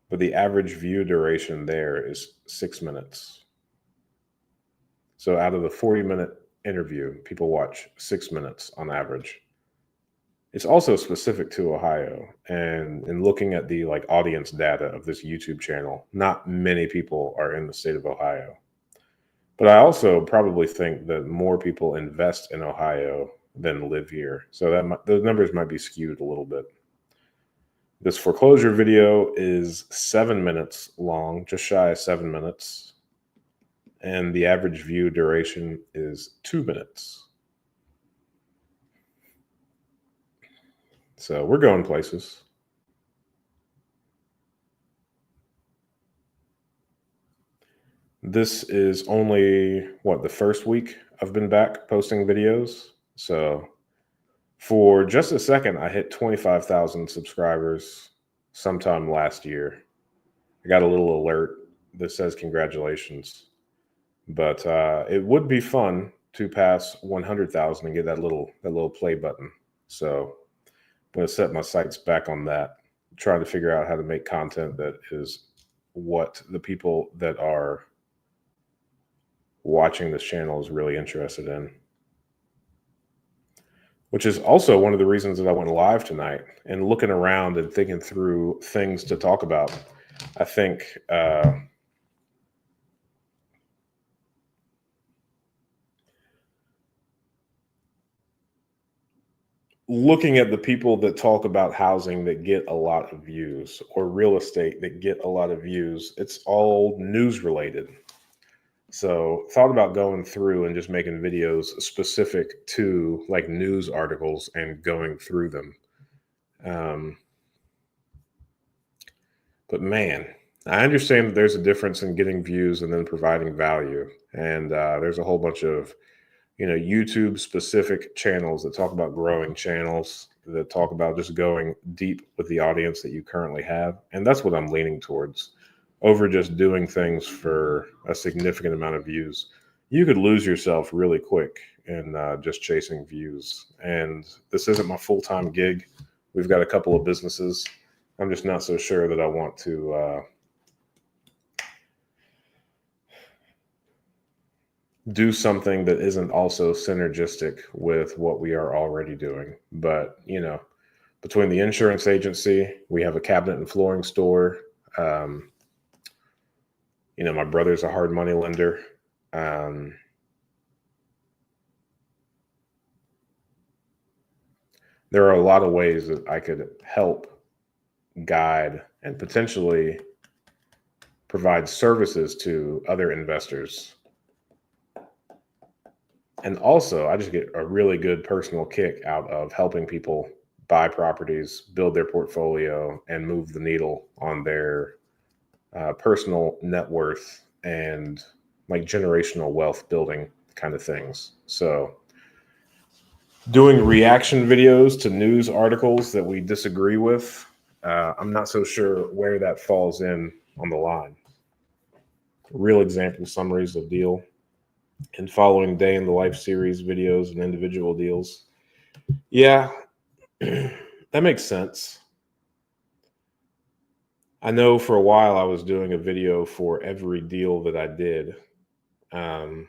But the average view duration there is 6 minutes. So out of the 40-minute interview, people watch 6 minutes on average. It's also specific to Ohio, and in looking at the like audience data of this YouTube channel, not many people are in the state of Ohio. But I also probably think that more people invest in Ohio than live here, so that those numbers might be skewed a little bit. This foreclosure video is 7 minutes long, just shy of 7 minutes, and the average view duration is 2 minutes. So we're going places. This is only the first week I've been back posting videos. So for just a second, I hit 25,000 subscribers sometime last year. I got a little alert that says congratulations. But it would be fun to pass 100,000 and get that little play button. So I'm going to set my sights back on that, trying to figure out how to make content that is what the people that are watching this channel is really interested in. Which is also one of the reasons that I went live tonight, and looking around and thinking through things to talk about. I think looking at the people that talk about housing that get a lot of views, or real estate that get a lot of views, it's all news related. So thought about going through and just making videos specific to like news articles and going through them. But man, I understand that there's a difference in getting views and then providing value. And there's a whole bunch of YouTube specific channels that talk about growing channels, that talk about just going deep with the audience that you currently have. And that's what I'm leaning towards over just doing things for a significant amount of views. You could lose yourself really quick in just chasing views. And this isn't my full-time gig. We've got a couple of businesses. I'm just not so sure that I want to do something that isn't also synergistic with what we are already doing. But, between the insurance agency, we have a cabinet and flooring store. My brother's a hard money lender. There are a lot of ways that I could help guide and potentially provide services to other investors. And also, I just get a really good personal kick out of helping people buy properties, build their portfolio, and move the needle on their personal net worth and like generational wealth building kind of things. So doing reaction videos to news articles that we disagree with, I'm not so sure where that falls in on the line. Real example summaries of deal and following day in the life series videos and individual deals. Yeah, that makes sense. I know for a while I was doing a video for every deal that I did. That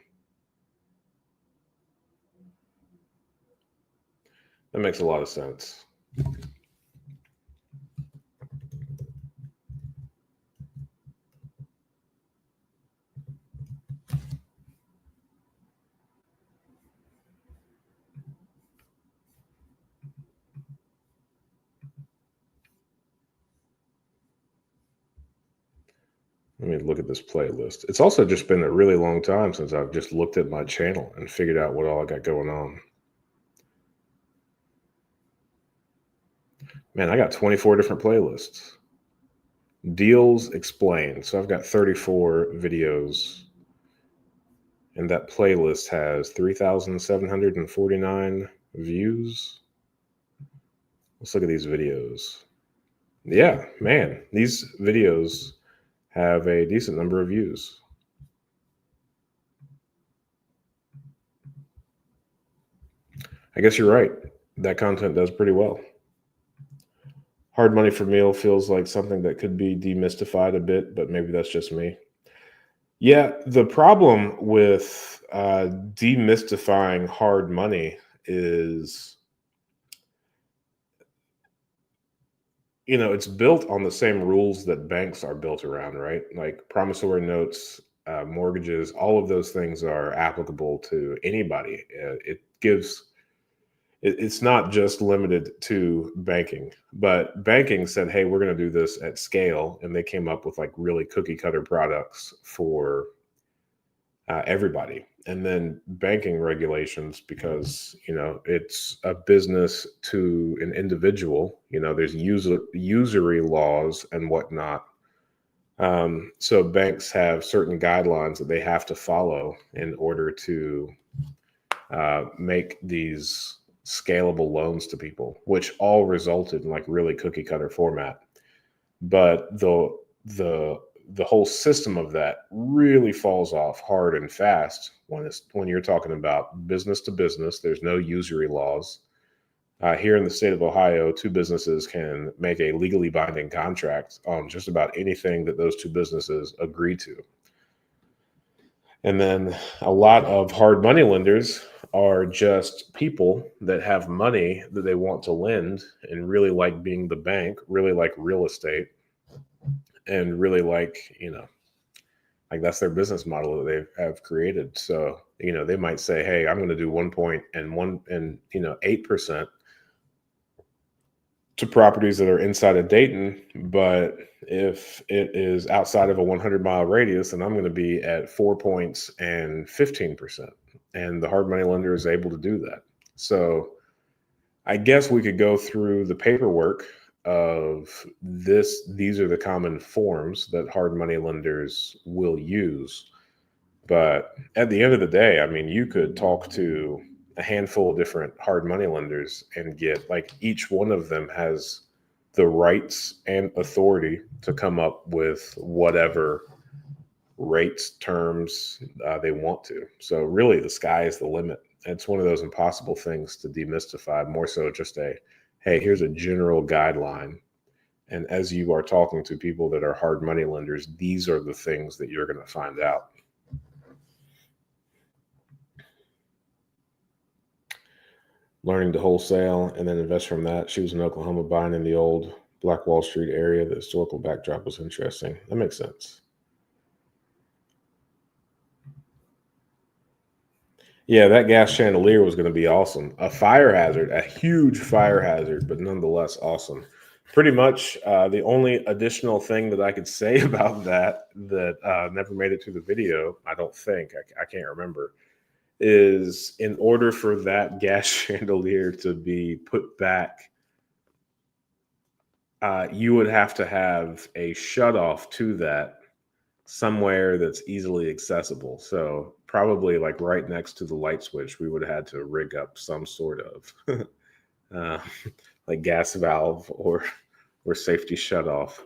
makes a lot of sense. Let me look at this playlist. It's also just been a really long time since I've just looked at my channel and figured out what all I got going on. Man, I got 24 different playlists. Deals explained. So I've got 34 videos, and that playlist has 3,749 views. Let's look at these videos. Yeah, man, these videos have a decent number of views. I guess you're right. That content does pretty well. Hard money for meal feels like something that could be demystified a bit, but maybe that's just me. Yeah, the problem with demystifying hard money is, it's built on the same rules that banks are built around, right? Like promissory notes, mortgages, all of those things are applicable to anybody. It's not just limited to banking, but banking said, hey, we're going to do this at scale. And they came up with like really cookie cutter products for everybody. And then banking regulations, because it's a business to an individual. There's usury laws and whatnot. So banks have certain guidelines that they have to follow in order to make these scalable loans to people, which all resulted in like really cookie cutter format. But the whole system of that really falls off hard and fast when you're talking about business to business. There's no usury laws. Here in the state of Ohio, two businesses can make a legally binding contract on just about anything that those two businesses agree to. And then a lot of hard money lenders are just people that have money that they want to lend and really like being the bank, really like real estate, and really like that's their business model that they have created. So, they might say, hey, I'm going to do 8% to properties that are inside of Dayton. But if it is outside of a 100-mile radius, then I'm going to be at 4 points and 15%. And the hard money lender is able to do that. So I guess we could go through the paperwork of this. These are the common forms that hard money lenders will use. But at the end of the day, I mean, you could talk to a handful of different hard money lenders and get like each one of them has the rights and authority to come up with whatever rates, terms they want to. So really the sky is the limit. It's one of those impossible things to demystify, more so just hey, here's a general guideline. And as you are talking to people that are hard money lenders, these are the things that you're going to find out. Learning to wholesale and then invest from that. She was in Oklahoma buying in the old Black Wall Street area. The historical backdrop was interesting. That makes sense. Yeah, that gas chandelier was going to be awesome. A fire hazard, a huge fire hazard, but nonetheless awesome. Pretty much the only additional thing that I could say about that never made it to the video, I don't think, I can't remember, is in order for that gas chandelier to be put back, you would have to have a shutoff to that somewhere that's easily accessible. So probably like right next to the light switch, we would have had to rig up some sort of uh, like gas valve or safety shutoff.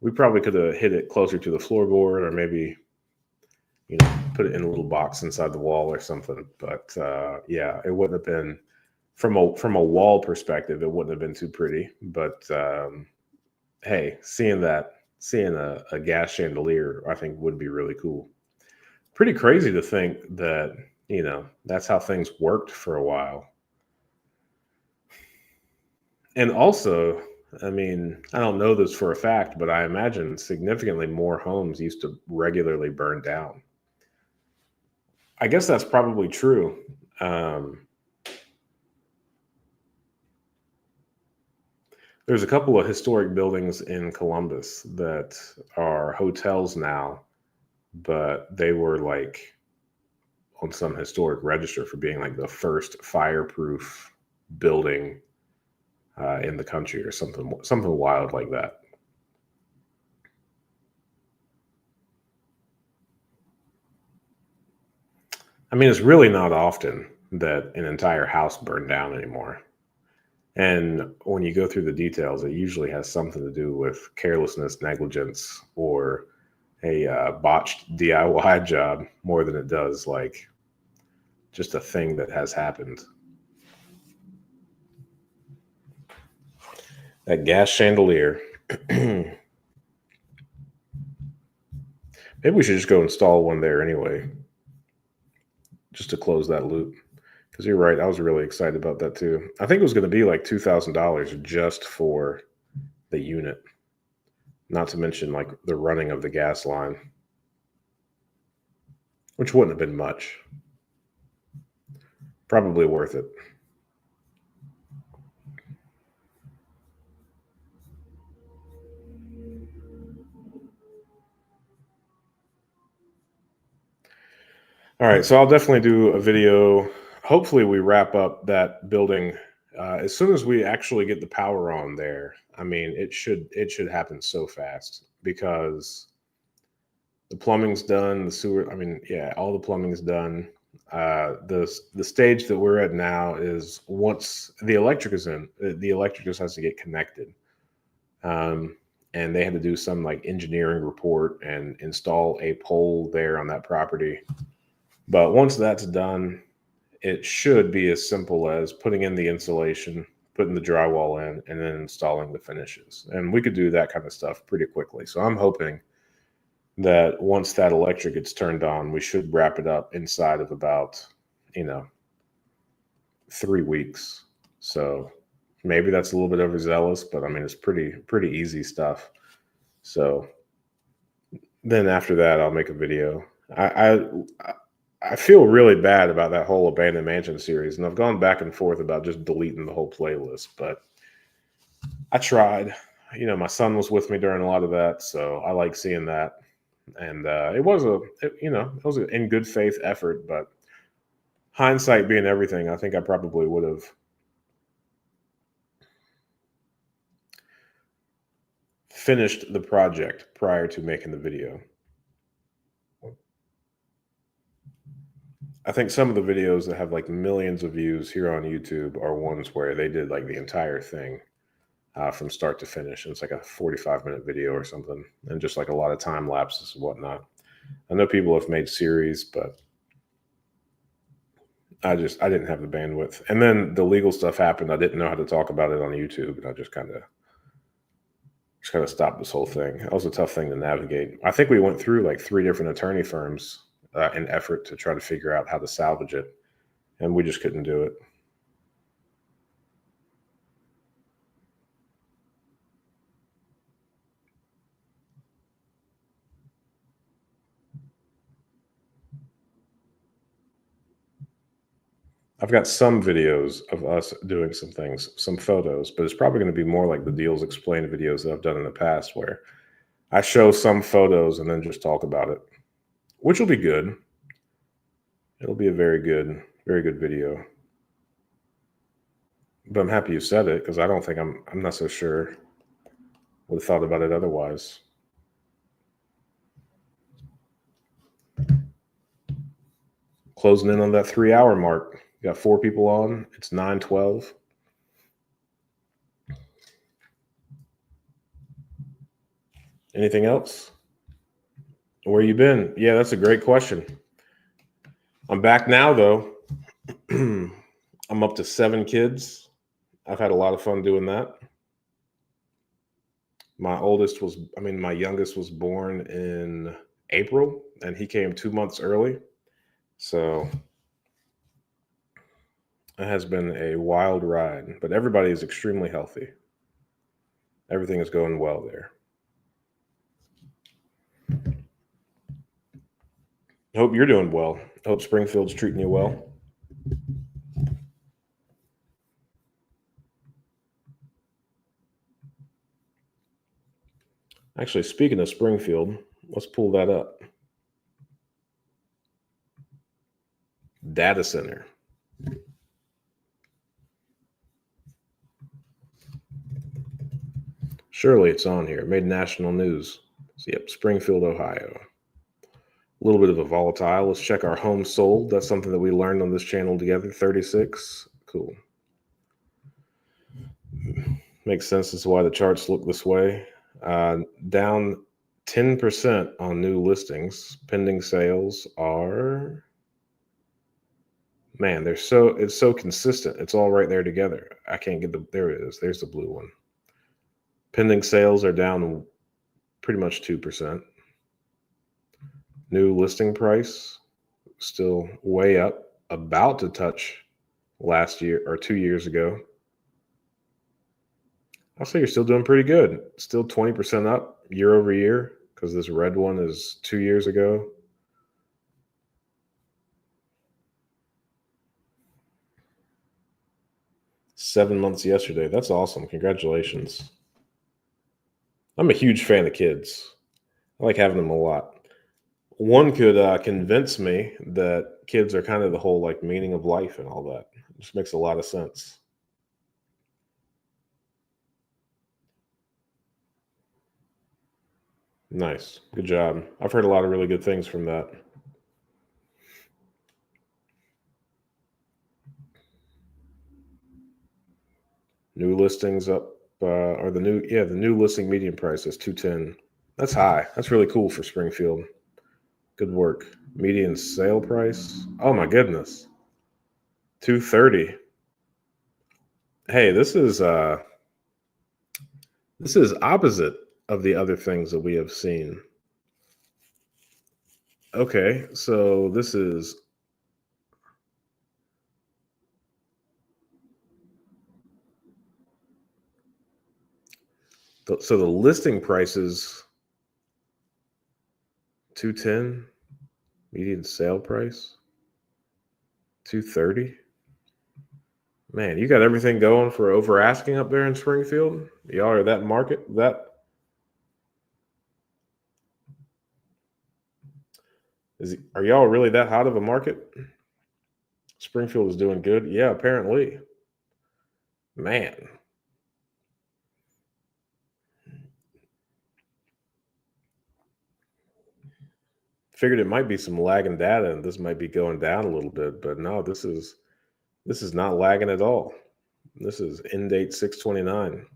We probably could have hit it closer to the floorboard, or maybe put it in a little box inside the wall or something. But yeah, it wouldn't have been from a wall perspective. It wouldn't have been too pretty. But hey, seeing a gas chandelier, I think would be really cool. Pretty crazy to think that, that's how things worked for a while. And also, I mean, I don't know this for a fact, but I imagine significantly more homes used to regularly burn down. I guess that's probably true. Um, There's a couple of historic buildings in Columbus that are hotels now, but they were like on some historic register for being like the first fireproof building in the country, or something wild like that. I mean, it's really not often that an entire house burned down anymore. And when you go through the details, it usually has something to do with carelessness, negligence, or a botched DIY job more than it does like just a thing that has happened. That gas chandelier. Maybe we should just go install one there anyway, just to close that loop. Because you're right, I was really excited about that too. I think it was going to be like $2,000 just for the unit, not to mention like the running of the gas line, which wouldn't have been much. Probably worth it. All right, so I'll definitely do a video. Hopefully, we wrap up that building as soon as we actually get the power on there. I mean, it should happen so fast because the plumbing's done, the sewer. I mean, yeah, all the plumbing's done. The stage that we're at now is once the electric is in, the electric just has to get connected. Um, and they had to do some like engineering report and install a pole there on that property. But once that's done, it should be as simple as putting in the insulation, putting the drywall in, and then installing the finishes. And we could do that kind of stuff pretty quickly. So I'm hoping that once that electric gets turned on, we should wrap it up inside of about, you know, 3 weeks. So maybe that's a little bit overzealous, but I mean it's pretty easy stuff. So then after that, I'll make a video. I feel really bad about that whole Abandoned Mansion series, and I've gone back and forth about just deleting the whole playlist, but I tried. You know, my son was with me during a lot of that, so I like seeing that. And it was an in good faith effort, but hindsight being everything, I think I probably would have finished the project prior to making the video. I think some of the videos that have like millions of views here on YouTube are ones where they did like the entire thing from start to finish. And it's like a 45-minute video or something, and just like a lot of time lapses and whatnot. I know people have made series, but I didn't have the bandwidth. And then the legal stuff happened. I didn't know how to talk about it on YouTube, and I just kind of stopped this whole thing. That was a tough thing to navigate. I think we went through like 3 different attorney firms in effort to try to figure out how to salvage it, and we just couldn't do it. I've got some videos of us doing some things, some photos, but it's probably going to be more like the Deals Explained videos that I've done in the past, where I show some photos and then just talk about it, which will be good. It'll be a very good video. But I'm happy you said it because I don't think I'm not so sure would have thought about it otherwise. Closing in on that 3 hour mark. You got 4 people on. It's 9:12. Anything else? Where you been? Yeah, that's a great question. I'm back now though. I'm up to 7 kids. I've had a lot of fun doing that. My youngest was born in April, and he came 2 months early. So it has been a wild ride, but everybody is extremely healthy. Everything is going well there. Hope you're doing well. Hope Springfield's treating you well. Actually, speaking of Springfield, let's pull that up. Data center. Surely it's on here. It made national news. So, yep, Springfield, Ohio. A little bit of a volatile. Let's check our home sold. That's something that we learned on this channel together. 36. Cool. Makes sense as to why the charts look this way. Down 10% on new listings. Pending sales are, man, it's so consistent. It's all right there together. I can't get there it is. There's the blue one. Pending sales are down pretty much 2%. New listing price still way up, about to touch last year or 2 years ago. I'll say you're still doing pretty good. Still 20% up year over year because this red one is 2 years ago. Seven months yesterday. That's awesome. Congratulations. I'm a huge fan of kids. I like having them a lot. One could convince me that kids are kind of the whole like meaning of life and all that. It just makes a lot of sense. Nice. Good job. I've heard a lot of really good things from that. New listings up, or the new listing median price is 210. That's high. That's really cool for Springfield. Good work. Median sale price. Oh my goodness. 230. Hey, this is opposite of the other things that we have seen. Okay, so this is so the listing prices 210, median sale price 230. Man, you got everything going for over asking up there in Springfield. Y'all are that market that are y'all really that hot of a market? Springfield is doing good. Yeah, apparently. Man. Figured it might be some lagging data and this might be going down a little bit, but no, this is not lagging at all. This is end date 629.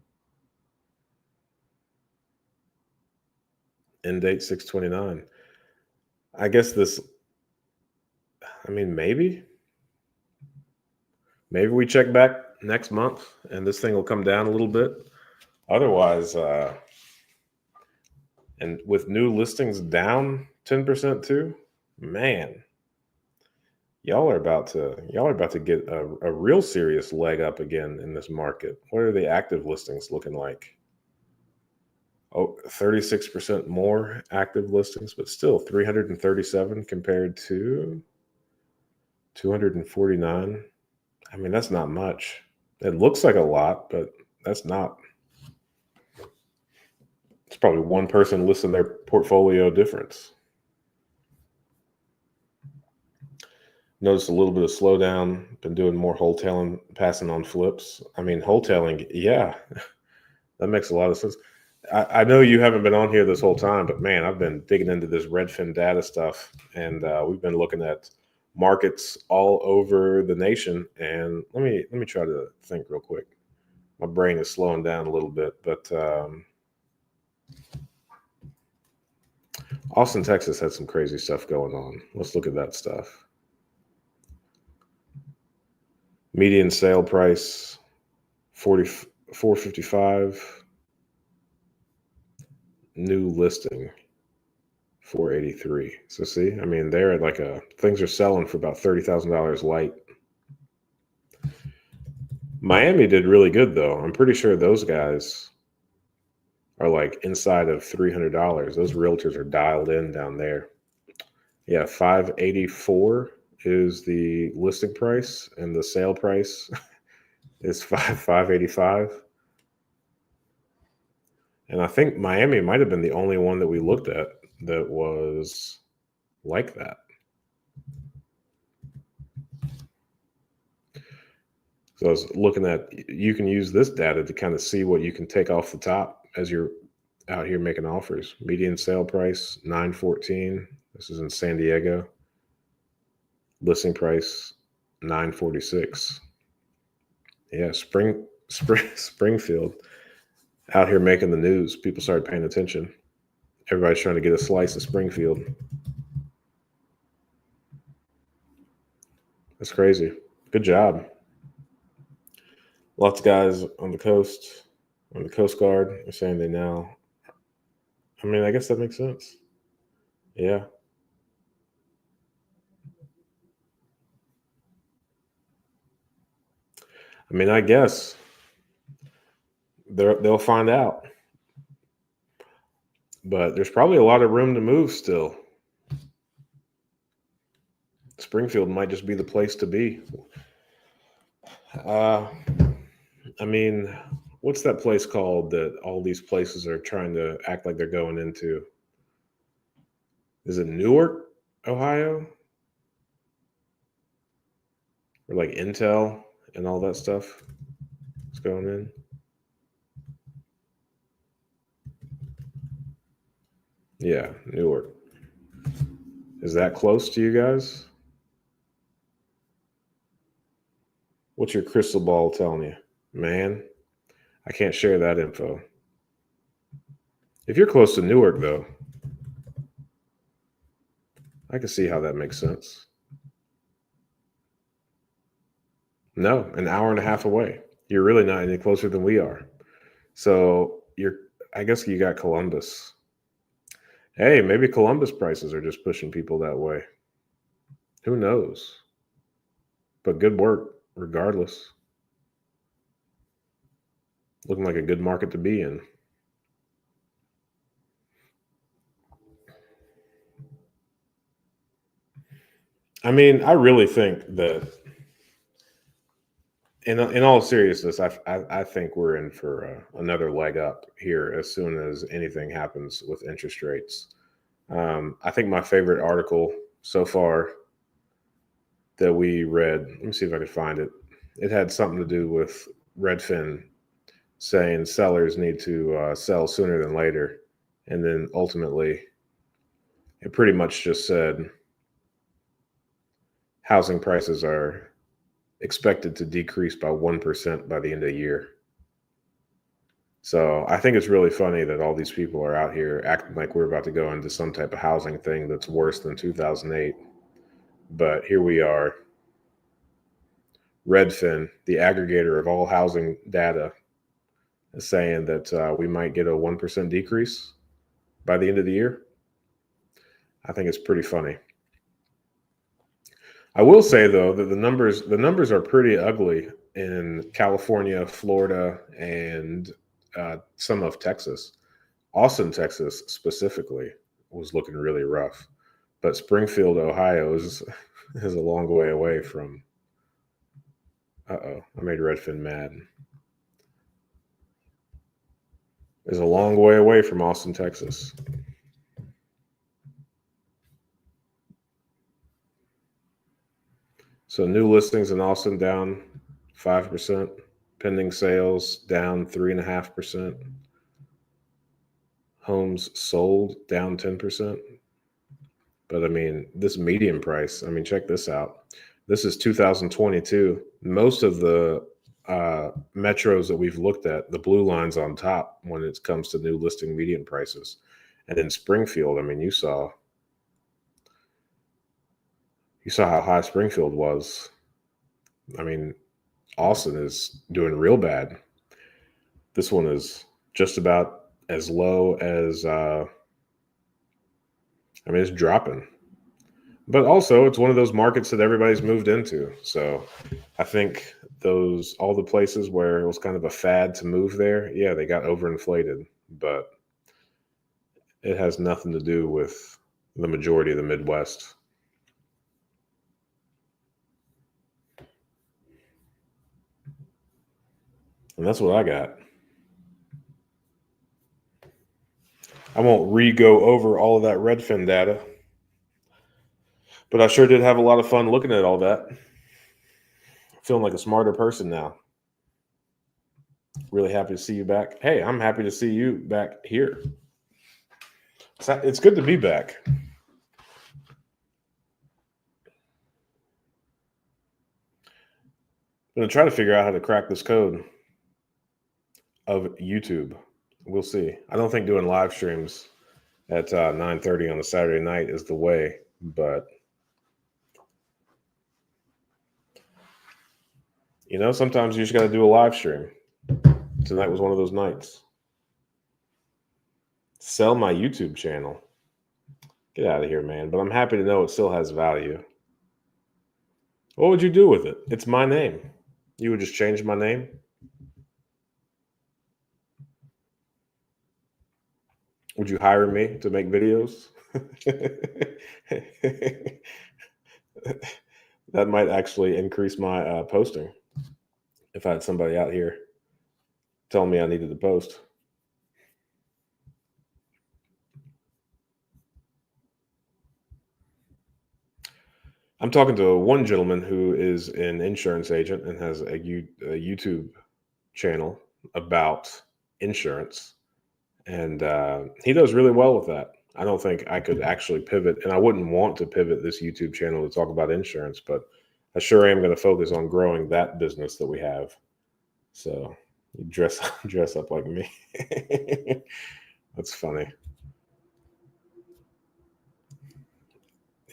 End date 629. I guess maybe we check back next month and this thing will come down a little bit. Otherwise, and with new listings down 10% too, man, y'all are about to get a real serious leg up again in this market. What are the active listings looking like? Oh, 36% more active listings, but still 337 compared to 249. I mean, that's not much. It looks like a lot, but that's not. It's probably one person listing their portfolio difference. Noticed a little bit of slowdown. Been doing more wholesaling, passing on flips. I mean, wholesaling, yeah, that makes a lot of sense. I know you haven't been on here this whole time, but man, I've been digging into this Redfin data stuff, and we've been looking at markets all over the nation. And let me try to think real quick. My brain is slowing down a little bit, but Austin, Texas had some crazy stuff going on. Let's look at that stuff. Median sale price 455. New listing 483. So see, I mean, they're at like things are selling for about $30,000 light. Miami did really good though. I'm pretty sure those guys are like inside of $300. Those realtors are dialed in down there. Yeah, 584 is the listing price, and the sale price is 585. And I think Miami might have been the only one that we looked at that was like that. So I was looking at, you can use this data to kind of see what you can take off the top as you're out here making offers. Median sale price 914. This is in San Diego. Listing price 946. Yeah, Springfield out here making the news. People started paying attention. Everybody's trying to get a slice of Springfield. That's crazy. Good job. Lots of guys on the Coast Guard are saying they now. I mean, I guess that makes sense. Yeah. I mean, I guess they'll find out. But there's probably a lot of room to move still. Springfield might just be the place to be. Uh, I mean, what's that place called that all these places are trying to act like they're going into? Is it Newark, Ohio? Or like Intel and all that stuff is going in? Yeah, Newark. Is that close to you guys? What's your crystal ball telling you? Man, I can't share that info. If you're close to Newark, though, I can see how that makes sense. No, an hour and a half away. You're really not any closer than we are. So I guess you got Columbus. Hey, maybe Columbus prices are just pushing people that way. Who knows? But good work regardless. Looking like a good market to be in. I mean, I really think that, in all seriousness, I think we're in for another leg up here as soon as anything happens with interest rates. I think my favorite article so far that we read, let me see if I can find it. It had something to do with Redfin saying sellers need to sell sooner than later. And then ultimately, it pretty much just said housing prices are expected to decrease by 1% by the end of the year. So I think it's really funny that all these people are out here acting like we're about to go into some type of housing thing that's worse than 2008. But here we are. Redfin, the aggregator of all housing data, is saying that we might get a 1% decrease by the end of the year. I think it's pretty funny. I will say though that the numbers are pretty ugly in California, Florida, and some of Texas. Austin, Texas specifically was looking really rough, but Springfield, Ohio is is a long way away from. I made Redfin mad. Is a long way away from Austin, Texas. So new listings in Austin down 5%, pending sales down 3.5%, homes sold down 10%. But I mean, this median price, I mean, check this out. This is 2022. Most of the metros that we've looked at, the blue line's on top when it comes to new listing median prices. And in Springfield, I mean, you saw how high Springfield was. I mean, Austin is doing real bad. This one is just about as low as I mean, it's dropping. But also, it's one of those markets that everybody's moved into. So I think all the places where it was kind of a fad to move there, yeah, they got overinflated. But it has nothing to do with the majority of the Midwest. And that's what I got. I won't re-go over all of that Redfin data, but I sure did have a lot of fun looking at all that. Feeling like a smarter person now. Really happy to see you back. Hey, I'm happy to see you back here. It's good to be back. I'm going to try to figure out how to crack this code of YouTube. We'll see. I don't think doing live streams at 9:30 on a Saturday night is the way, but sometimes you just got to do a live stream. Tonight was one of those nights. Sell my YouTube channel. Get out of here, man. But I'm happy to know it still has value. What would you do with it? It's my name. You would just change my name? Would you hire me to make videos? That might actually increase my posting if I had somebody out here telling me I needed to post. I'm talking to one gentleman who is an insurance agent and has a YouTube channel about insurance, and he does really well with that. I don't think I could actually pivot, and I wouldn't want to pivot this YouTube channel to talk about insurance, but I sure am going to focus on growing that business that we have. So you dress up like me. That's funny.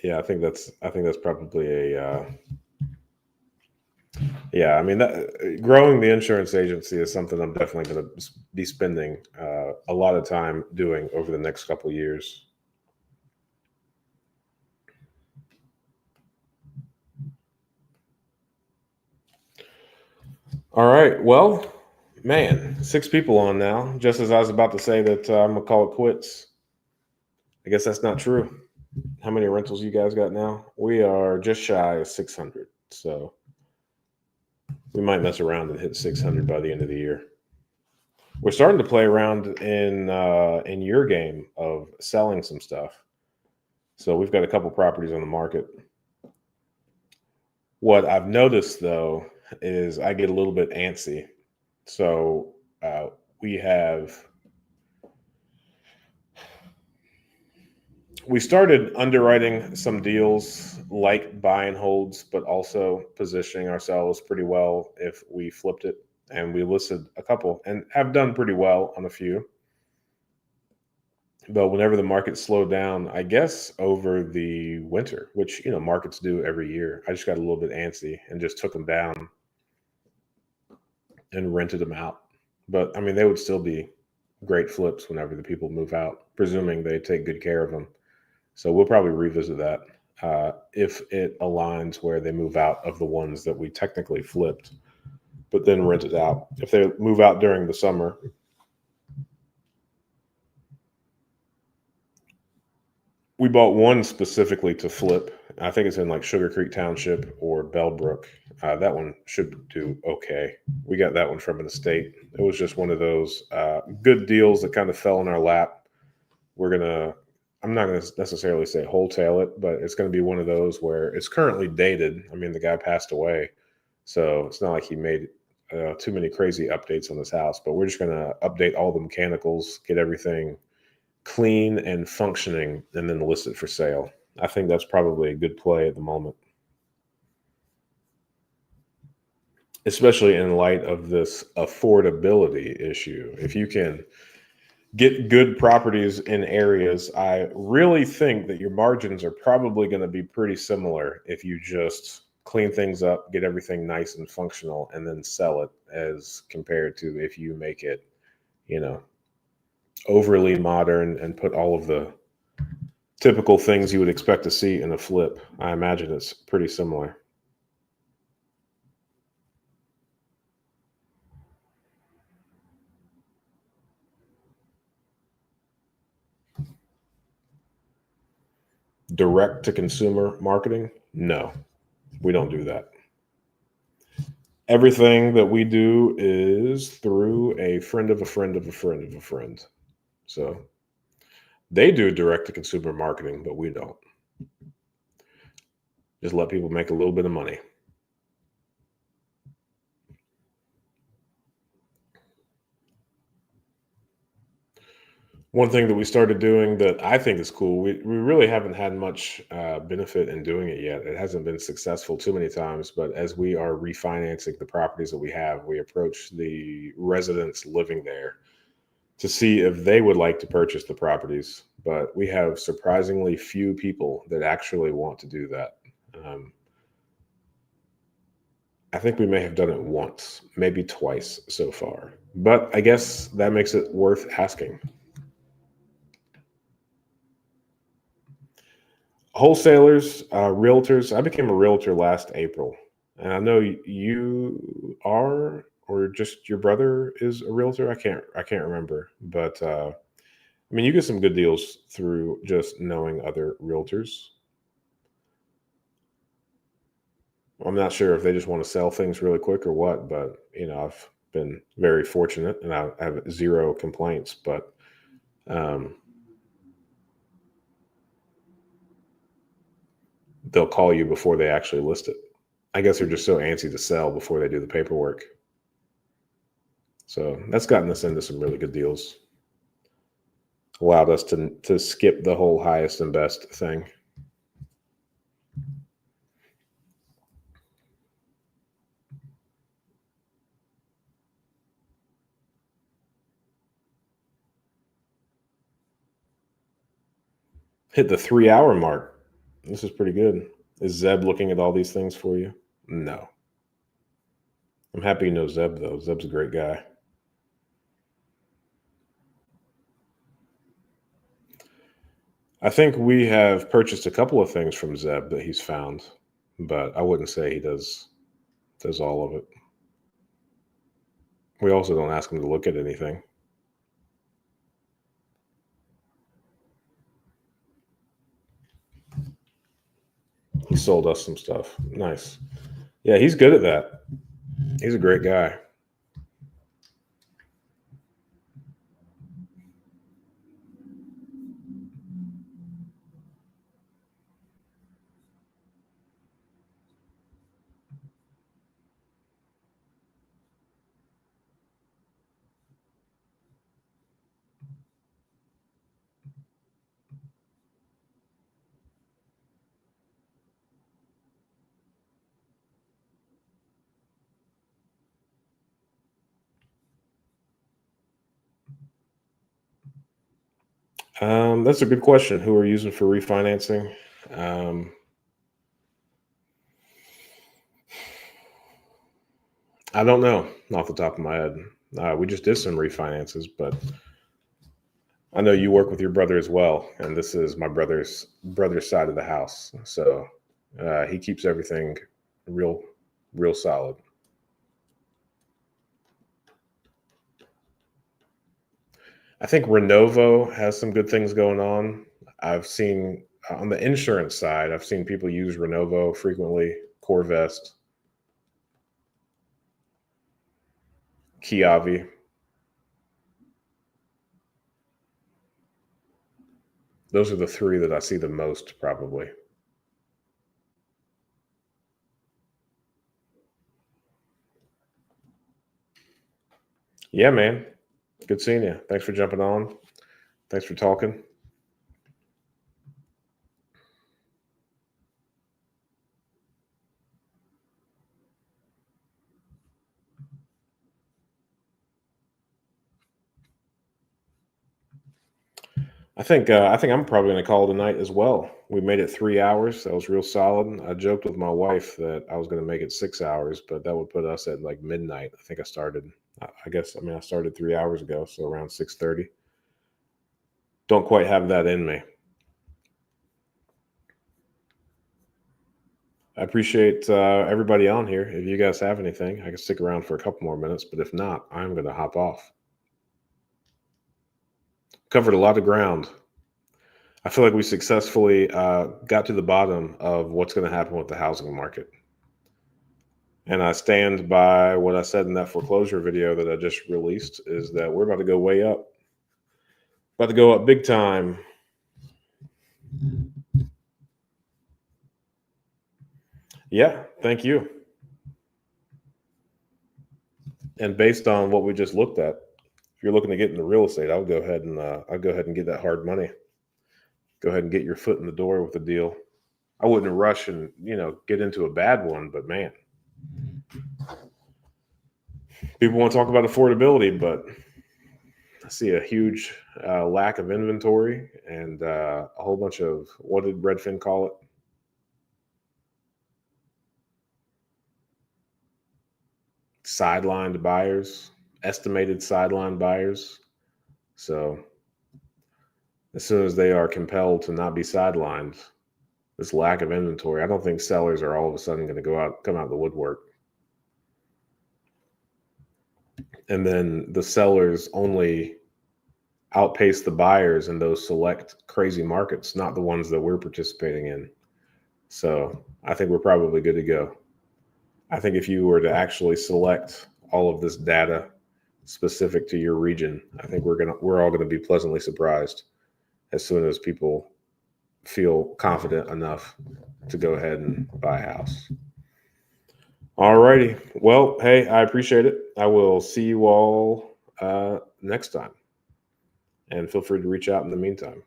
Yeah, I think that's probably a yeah. I mean, growing the insurance agency is something I'm definitely going to be spending a lot of time doing over the next couple of years. All right. Well, man, 6 people on now. Just as I was about to say that I'm gonna call it quits. I guess that's not true. How many rentals you guys got now? We are just shy of 600. So we might mess around and hit 600 by the end of the year. We're starting to play around in your game of selling some stuff. So we've got a couple properties on the market. What I've noticed though is I get a little bit antsy. So we started underwriting some deals like buy and holds, but also positioning ourselves pretty well if we flipped it. And we listed a couple and have done pretty well on a few. But whenever the market slowed down, I guess over the winter, which markets do every year, I just got a little bit antsy and just took them down and rented them out. But I mean, they would still be great flips whenever the people move out, presuming they take good care of them. So we'll probably revisit that if it aligns where they move out of the ones that we technically flipped, but then rented out. If they move out during the summer, we bought one specifically to flip. I think it's in like Sugar Creek Township or Bellbrook. That one should do okay. We got that one from an estate. It was just one of those good deals that kind of fell in our lap. I'm not going to necessarily say wholesale it, but it's going to be one of those where it's currently dated. I mean, the guy passed away, so it's not like he made too many crazy updates on his house, but we're just going to update all the mechanicals, get everything clean and functioning, and then list it for sale. I think that's probably a good play at the moment, especially in light of this affordability issue. If you can get good properties in areas, I really think that your margins are probably going to be pretty similar if you just clean things up, get everything nice and functional, and then sell it, as compared to if you make it, overly modern and put all of the typical things you would expect to see in a flip. I imagine it's pretty similar. Direct to consumer marketing? No, we don't do that. Everything that we do is through a friend of a friend of a friend of a friend. So They do direct to consumer marketing, but we don't. Just let people make a little bit of money. One thing that we started doing that I think is cool, we really haven't had much benefit in doing it yet. It hasn't been successful too many times, but as we are refinancing the properties that we have, we approach the residents living there to see if they would like to purchase the properties. But we have surprisingly few people that actually want to do that. Um, I think we may have done it once, maybe twice so far, but I guess that makes it worth asking. Wholesalers, realtors. I became a realtor last April, and I know you are, or just your brother is a realtor. I can't remember, but I mean, you get some good deals through just knowing other realtors. I'm not sure if they just want to sell things really quick or what, but I've been very fortunate, and I have zero complaints. But um, they'll call you before they actually list it. I guess they're just so antsy to sell before they do the paperwork. So that's gotten us into some really good deals. Allowed us to skip the whole highest and best thing. Hit the 3 hour mark. This is pretty good. Is Zeb looking at all these things for you? No. I'm happy you know Zeb though. Zeb's a great guy. I think we have purchased a couple of things from Zeb that he's found, but I wouldn't say he does all of it. We also don't ask him to look at anything. He sold us some stuff. Nice. Yeah, he's good at that. He's a great guy. That's a good question. Who are you using for refinancing? Um, I don't know off the top of my head. We just did some refinances, but I know you work with your brother as well, and this is my brother's side of the house. So he keeps everything real, real solid. I think Renovo has some good things going on. I've seen on the insurance side, I've seen people use Renovo frequently. Corvest, Kiavi. Those are the three that I see the most, probably. Yeah, man. Good seeing you. Thanks for jumping on. Thanks for talking. I think I'm probably going to call it a night as well. We made it 3 hours. That was real solid. I joked with my wife that I was going to make it 6 hours, but that would put us at like midnight. I think I started. I guess I started 3 hours ago, so around 6:30. Don't quite have that in me. I appreciate everybody on here. If you guys have anything, I can stick around for a couple more minutes, but if not, I'm going to hop off. Covered a lot of ground. I feel like we successfully got to the bottom of what's going to happen with the housing market. And I stand by what I said in that foreclosure video that I just released is that we're about to go way up, about to go up big time. Yeah, thank you. And based on what we just looked at, if you're looking to get into real estate, I'll go ahead and get that hard money. Go ahead and get your foot in the door with the deal. I wouldn't rush and get into a bad one, but man, people want to talk about affordability, but I see a huge lack of inventory and a whole bunch of, what did Redfin call it? Sidelined buyers, estimated sideline buyers. So as soon as they are compelled to not be sidelined, this lack of inventory, I don't think sellers are all of a sudden going to come out of the woodwork. And then the sellers only outpace the buyers in those select crazy markets, not the ones that we're participating in. So I think we're probably good to go. I think if you were to actually select all of this data specific to your region, I think we're all gonna be pleasantly surprised as soon as people feel confident enough to go ahead and buy a house. All righty. Well, hey, I appreciate it. I will see you all next time. And feel free to reach out in the meantime.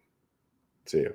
See you.